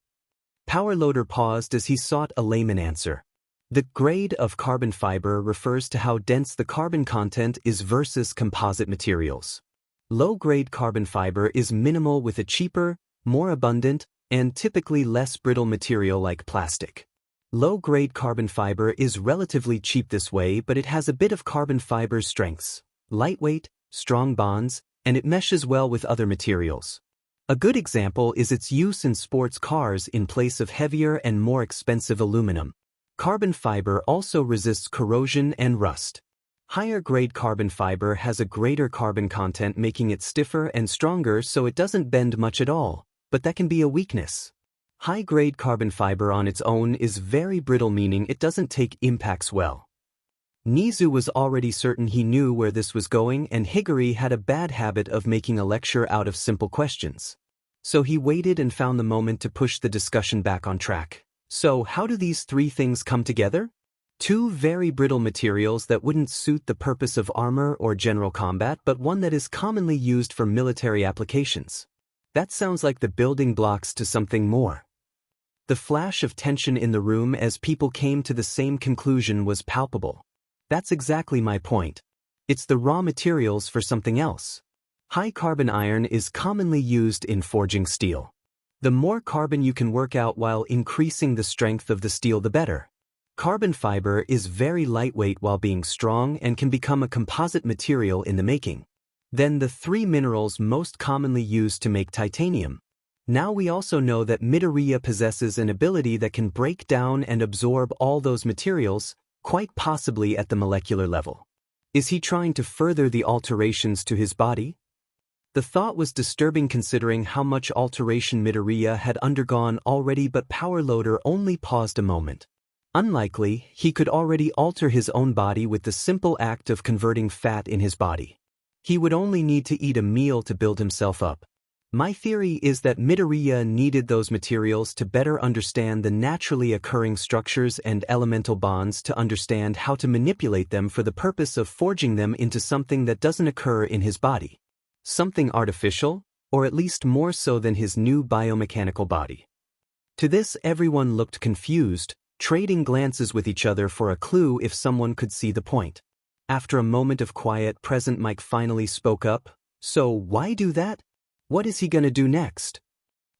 Power Loader paused as he sought a layman answer. The grade of carbon fiber refers to how dense the carbon content is versus composite materials. Low-grade carbon fiber is minimal with a cheaper, more abundant, and typically less brittle material like plastic. Low-grade carbon fiber is relatively cheap this way, but it has a bit of carbon fiber's strengths. Lightweight, strong bonds, and it meshes well with other materials. A good example is its use in sports cars in place of heavier and more expensive aluminum. Carbon fiber also resists corrosion and rust. Higher-grade carbon fiber has a greater carbon content, making it stiffer and stronger so it doesn't bend much at all, but that can be a weakness. High-grade carbon fiber on its own is very brittle, meaning it doesn't take impacts well. Nizu was already certain he knew where this was going, and Higuri had a bad habit of making a lecture out of simple questions. So he waited and found the moment to push the discussion back on track. So how do these three things come together? Two very brittle materials that wouldn't suit the purpose of armor or general combat, but one that is commonly used for military applications. That sounds like the building blocks to something more. The flash of tension in the room as people came to the same conclusion was palpable. That's exactly my point. It's the raw materials for something else. High carbon iron is commonly used in forging steel. The more carbon you can work out while increasing the strength of the steel, the better. Carbon fiber is very lightweight while being strong and can become a composite material in the making. Then the three minerals most commonly used to make titanium. Now we also know that Midoriya possesses an ability that can break down and absorb all those materials, quite possibly at the molecular level. Is he trying to further the alterations to his body? The thought was disturbing considering how much alteration Midoriya had undergone already, but Power Loader only paused a moment. Unlikely, he could already alter his own body with the simple act of converting fat in his body. He would only need to eat a meal to build himself up. My theory is that Midoriya needed those materials to better understand the naturally occurring structures and elemental bonds, to understand how to manipulate them for the purpose of forging them into something that doesn't occur in his body. Something artificial, or at least more so than his new biomechanical body. To this everyone looked confused, trading glances with each other for a clue if someone could see the point. After a moment of quiet, Present Mike finally spoke up. So why do that? What is he gonna do next?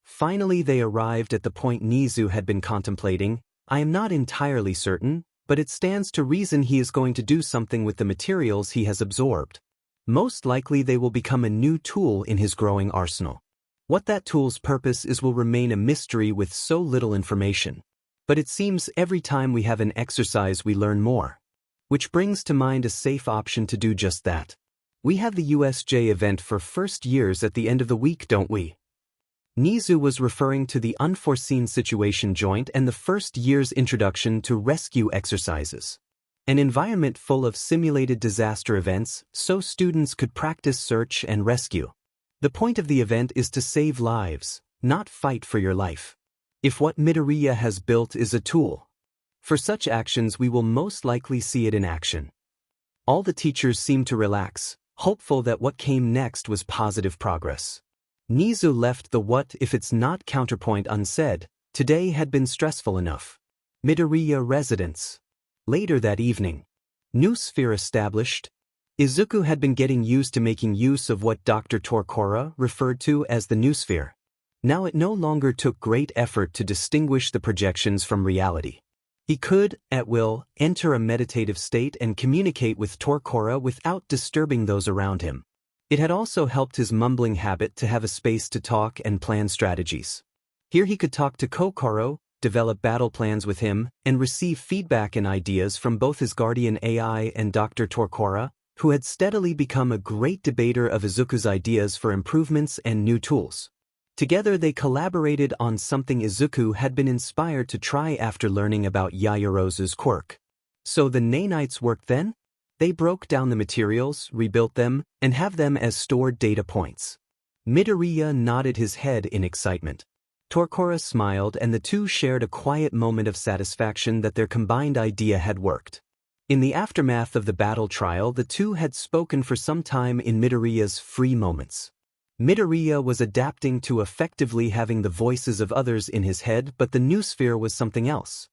Finally they arrived at the point Nizu had been contemplating. I am not entirely certain, but it stands to reason he is going to do something with the materials he has absorbed. Most likely they will become a new tool in his growing arsenal. What that tool's purpose is will remain a mystery with so little information. But it seems every time we have an exercise we learn more. Which brings to mind a safe option to do just that. We have the USJ event for first years at the end of the week, don't we? Nizu was referring to the unforeseen situation joint and the first year's introduction to rescue exercises. An environment full of simulated disaster events so students could practice search and rescue. The point of the event is to save lives, not fight for your life. If what Midoriya has built is a tool for such actions, we will most likely see it in action. All the teachers seemed to relax, hopeful that what came next was positive progress. Nizu left the what if it's not counterpoint unsaid. Today had been stressful enough. Midoriya residence. Later that evening. New sphere established. Izuku had been getting used to making use of what Dr. Torkora referred to as the new sphere. Now it no longer took great effort to distinguish the projections from reality. He could, at will, enter a meditative state and communicate with Torkora without disturbing those around him. It had also helped his mumbling habit to have a space to talk and plan strategies. Here he could talk to Kokoro, develop battle plans with him, and receive feedback and ideas from both his guardian AI and Dr. Torkora, who had steadily become a great debater of Izuku's ideas for improvements and new tools. Together they collaborated on something Izuku had been inspired to try after learning about Yaoyorozu's quirk. So the nanites worked then? They broke down the materials, rebuilt them, and have them as stored data points. Midoriya nodded his head in excitement. Torkora smiled and the two shared a quiet moment of satisfaction that their combined idea had worked. In the aftermath of the battle trial, the two had spoken for some time in Midoriya's free moments. Midoriya was adapting to effectively having the voices of others in his head, but the new sphere was something else.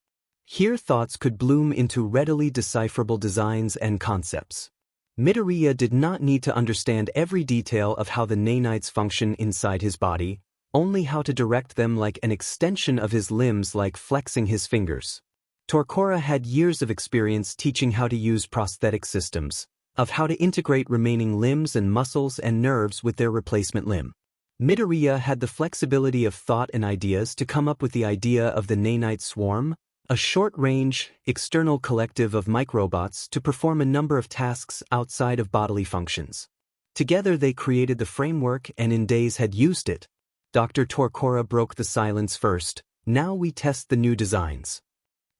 Here thoughts could bloom into readily decipherable designs and concepts. Midoriya did not need to understand every detail of how the nanites function inside his body, only how to direct them like an extension of his limbs, like flexing his fingers. Torkora had years of experience teaching how to use prosthetic systems, of how to integrate remaining limbs and muscles and nerves with their replacement limb. Midoriya had the flexibility of thought and ideas to come up with the idea of the nanite swarm, a short-range, external collective of microbots to perform a number of tasks outside of bodily functions. Together they created the framework and in days had used it. Dr. Torkora broke the silence first. Now we test the new designs.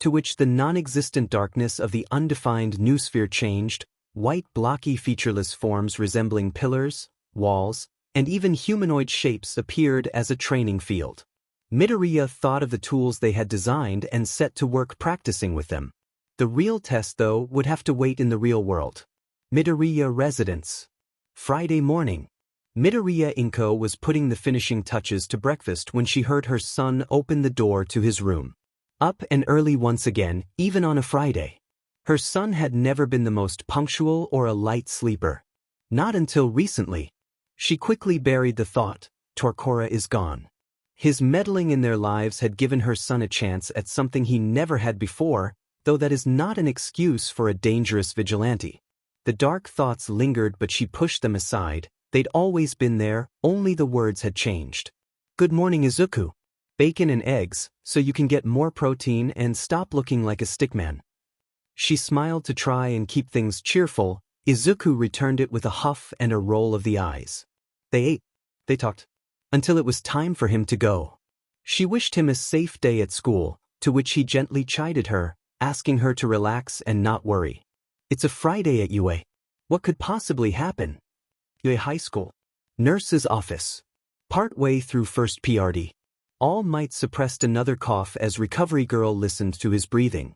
To which the non-existent darkness of the undefined new sphere changed, white blocky featureless forms resembling pillars, walls, and even humanoid shapes appeared as a training field. Midoriya thought of the tools they had designed and set to work practicing with them. The real test, though, would have to wait in the real world. Midoriya residence. Friday morning. Midoriya Inko was putting the finishing touches to breakfast when she heard her son open the door to his room. Up and early once again, even on a Friday. Her son had never been the most punctual or a light sleeper. Not until recently. She quickly buried the thought, Torkora is gone. His meddling in their lives had given her son a chance at something he never had before, though that is not an excuse for a dangerous vigilante. The dark thoughts lingered, but she pushed them aside. They'd always been there, only the words had changed. Good morning, Izuku. Bacon and eggs, so you can get more protein and stop looking like a stickman. She smiled to try and keep things cheerful. Izuku returned it with a huff and a roll of the eyes. They ate. They talked. Until it was time for him to go. She wished him a safe day at school, to which he gently chided her, asking her to relax and not worry. It's a Friday at UA. What could possibly happen? UA High School. Nurse's office. Partway through first PRD. All Might suppressed another cough as Recovery Girl listened to his breathing.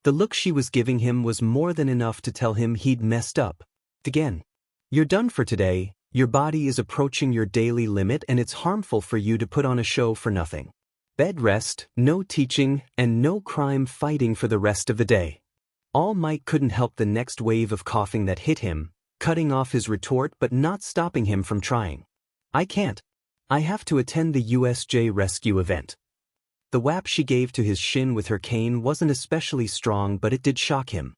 The look she was giving him was more than enough to tell him he'd messed up. Again. You're done for today. Your body is approaching your daily limit and it's harmful for you to put on a show for nothing. Bed rest, no teaching, and no crime fighting for the rest of the day. All Might couldn't help the next wave of coughing that hit him, cutting off his retort but not stopping him from trying. I can't. I have to attend the USJ rescue event. The whap she gave to his shin with her cane wasn't especially strong, but it did shock him.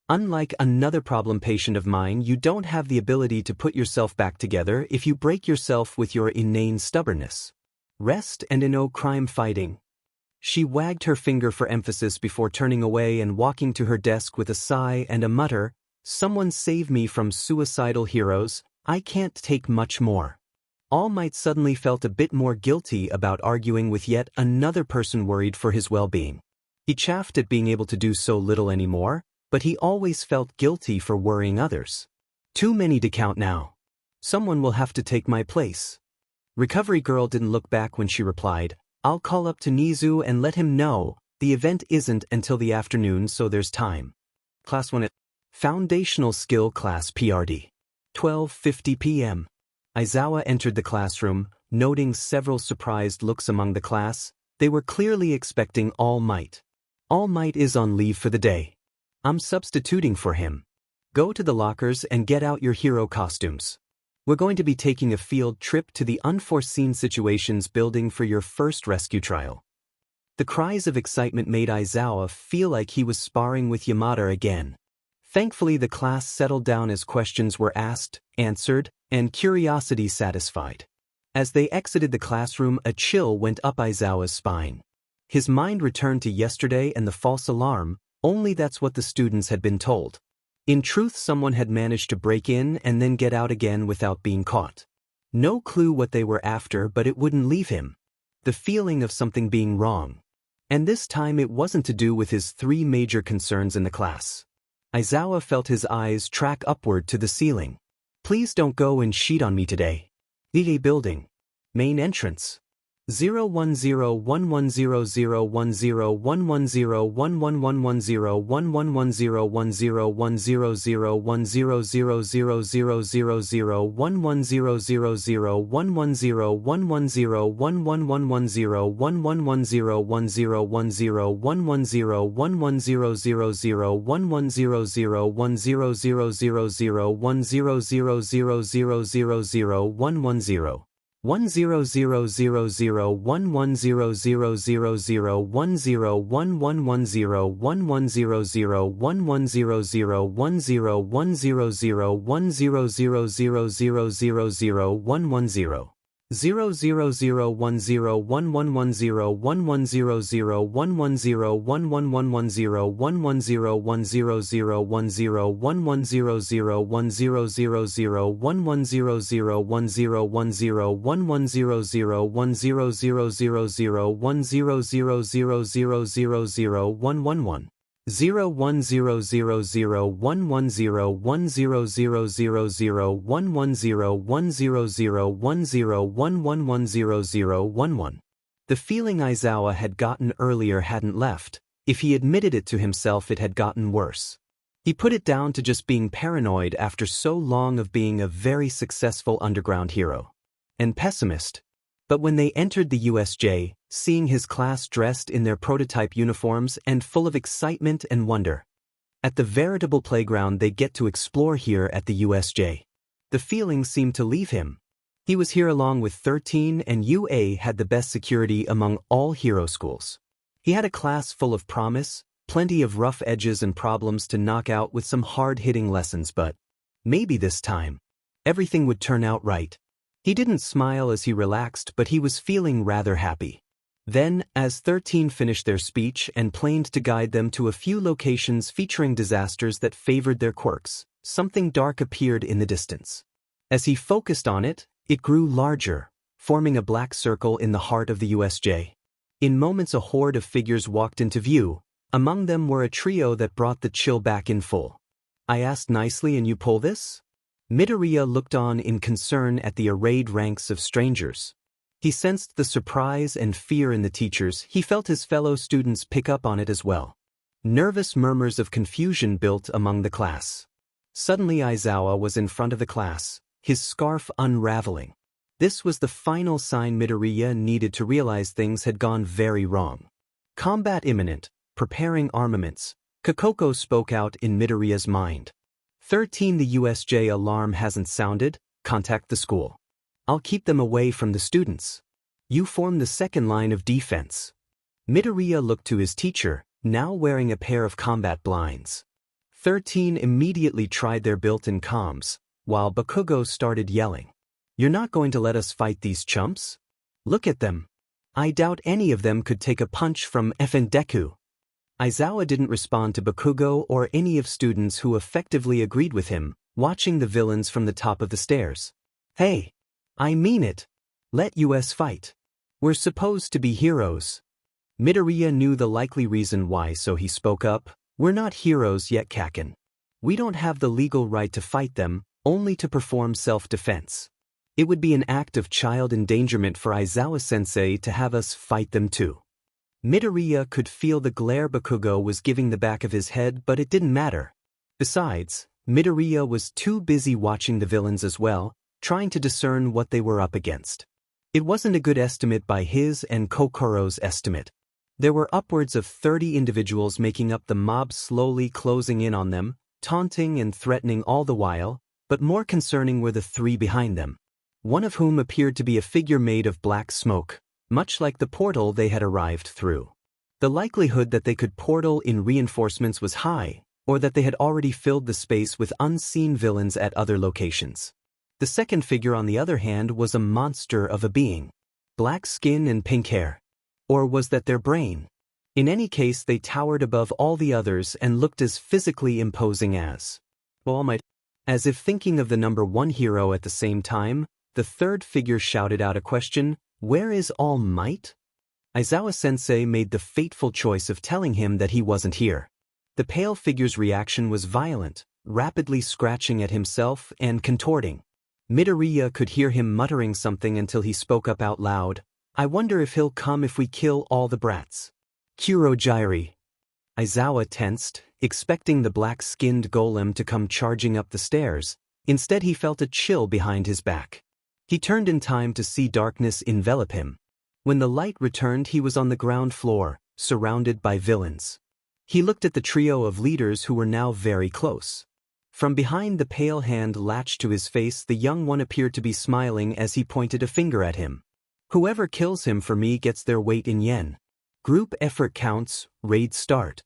Unlike another problem patient of mine, you don't have the ability to put yourself back together if you break yourself with your inane stubbornness. Rest and no crime fighting. She wagged her finger for emphasis before turning away and walking to her desk with a sigh and a mutter, "Someone save me from suicidal heroes, I can't take much more." All Might suddenly felt a bit more guilty about arguing with yet another person worried for his well-being. He chafed at being able to do so little anymore, but he always felt guilty for worrying others. Too many to count now. Someone will have to take my place. Recovery Girl didn't look back when she replied, "I'll call up to Nizu and let him know, the event isn't until the afternoon, so there's time." Class 1 Foundational Skill Class PRD. 12:50 p.m. Aizawa entered the classroom, noting several surprised looks among the class. They were clearly expecting All Might. All Might is on leave for the day. I'm substituting for him. Go to the lockers and get out your hero costumes. We're going to be taking a field trip to the Unforeseen Situations building for your first rescue trial. The cries of excitement made Aizawa feel like he was sparring with Yamada again. Thankfully, the class settled down as questions were asked, answered, and curiosity satisfied. As they exited the classroom, a chill went up Aizawa's spine. His mind returned to yesterday and the false alarm, only that's what the students had been told. In truth, someone had managed to break in and then get out again without being caught. No clue what they were after, but it wouldn't leave him. The feeling of something being wrong. And this time it wasn't to do with his three major concerns in the class. Aizawa felt his eyes track upward to the ceiling. Please don't go and cheat on me today. The building. Main entrance. 1000000110000001100000000000000000000000000000000000000000000000000000000000000000000000000000000000000000000000000000000000000000000000000000000000000000000000000000000000000000000000000000000000000000000000000000000000000000000000000000000000000000000000000000000000000000000000000000000000000000000000000000000000000000000000000000000000000000000000000000000000000000000000000000000000000000000000000000000000000000000000000000000000000000000000000000000000000000000000000000000000000000000000000 The feeling Aizawa had gotten earlier hadn't left. If he admitted it to himself, it had gotten worse. He put it down to just being paranoid after so long of being a very successful underground hero. And pessimist. But when they entered the USJ, seeing his class dressed in their prototype uniforms and full of excitement and wonder. At the veritable playground they get to explore here at the USJ. The feeling seemed to leave him. He was here along with 13 and UA had the best security among all hero schools. He had a class full of promise, plenty of rough edges and problems to knock out with some hard-hitting lessons, but maybe this time, everything would turn out right. He didn't smile as he relaxed, but he was feeling rather happy. Then, as 13 finished their speech and planned to guide them to a few locations featuring disasters that favored their quirks, something dark appeared in the distance. As he focused on it, it grew larger, forming a black circle in the heart of the USJ. In moments, a horde of figures walked into view. Among them were a trio that brought the chill back in full. I asked nicely and you pull this? Midoriya looked on in concern at the arrayed ranks of strangers. He sensed the surprise and fear in the teachers. He felt his fellow students pick up on it as well. Nervous murmurs of confusion built among the class. Suddenly Aizawa was in front of the class, his scarf unraveling. This was the final sign Midoriya needed to realize things had gone very wrong. Combat imminent, preparing armaments. Kokoko spoke out in Midoriya's mind. 13 The USJ alarm hasn't sounded, contact the school. I'll keep them away from the students. You form the second line of defense. Midoriya looked to his teacher, now wearing a pair of combat blinds. 13 immediately tried their built-in comms, while Bakugo started yelling. "You're not going to let us fight these chumps? Look at them. I doubt any of them could take a punch from FN Deku." Aizawa didn't respond to Bakugo or any of students who effectively agreed with him, watching the villains from the top of the stairs. "Hey! I mean it! Let us fight. We're supposed to be heroes." Midoriya knew the likely reason why, so he spoke up. "We're not heroes yet, Kaken. We don't have the legal right to fight them, only to perform self-defense. It would be an act of child endangerment for Aizawa-sensei to have us fight them too." Midoriya could feel the glare Bakugo was giving the back of his head, but it didn't matter. Besides, Midoriya was too busy watching the villains as well, trying to discern what they were up against. It wasn't a good estimate by his and Kokoro's estimate. There were upwards of 30 individuals making up the mob, slowly closing in on them, taunting and threatening all the while, but more concerning were the 3 behind them, one of whom appeared to be a figure made of black smoke, much like the portal they had arrived through. The likelihood that they could portal in reinforcements was high, or that they had already filled the space with unseen villains at other locations. The second figure, on the other hand, was a monster of a being. Black skin and pink hair. Or was that their brain? In any case, they towered above all the others and looked as physically imposing as All Might. As if thinking of the number 1 hero at the same time, the third figure shouted out a question: "Where is All Might?" Aizawa-sensei made the fateful choice of telling him that he wasn't here. The pale figure's reaction was violent, rapidly scratching at himself and contorting. Midoriya could hear him muttering something until he spoke up out loud. "I wonder if he'll come if we kill all the brats." "Kurogyri." Aizawa tensed, expecting the black-skinned golem to come charging up the stairs. Instead, he felt a chill behind his back. He turned in time to see darkness envelop him. When the light returned, he was on the ground floor, surrounded by villains. He looked at the trio of leaders who were now very close. From behind the pale hand latched to his face, the young one appeared to be smiling as he pointed a finger at him. "Whoever kills him for me gets their weight in yen. Group effort counts, raid start."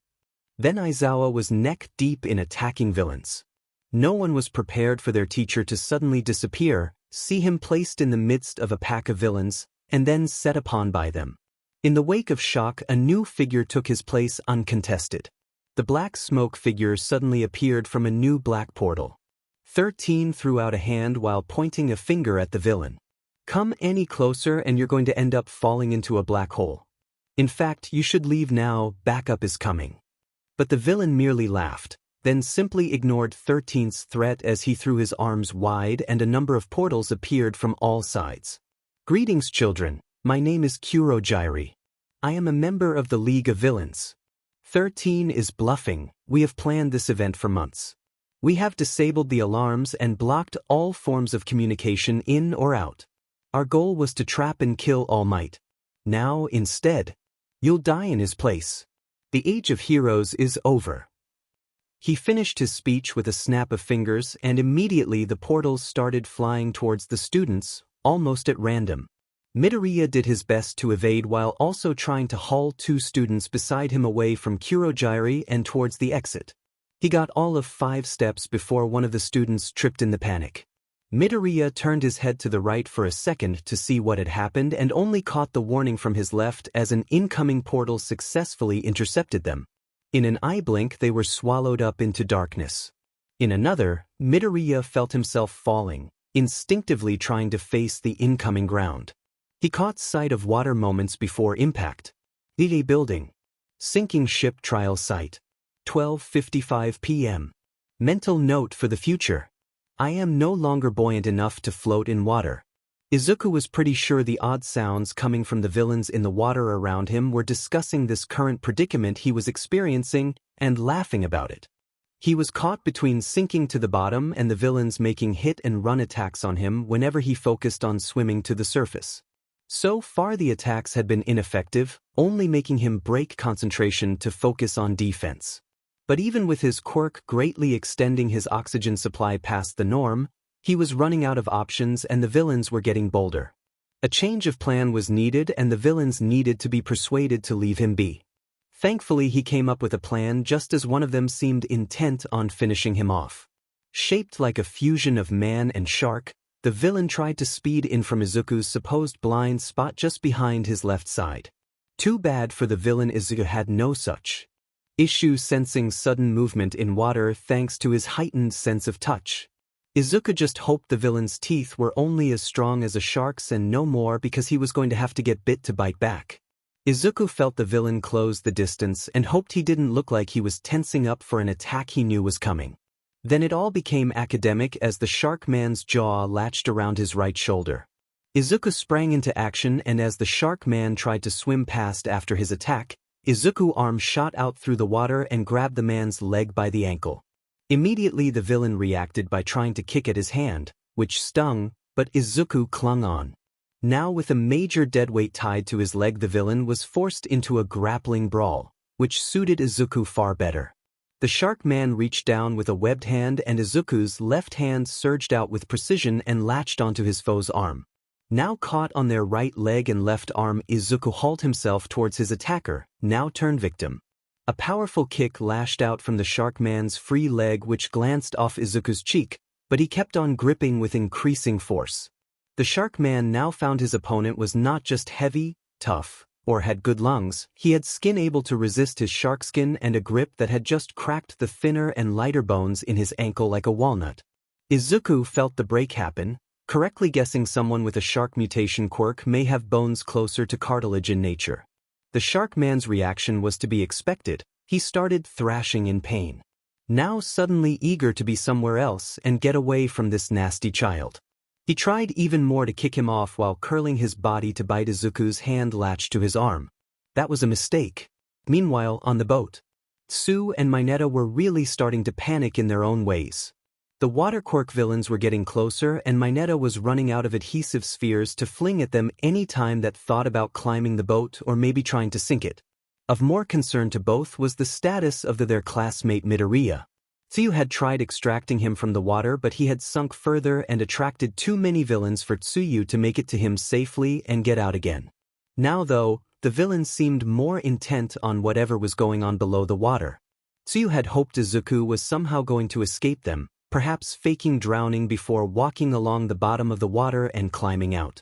Then Aizawa was neck-deep in attacking villains. No one was prepared for their teacher to suddenly disappear, see him placed in the midst of a pack of villains, and then set upon by them. In the wake of shock, a new figure took his place uncontested. The black smoke figure suddenly appeared from a new black portal. 13 threw out a hand while pointing a finger at the villain. "Come any closer and you're going to end up falling into a black hole. In fact, you should leave now, backup is coming." But the villain merely laughed, then simply ignored 13's threat as he threw his arms wide and a number of portals appeared from all sides. "Greetings, children. My name is Kurogyri. I am a member of the League of Villains. 13 is bluffing. We have planned this event for months. We have disabled the alarms and blocked all forms of communication in or out. Our goal was to trap and kill All Might. Now, instead, you'll die in his place. The age of heroes is over." He finished his speech with a snap of fingers, and immediately the portals started flying towards the students, almost at random. Midoriya did his best to evade while also trying to haul 2 students beside him away from Kurogyri and towards the exit. He got all of 5 steps before one of the students tripped in the panic. Midoriya turned his head to the right for a second to see what had happened and only caught the warning from his left as an incoming portal successfully intercepted them. In an eye blink, they were swallowed up into darkness. In another, Midoriya felt himself falling, instinctively trying to face the incoming ground. He caught sight of water moments before impact. The building. Sinking ship trial site. 12:55 p.m. Mental note for the future. I am no longer buoyant enough to float in water. Izuku was pretty sure the odd sounds coming from the villains in the water around him were discussing this current predicament he was experiencing and laughing about it. He was caught between sinking to the bottom and the villains making hit-and-run attacks on him whenever he focused on swimming to the surface. So far the attacks had been ineffective, only making him break concentration to focus on defense. But even with his quirk greatly extending his oxygen supply past the norm, he was running out of options and the villains were getting bolder. A change of plan was needed and the villains needed to be persuaded to leave him be. Thankfully he came up with a plan just as one of them seemed intent on finishing him off. Shaped like a fusion of man and shark, the villain tried to speed in from Izuku's supposed blind spot just behind his left side. Too bad for the villain, Izuku had no such issue sensing sudden movement in water thanks to his heightened sense of touch. Izuku just hoped the villain's teeth were only as strong as a shark's and no more because he was going to have to get bit to bite back. Izuku felt the villain close the distance and hoped he didn't look like he was tensing up for an attack he knew was coming. Then it all became academic as the shark man's jaw latched around his right shoulder. Izuku sprang into action and as the shark man tried to swim past after his attack, Izuku's arm shot out through the water and grabbed the man's leg by the ankle. Immediately the villain reacted by trying to kick at his hand, which stung, but Izuku clung on. Now with a major deadweight tied to his leg, the villain was forced into a grappling brawl, which suited Izuku far better. The shark man reached down with a webbed hand and Izuku's left hand surged out with precision and latched onto his foe's arm. Now caught on their right leg and left arm, Izuku hauled himself towards his attacker, now turned victim. A powerful kick lashed out from the shark man's free leg which glanced off Izuku's cheek, but he kept on gripping with increasing force. The shark man now found his opponent was not just heavy, tough, or had good lungs, he had skin able to resist his shark skin and a grip that had just cracked the thinner and lighter bones in his ankle like a walnut. Izuku felt the break happen, correctly guessing someone with a shark mutation quirk may have bones closer to cartilage in nature. The shark man's reaction was to be expected. He started thrashing in pain. Now suddenly eager to be somewhere else and get away from this nasty child. He tried even more to kick him off while curling his body to bite Izuku's hand latched to his arm. That was a mistake. Meanwhile, on the boat, Sue and Mineta were really starting to panic in their own ways. The water quirk villains were getting closer and Mineta was running out of adhesive spheres to fling at them any time that thought about climbing the boat or maybe trying to sink it. Of more concern to both was the status of their classmate Midoriya. Tsuyu had tried extracting him from the water but he had sunk further and attracted too many villains for Tsuyu to make it to him safely and get out again. Now though, the villains seemed more intent on whatever was going on below the water. Tsuyu had hoped Izuku was somehow going to escape them, perhaps faking drowning before walking along the bottom of the water and climbing out.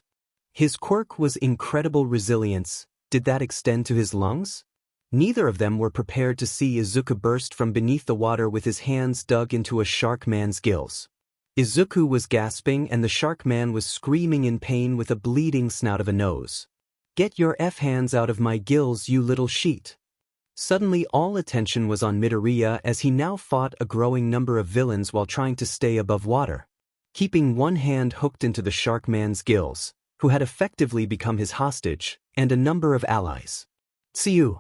His quirk was incredible resilience. Did that extend to his lungs? Neither of them were prepared to see Izuku burst from beneath the water with his hands dug into a shark man's gills. Izuku was gasping and the shark man was screaming in pain with a bleeding snout of a nose. "Get your hands out of my gills, you little sheet." Suddenly all attention was on Midoriya as he now fought a growing number of villains while trying to stay above water. Keeping one hand hooked into the shark man's gills, who had effectively become his hostage, and a number of allies. Tsuyu.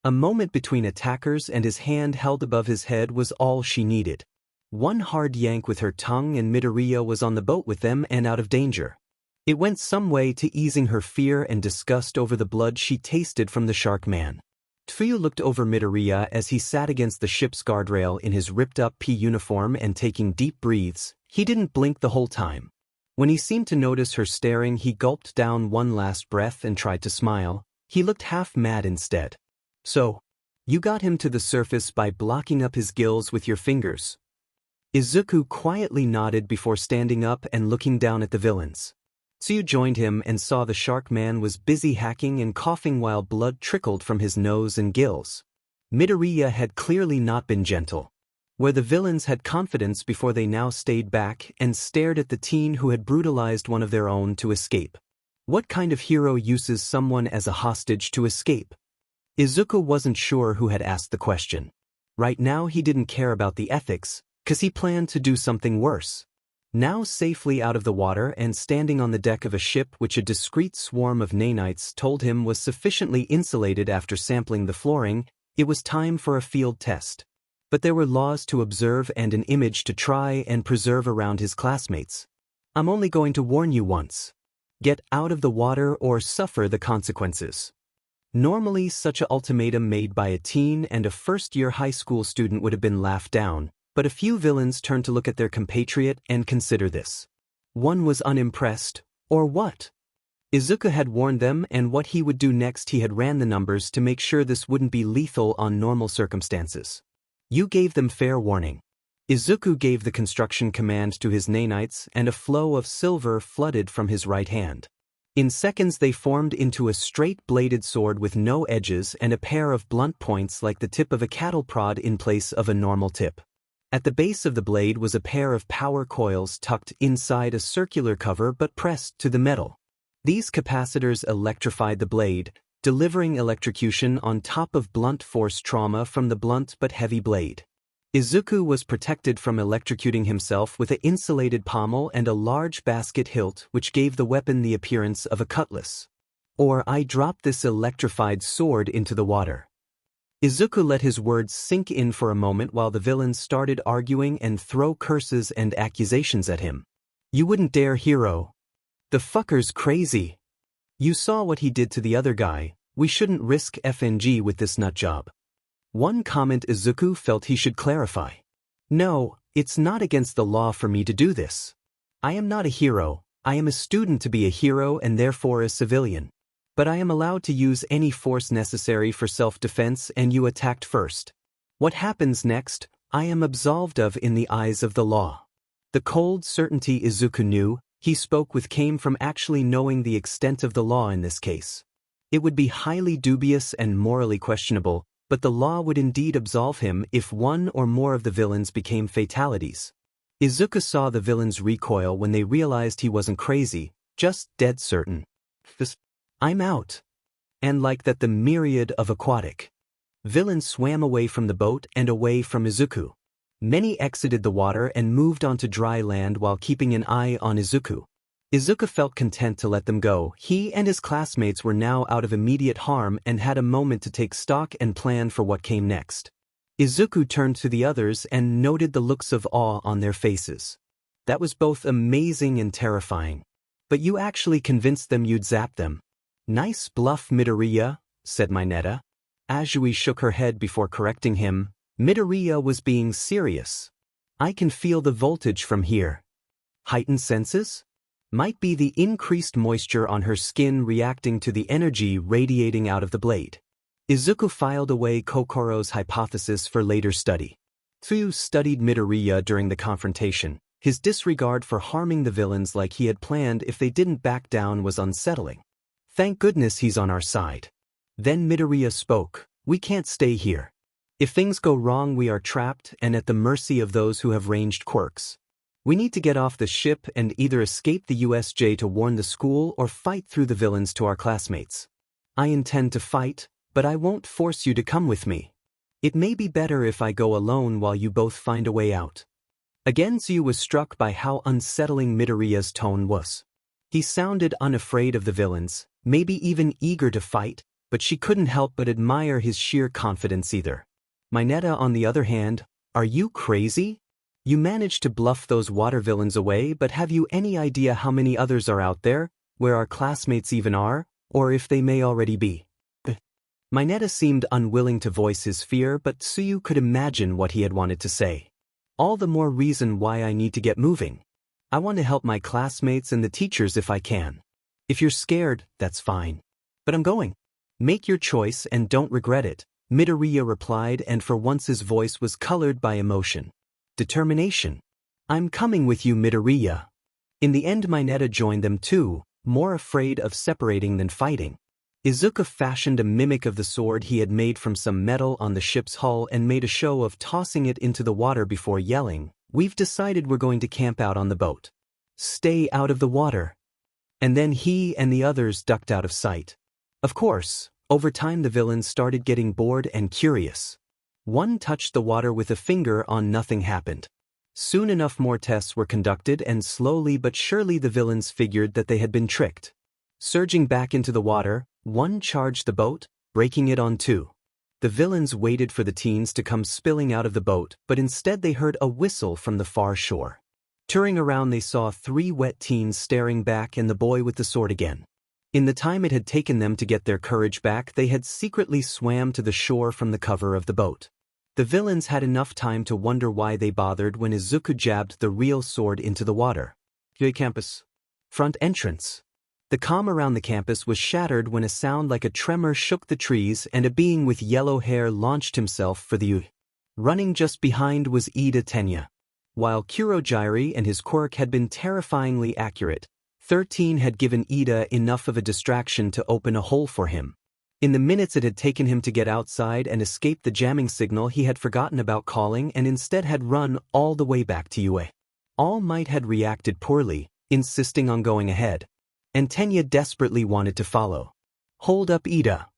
A moment between attackers and his hand held above his head was all she needed. One hard yank with her tongue and Midoriya was on the boat with them and out of danger. It went some way to easing her fear and disgust over the blood she tasted from the shark man. Tsuyu looked over Midoriya as he sat against the ship's guardrail in his ripped-up pea uniform and taking deep breaths. He didn't blink the whole time. When he seemed to notice her staring, he gulped down one last breath and tried to smile. He looked half mad instead. "So, you got him to the surface by blocking up his gills with your fingers?" Izuku quietly nodded before standing up and looking down at the villains. Tsuyu joined him and saw the shark man was busy hacking and coughing while blood trickled from his nose and gills. Midoriya had clearly not been gentle. Where the villains had confidence before they now stayed back and stared at the teen who had brutalized one of their own to escape. What kind of hero uses someone as a hostage to escape? Izuku wasn't sure who had asked the question. Right now he didn't care about the ethics, 'cause he planned to do something worse. Now safely out of the water and standing on the deck of a ship which a discreet swarm of nanites told him was sufficiently insulated after sampling the flooring, it was time for a field test. But there were laws to observe and an image to try and preserve around his classmates. "I'm only going to warn you once. Get out of the water or suffer the consequences." Normally such an ultimatum made by a teen and a first-year high school student would have been laughed down. But a few villains turned to look at their compatriot and consider this. One was unimpressed, or what? Izuku had warned them, and what he would do next, he had ran the numbers to make sure this wouldn't be lethal on normal circumstances. You gave them fair warning. Izuku gave the construction command to his nanites, and a flow of silver flooded from his right hand. In seconds they formed into a straight-bladed sword with no edges and a pair of blunt points like the tip of a cattle prod in place of a normal tip. At the base of the blade was a pair of power coils tucked inside a circular cover but pressed to the metal. These capacitors electrified the blade, delivering electrocution on top of blunt force trauma from the blunt but heavy blade. Izuku was protected from electrocuting himself with an insulated pommel and a large basket hilt which gave the weapon the appearance of a cutlass. Or I dropped this electrified sword into the water. Izuku let his words sink in for a moment while the villains started arguing and throw curses and accusations at him. You wouldn't dare, hero. The fucker's crazy. You saw what he did to the other guy. We shouldn't risk FNG with this nutjob. One comment Izuku felt he should clarify. No, it's not against the law for me to do this. I am not a hero. I am a student to be a hero and therefore a civilian. But I am allowed to use any force necessary for self-defense, and you attacked first. What happens next, I am absolved of in the eyes of the law. The cold certainty Izuku knew he spoke with came from actually knowing the extent of the law in this case. It would be highly dubious and morally questionable, but the law would indeed absolve him if one or more of the villains became fatalities. Izuku saw the villains recoil when they realized he wasn't crazy, just dead certain. I'm out. And like that, the myriad of aquatic villains swam away from the boat and away from Izuku. Many exited the water and moved onto dry land while keeping an eye on Izuku. Izuku felt content to let them go. He and his classmates were now out of immediate harm and had a moment to take stock and plan for what came next. Izuku turned to the others and noted the looks of awe on their faces. That was both amazing and terrifying. But you actually convinced them you'd zap them. Nice bluff, Midoriya, said Mineta. Azui shook her head before correcting him. Midoriya was being serious. I can feel the voltage from here. Heightened senses? Might be the increased moisture on her skin reacting to the energy radiating out of the blade. Izuku filed away Kokoro's hypothesis for later study. Tsuyu studied Midoriya during the confrontation. His disregard for harming the villains like he had planned if they didn't back down was unsettling. Thank goodness he's on our side. Then Midoriya spoke. We can't stay here. If things go wrong, we are trapped and at the mercy of those who have ranged quirks. We need to get off the ship and either escape the USJ to warn the school or fight through the villains to our classmates. I intend to fight, but I won't force you to come with me. It may be better if I go alone while you both find a way out. Again Tsuyu was struck by how unsettling Midoriya's tone was. He sounded unafraid of the villains, maybe even eager to fight, but she couldn't help but admire his sheer confidence either. Mineta, on the other hand, are you crazy? You managed to bluff those water villains away, but have you any idea how many others are out there, where our classmates even are, or if they may already be? Mineta seemed unwilling to voice his fear, but Tsuyu could imagine what he had wanted to say. All the more reason why I need to get moving. I want to help my classmates and the teachers if I can. If you're scared, that's fine. But I'm going. Make your choice and don't regret it, Midoriya replied, and for once his voice was colored by emotion. Determination. I'm coming with you, Midoriya. In the end, Mineta joined them too, more afraid of separating than fighting. Izuku fashioned a mimic of the sword he had made from some metal on the ship's hull and made a show of tossing it into the water before yelling, "We've decided we're going to camp out on the boat. Stay out of the water." And then he and the others ducked out of sight. Of course, over time the villains started getting bored and curious. One touched the water with a finger on, nothing happened. Soon enough more tests were conducted and slowly but surely the villains figured that they had been tricked. Surging back into the water, one charged the boat, breaking it on two. The villains waited for the teens to come spilling out of the boat, but instead they heard a whistle from the far shore. Turning around they saw 3 wet teens staring back and the boy with the sword again. In the time it had taken them to get their courage back, they had secretly swam to the shore from the cover of the boat. The villains had enough time to wonder why they bothered when Izuku jabbed the real sword into the water. Campus. Front entrance. The calm around the campus was shattered when a sound like a tremor shook the trees and a being with yellow hair launched himself for the U. Running just behind was Ida Tenya. While Kurogyri and his quirk had been terrifyingly accurate, 13 had given Ida enough of a distraction to open a hole for him. In the minutes it had taken him to get outside and escape the jamming signal, he had forgotten about calling and instead had run all the way back to UA. All Might had reacted poorly, insisting on going ahead. And Tenya desperately wanted to follow. Hold up, Ida.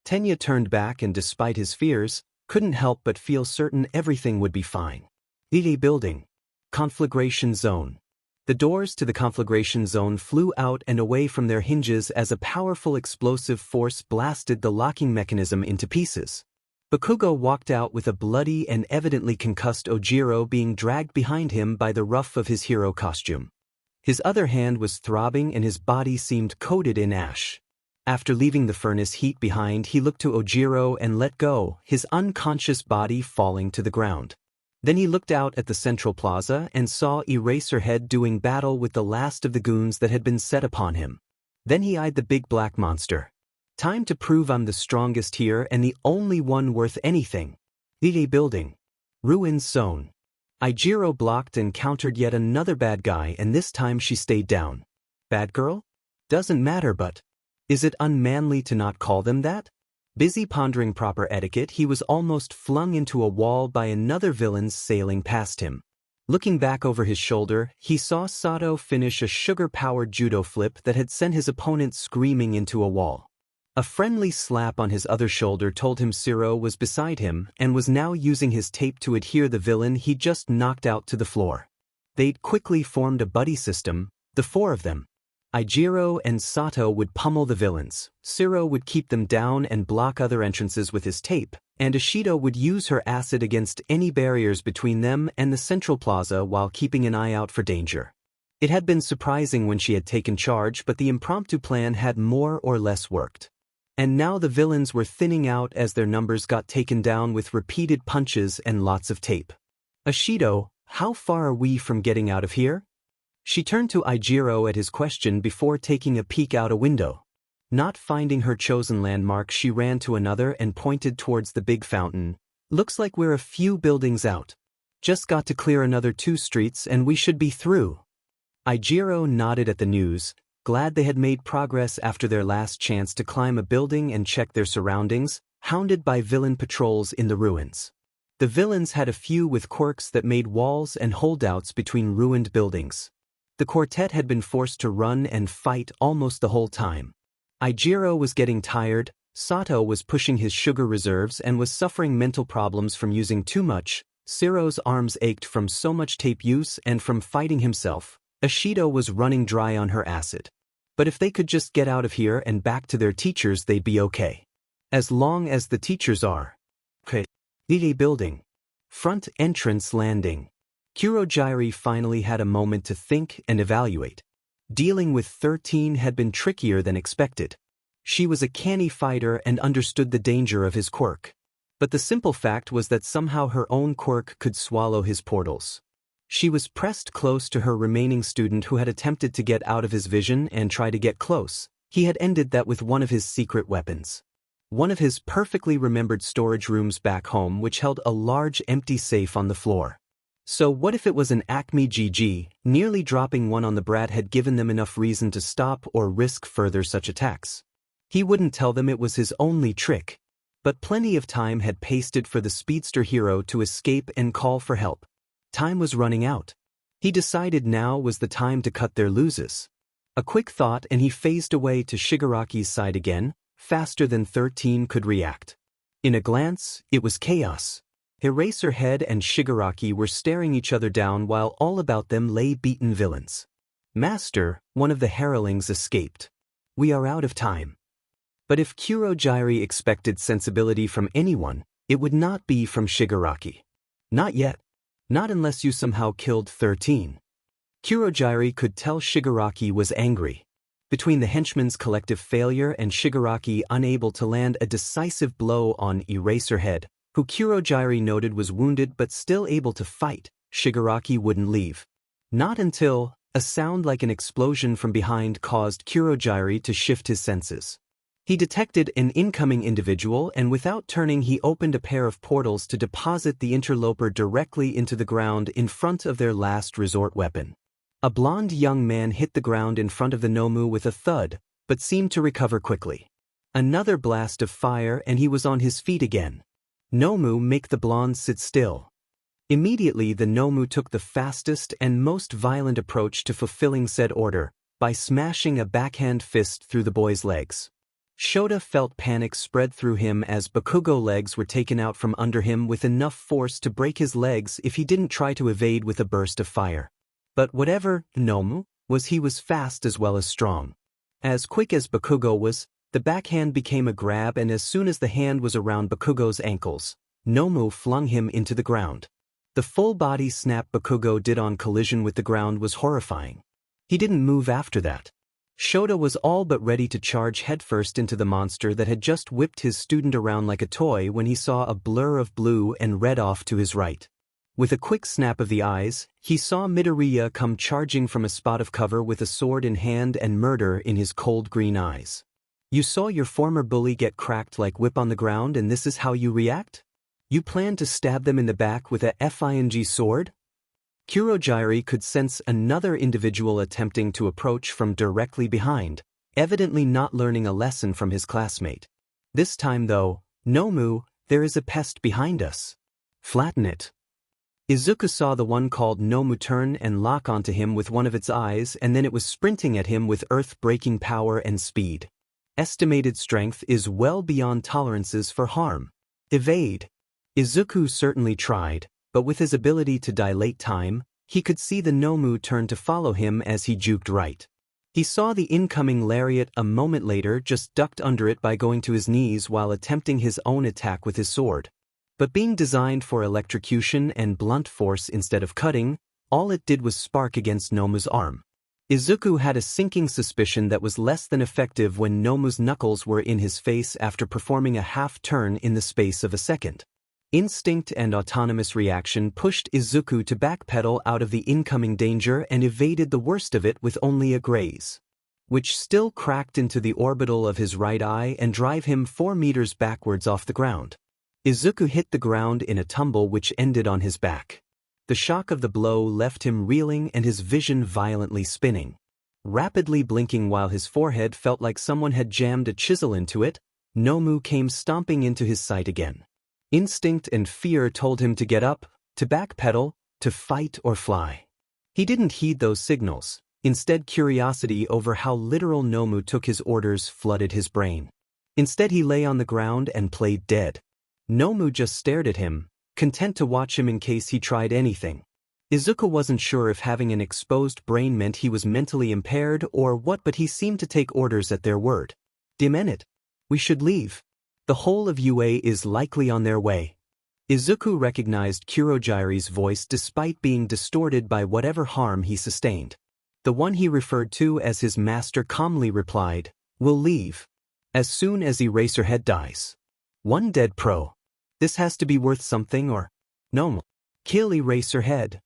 Tenya turned back and despite his fears, couldn't help but feel certain everything would be fine. Ida building. Conflagration zone. The doors to the conflagration zone flew out and away from their hinges as a powerful explosive force blasted the locking mechanism into pieces. Bakugo walked out with a bloody and evidently concussed Ojiro being dragged behind him by the ruff of his hero costume. His other hand was throbbing and his body seemed coated in ash. After leaving the furnace heat behind, he looked to Ojiro and let go, his unconscious body falling to the ground. Then he looked out at the central plaza and saw Eraserhead doing battle with the last of the goons that had been set upon him. Then he eyed the big black monster. Time to prove I'm the strongest here and the only one worth anything. Ide building. Ruins zone. Ijiro blocked and countered yet another bad guy, and this time she stayed down. Bad girl? Doesn't matter, but is it unmanly to not call them that? Busy pondering proper etiquette, he was almost flung into a wall by another villain sailing past him. Looking back over his shoulder, he saw Sato finish a sugar-powered judo flip that had sent his opponent screaming into a wall. A friendly slap on his other shoulder told him Siro was beside him and was now using his tape to adhere the villain he just knocked out to the floor. They'd quickly formed a buddy system, the four of them. Ijiro and Sato would pummel the villains, Siro would keep them down and block other entrances with his tape, and Ishido would use her acid against any barriers between them and the central plaza while keeping an eye out for danger. It had been surprising when she had taken charge, but the impromptu plan had more or less worked. And now the villains were thinning out as their numbers got taken down with repeated punches and lots of tape. Ishido, how far are we from getting out of here? She turned to Ijiro at his question before taking a peek out a window. Not finding her chosen landmark, she ran to another and pointed towards the big fountain. Looks like we're a few buildings out. Just got to clear another 2 streets and we should be through. Ijiro nodded at the news, glad they had made progress after their last chance to climb a building and check their surroundings, hounded by villain patrols in the ruins. The villains had a few with quirks that made walls and holdouts between ruined buildings. The quartet had been forced to run and fight almost the whole time. Ijiro was getting tired, Sato was pushing his sugar reserves and was suffering mental problems from using too much, Siro's arms ached from so much tape use and from fighting himself, Ishido was running dry on her acid. But if they could just get out of here and back to their teachers, they'd be okay. As long as the teachers are. Ide building. Front entrance landing. Kurogyri finally had a moment to think and evaluate. Dealing with 13 had been trickier than expected. She was a canny fighter and understood the danger of his quirk. But the simple fact was that somehow her own quirk could swallow his portals. She was pressed close to her remaining student who had attempted to get out of his vision and try to get close. He had ended that with one of his secret weapons. One of his perfectly remembered storage rooms back home, which held a large empty safe on the floor. So what if it was an Acme GG? Nearly dropping one on the brat had given them enough reason to stop or risk further such attacks. He wouldn't tell them it was his only trick. But plenty of time had pasted for the speedster hero to escape and call for help. Time was running out. He decided now was the time to cut their loses. A quick thought and he phased away to Shigaraki's side again, faster than 13 could react. In a glance, it was chaos. Eraserhead and Shigaraki were staring each other down while all about them lay beaten villains. Master, one of the heralings escaped. We are out of time. But if Kurogyri expected sensibility from anyone, it would not be from Shigaraki. Not yet. Not unless you somehow killed 13. Kurogyri could tell Shigaraki was angry. Between the henchman's collective failure and Shigaraki unable to land a decisive blow on Eraserhead, who Kurogyri noted was wounded but still able to fight, Shigaraki wouldn't leave. Not until, A sound like an explosion from behind caused Kurogiri to shift his senses. He detected an incoming individual, and without turning he opened a pair of portals to deposit the interloper directly into the ground in front of their last resort weapon. A blond young man hit the ground in front of the Nomu with a thud, but seemed to recover quickly. Another blast of fire and he was on his feet again. Nomu, make the blonde sit still. Immediately the Nomu took the fastest and most violent approach to fulfilling said order, by smashing a backhand fist through the boy's legs. Shota felt panic spread through him as Bakugo legs were taken out from under him with enough force to break his legs if he didn't try to evade with a burst of fire. But whatever Nomu was, he was fast as well as strong. As quick as Bakugo was, the backhand became a grab, and as soon as the hand was around Bakugo's ankles, Nomu flung him into the ground. The full body snap Bakugo did on collision with the ground was horrifying. He didn't move after that. Shota was all but ready to charge headfirst into the monster that had just whipped his student around like a toy when he saw a blur of blue and red off to his right. With a quick snap of the eyes, he saw Midoriya come charging from a spot of cover with a sword in hand and murder in his cold green eyes. You saw your former bully get cracked like whip on the ground, and this is how you react? You plan to stab them in the back with a FING sword? Kurogiri could sense another individual attempting to approach from directly behind, evidently not learning a lesson from his classmate. This time though, Nomu, there is a pest behind us. Flatten it. Izuku saw the one called Nomu turn and lock onto him with one of its eyes, and then it was sprinting at him with earth-breaking power and speed. Estimated strength is well beyond tolerances for harm. Evade. Izuku certainly tried, but with his ability to dilate time, he could see the Nomu turn to follow him as he juked right. He saw the incoming lariat a moment later, just ducked under it by going to his knees while attempting his own attack with his sword. But being designed for electrocution and blunt force instead of cutting, all it did was spark against Nomu's arm. Izuku had a sinking suspicion that was less than effective when Nomu's knuckles were in his face after performing a half-turn in the space of a second. Instinct and autonomous reaction pushed Izuku to backpedal out of the incoming danger and evaded the worst of it with only a graze, which still cracked into the orbital of his right eye and drive him 4 meters backwards off the ground. Izuku hit the ground in a tumble which ended on his back. The shock of the blow left him reeling and his vision violently spinning. Rapidly blinking while his forehead felt like someone had jammed a chisel into it, Nomu came stomping into his sight again. Instinct and fear told him to get up, to backpedal, to fight or fly. He didn't heed those signals. Instead, curiosity over how literal Nomu took his orders flooded his brain. Instead, he lay on the ground and played dead. Nomu just stared at him, content to watch him in case he tried anything. Izuku wasn't sure if having an exposed brain meant he was mentally impaired or what, but he seemed to take orders at their word. Demenit. We should leave. The whole of UA is likely on their way. Izuku recognized Kurogiri's voice despite being distorted by whatever harm he sustained. The one he referred to as his master calmly replied, "We'll leave. As soon as Eraserhead dies. One dead pro. This has to be worth something or... Nomu. Kill Eraserhead."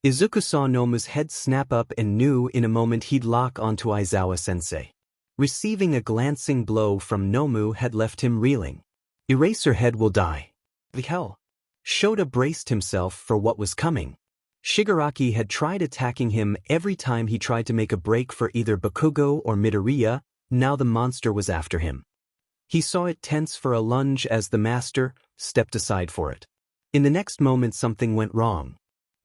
Izuku saw Nomu's head snap up and knew in a moment he'd lock onto Aizawa-sensei. Receiving a glancing blow from Nomu had left him reeling. Eraserhead will die. The hell? Shota braced himself for what was coming. Shigaraki had tried attacking him every time he tried to make a break for either Bakugo or Midoriya. Now the monster was after him. He saw it tense for a lunge as the master stepped aside for it. In the next moment something went wrong.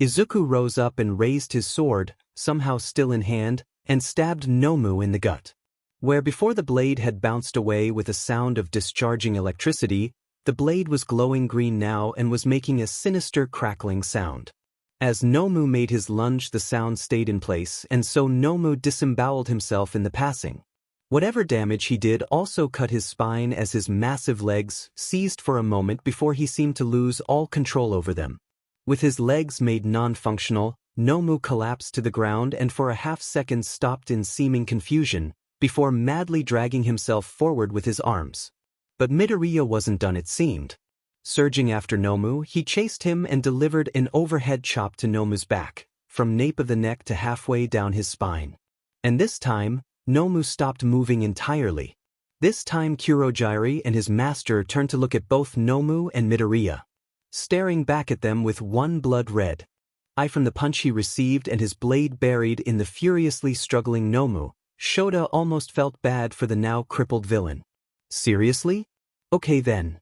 Izuku rose up and raised his sword, somehow still in hand, and stabbed Nomu in the gut. Where before the blade had bounced away with a sound of discharging electricity, the blade was glowing green now and was making a sinister crackling sound. As Nomu made his lunge, the sound stayed in place, and so Nomu disemboweled himself in the passing. Whatever damage he did also cut his spine as his massive legs seized for a moment before he seemed to lose all control over them. With his legs made non-functional, Nomu collapsed to the ground and for a half-second stopped in seeming confusion, before madly dragging himself forward with his arms. But Midoriya wasn't done, it seemed. Surging after Nomu, he chased him and delivered an overhead chop to Nomu's back, from nape of the neck to halfway down his spine. And this time, Nomu stopped moving entirely. This time Kurogiri and his master turned to look at both Nomu and Midoriya, staring back at them with one blood red eye from the punch he received and his blade buried in the furiously struggling Nomu. Shota almost felt bad for the now crippled villain. Seriously? Okay then.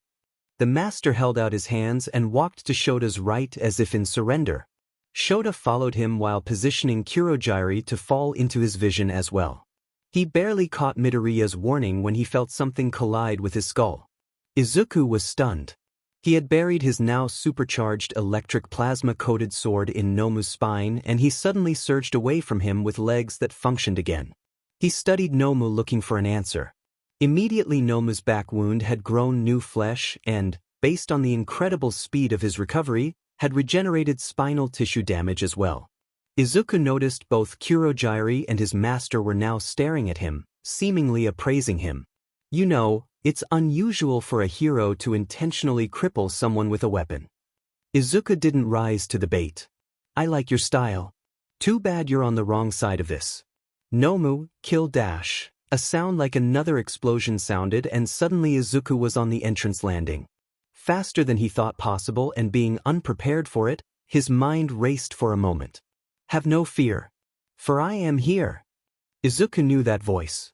The master held out his hands and walked to Shota's right as if in surrender. Shota followed him while positioning Kurogiri to fall into his vision as well. He barely caught Midoriya's warning when he felt something collide with his skull. Izuku was stunned. He had buried his now supercharged electric plasma-coated sword in Nomu's spine and he suddenly surged away from him with legs that functioned again. He studied Nomu looking for an answer. Immediately Nomu's back wound had grown new flesh and, based on the incredible speed of his recovery, had regenerated spinal tissue damage as well. Izuku noticed both Kurogiri and his master were now staring at him, seemingly appraising him. You know, it's unusual for a hero to intentionally cripple someone with a weapon. Izuku didn't rise to the bait. I like your style. Too bad you're on the wrong side of this. Nomu, kill dash. A sound like another explosion sounded and suddenly Izuku was on the entrance landing. Faster than he thought possible and being unprepared for it, his mind raced for a moment. Have no fear. For I am here. Izuku knew that voice.